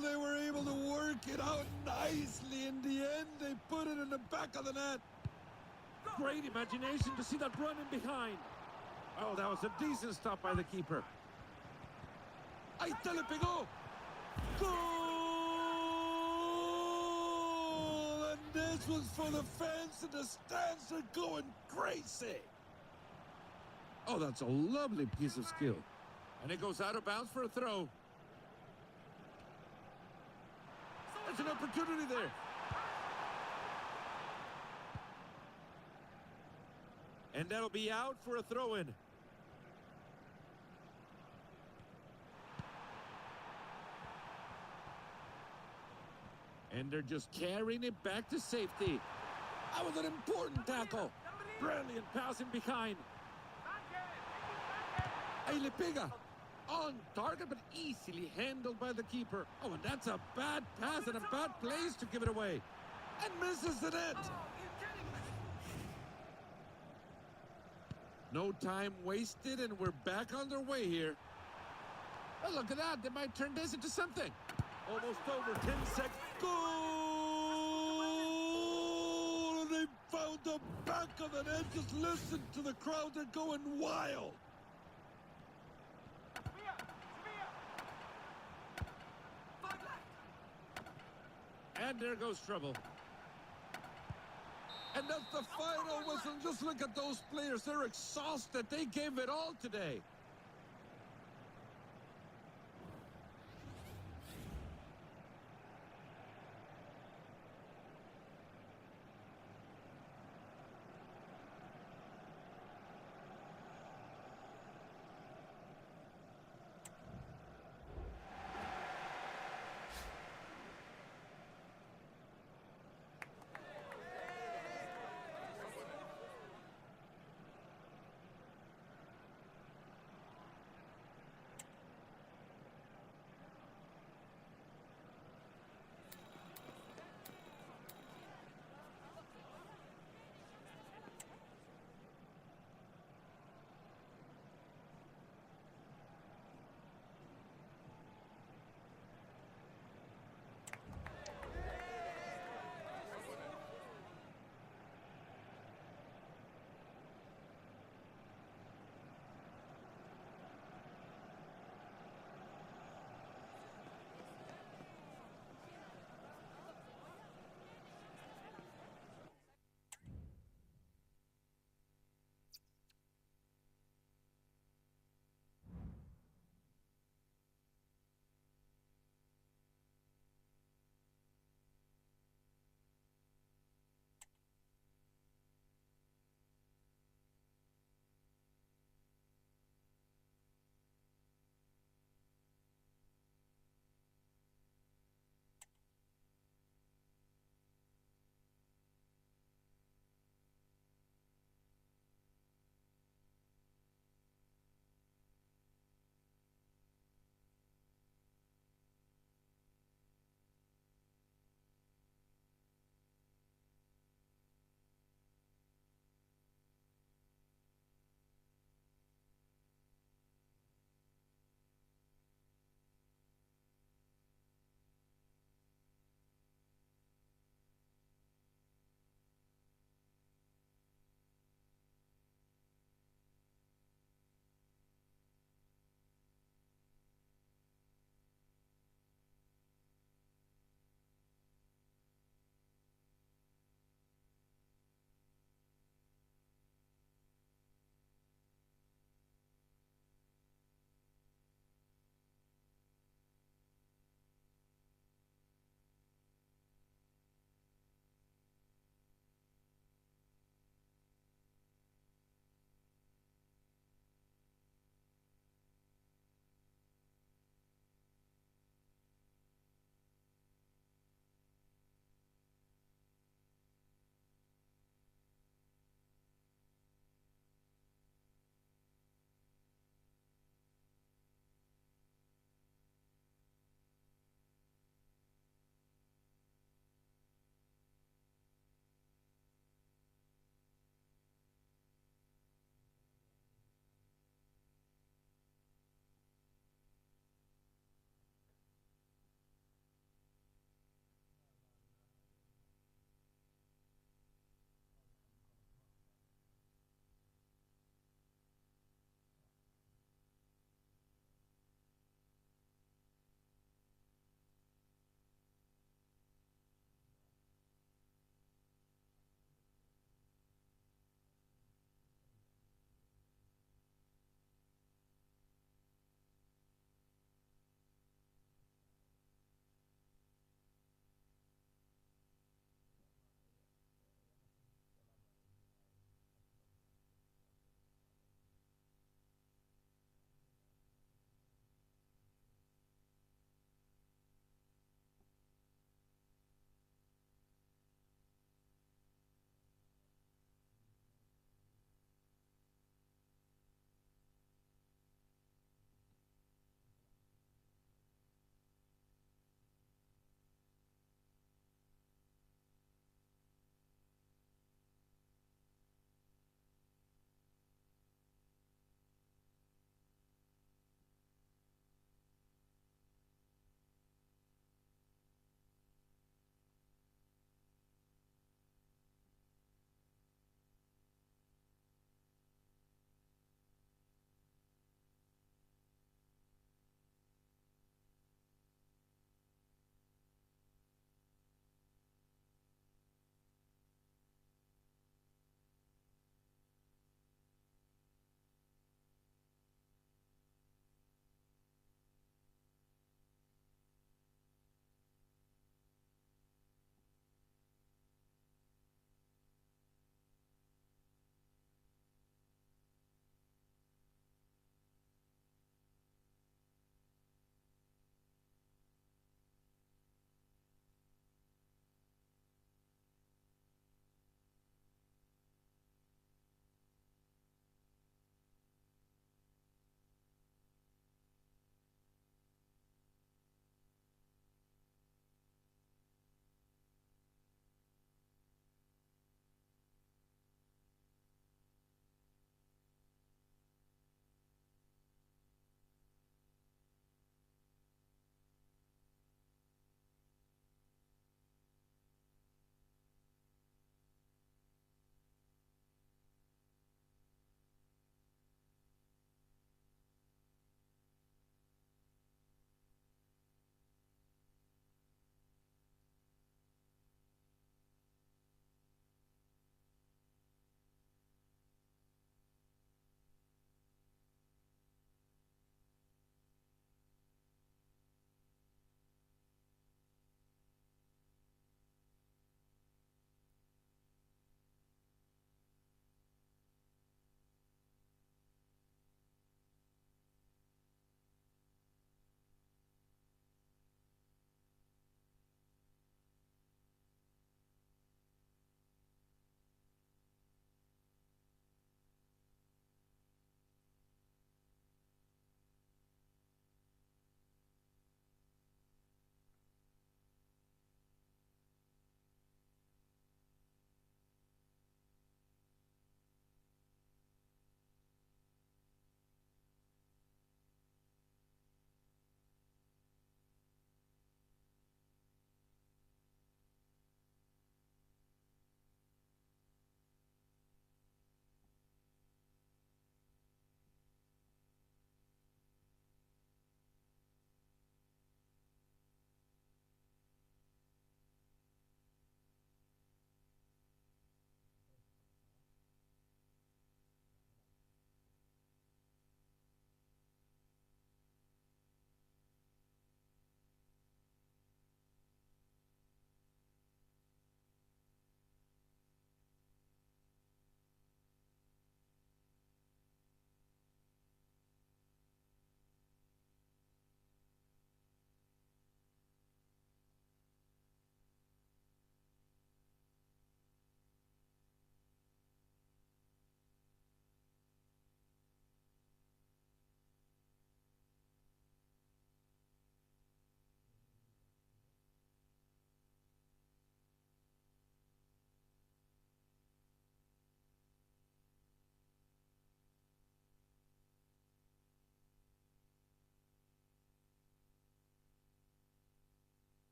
They were able to work it out nicely. In the end, they put it in the back of the net. Great imagination to see that run in behind. Oh, that was a decent stop by the keeper. Ahí está, le pegó. Goal! And this was for the fans, and the stands are going crazy. Oh, that's a lovely piece of skill. And it goes out of bounds for a throw. There's an opportunity there. And that'll be out for a throw-in. And they're just carrying it back to safety. That was an important tackle. Brilliant passing behind. Ahí le pega. On target, but easily handled by the keeper. Oh, and that's a bad pass and a bad place to give it away. And misses the net. No time wasted, and we're back on their way here. Oh, look at that. They might turn this into something. Almost over 10 seconds. Goal! And they found the back of the net. Just listen to the crowd. They're going wild. And there goes trouble. And that's the final whistle. Just look at those players. They're exhausted. They gave it all today.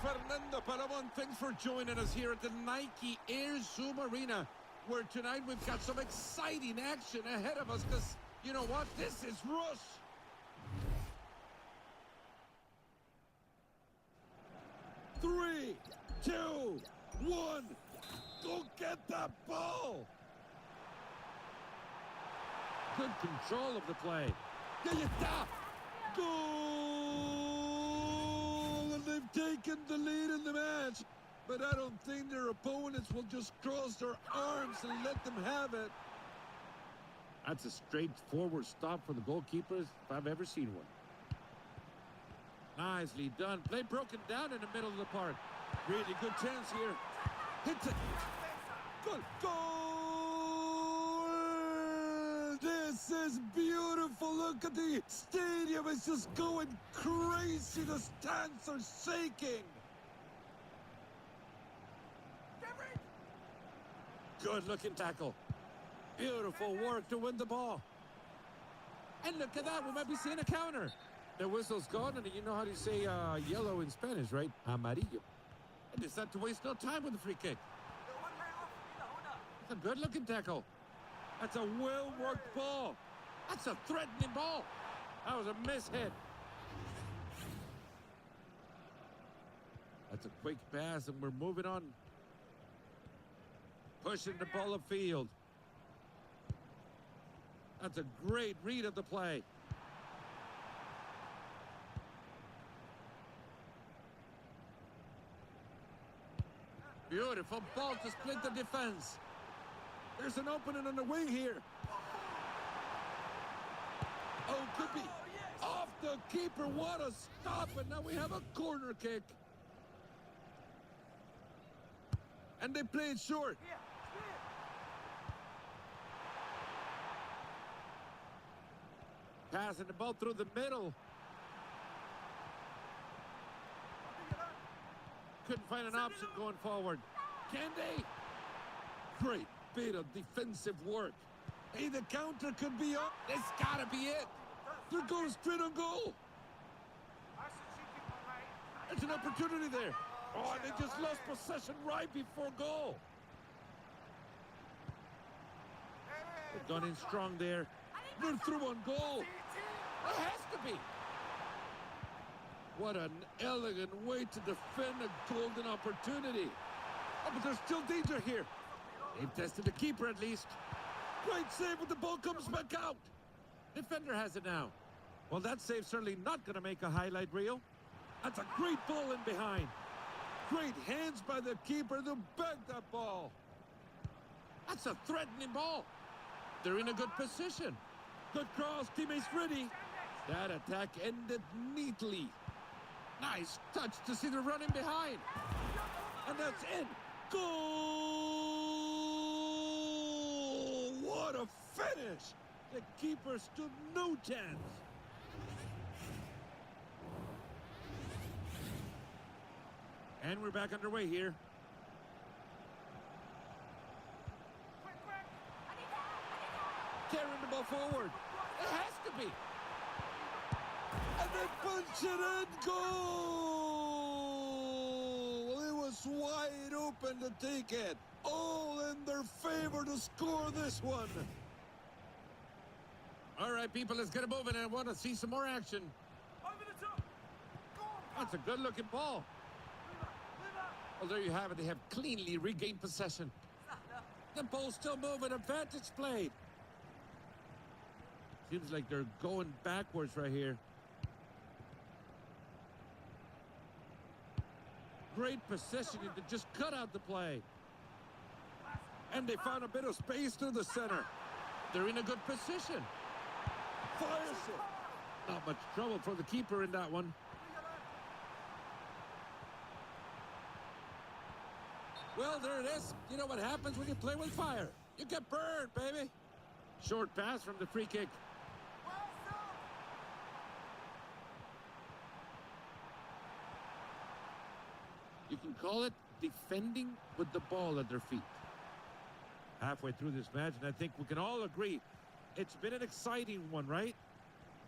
Fernando Palomon. Thanks for joining us here at the Nike Air Zoom Arena, where tonight we've got some exciting action ahead of us, because, you know what? This is Rush. Three, two, one. Go get that ball. Good control of the play. There you go. Goal! And they've taken the lead in the match. But I don't think their opponents will just cross their arms and let them have it. That's a straightforward stop for the goalkeepers if I've ever seen one. Nicely done. Play broken down in the middle of the park. Really good chance here. Hits it. Good. Goal! This is beautiful. Look at the stadium. It's just going crazy. The stands are shaking. Good looking tackle. Beautiful work to win the ball. And look at that. We might be seeing a counter. The whistle's gone, and you know how to say yellow in Spanish, right? Amarillo. And it's not to waste no time with the free kick. That's a good looking tackle. That's a well-worked ball. That's a threatening ball. That was a mishit. That's a quick pass, and we're moving on. Pushing the ball upfield. That's a great read of the play. Beautiful ball to split the defense. There's an opening on the wing here. Oh, could be off the keeper. What a stop. And now we have a corner kick. And they play it short. Passing the ball through the middle. Couldn't find an option going forward. Can they? Great bit of defensive work. Hey, the counter could be up. This gotta be it. They're going straight on goal. There's an opportunity there. Oh, they just lost possession right before goal. They've gone in strong there. They're through on goal. It has to be. What an elegant way to defend a golden opportunity. Oh, but there's still danger here. They've tested the keeper at least. Great save, but the ball comes back out. Defender has it now. Well, that save's certainly not going to make a highlight reel. That's a great ball in behind. Great hands by the keeper to bag that ball. That's a threatening ball. They're in a good position. Good cross, teammates ready. That attack ended neatly. Nice touch to see the running behind. And that's in. Goal! What a finish! The keeper stood no chance. And we're back underway here. Carrying the ball forward. It has to be. And they punch it in. Goal! It was wide open to take it. All in their favor to score this one. All right, people, let's get it moving. I want to see some more action. Over the top. That's a good-looking ball. Well, there you have it. They have cleanly regained possession. The ball's still moving. Advantage played. Seems like they're going backwards right here. Great positioning to just cut out the play. And they found a bit of space through the center. They're in a good position. Fires it. Not much trouble for the keeper in that one. Well, there it is. You know what happens when you play with fire. You get burned, baby. Short pass from the free kick. You can call it defending with the ball at their feet. Halfway through this match, and I think we can all agree it's been an exciting one, right?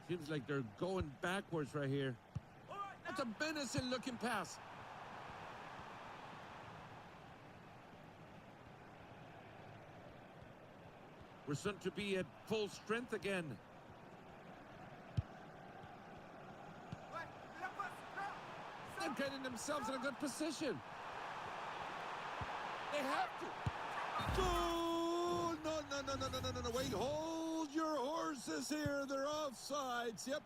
Seems like they're going backwards right here. That's a menacing looking pass. We're soon to be at full strength again. They're getting themselves in a good position. They have to. Goal! No. Wait, hold your horses here. They're offsides. Yep.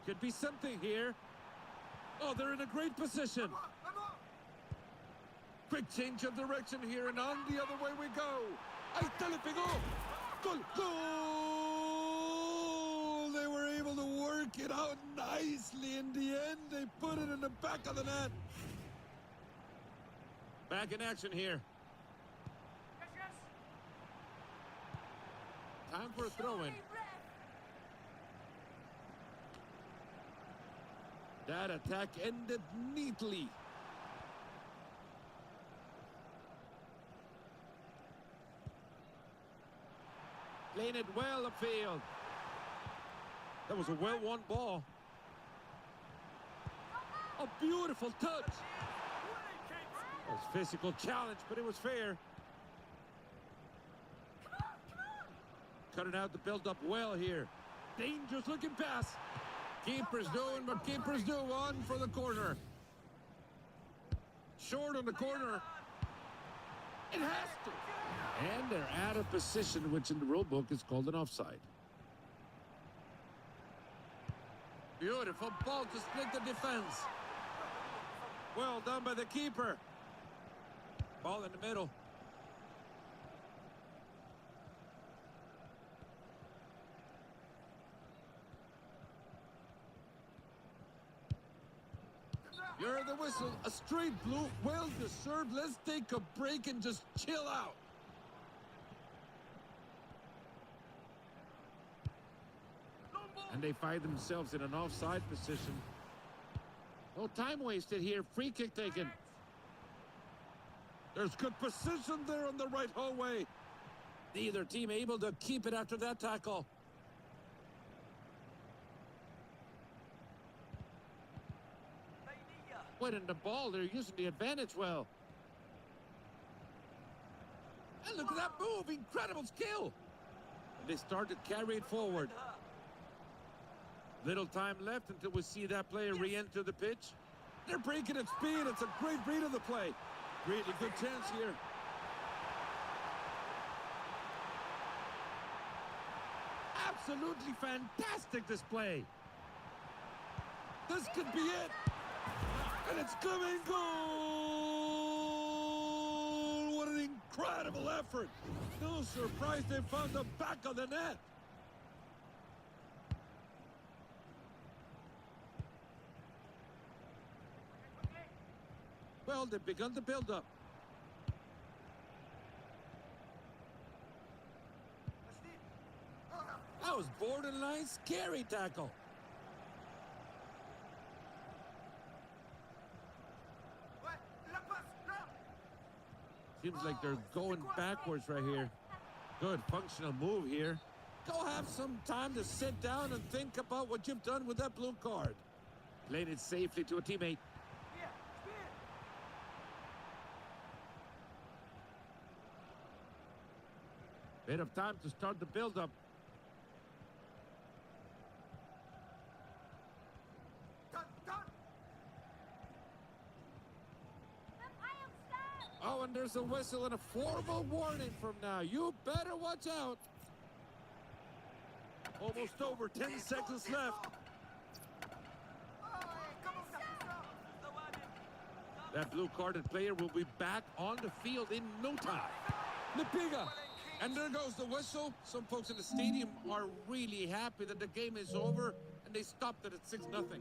Could be something here. Oh, they're in a great position. Quick change of direction here, and on the other way we go. Ahí está, le pegó. Goal! Goal! They were able to work it out nicely. In the end, they put it in the back of the net. Back in action here. Time for a throw-in. That attack ended neatly. Playing it well upfield. That was a well-won ball. A beautiful touch. It was a physical challenge, but it was fair. Cutting out the build-up well here. Dangerous looking pass. Keeper's doing what keepers do. On for the corner. Short on the corner. It has to. And they're out of position, which in the rule book is called an offside. Beautiful ball to split the defense. Well done by the keeper. Ball in the middle. You're the whistle. A straight blue. Well deserved. Let's take a break and just chill out. And they find themselves in an offside position. No time wasted here. Free kick taken. There's good position there on the right hallway. Neither team able to keep it after that tackle. Winning the ball, they're using the advantage well. And look at that move, incredible skill. And they start to carry it forward. Little time left until we see that player re-enter the pitch. They're breaking at speed. It's a great read of the play. Really good chance here. Absolutely fantastic display. This could be it. And it's coming. Goal! What an incredible effort. No surprise they found the back of the net. Well, they've begun to build up. That was borderline scary tackle. Seems like they're going backwards right here. Good functional move here. Go have some time to sit down and think about what you've done with that blue card. Played it safely to a teammate. Bit of time to start the build-up. Oh, and there's a whistle and a formal warning from now. You better watch out. Almost over, 10 seconds left. That blue-carded player will be back on the field in no time. Lepiga. And there goes the whistle. Some folks in the stadium are really happy that the game is over, and they stopped it at 6-0.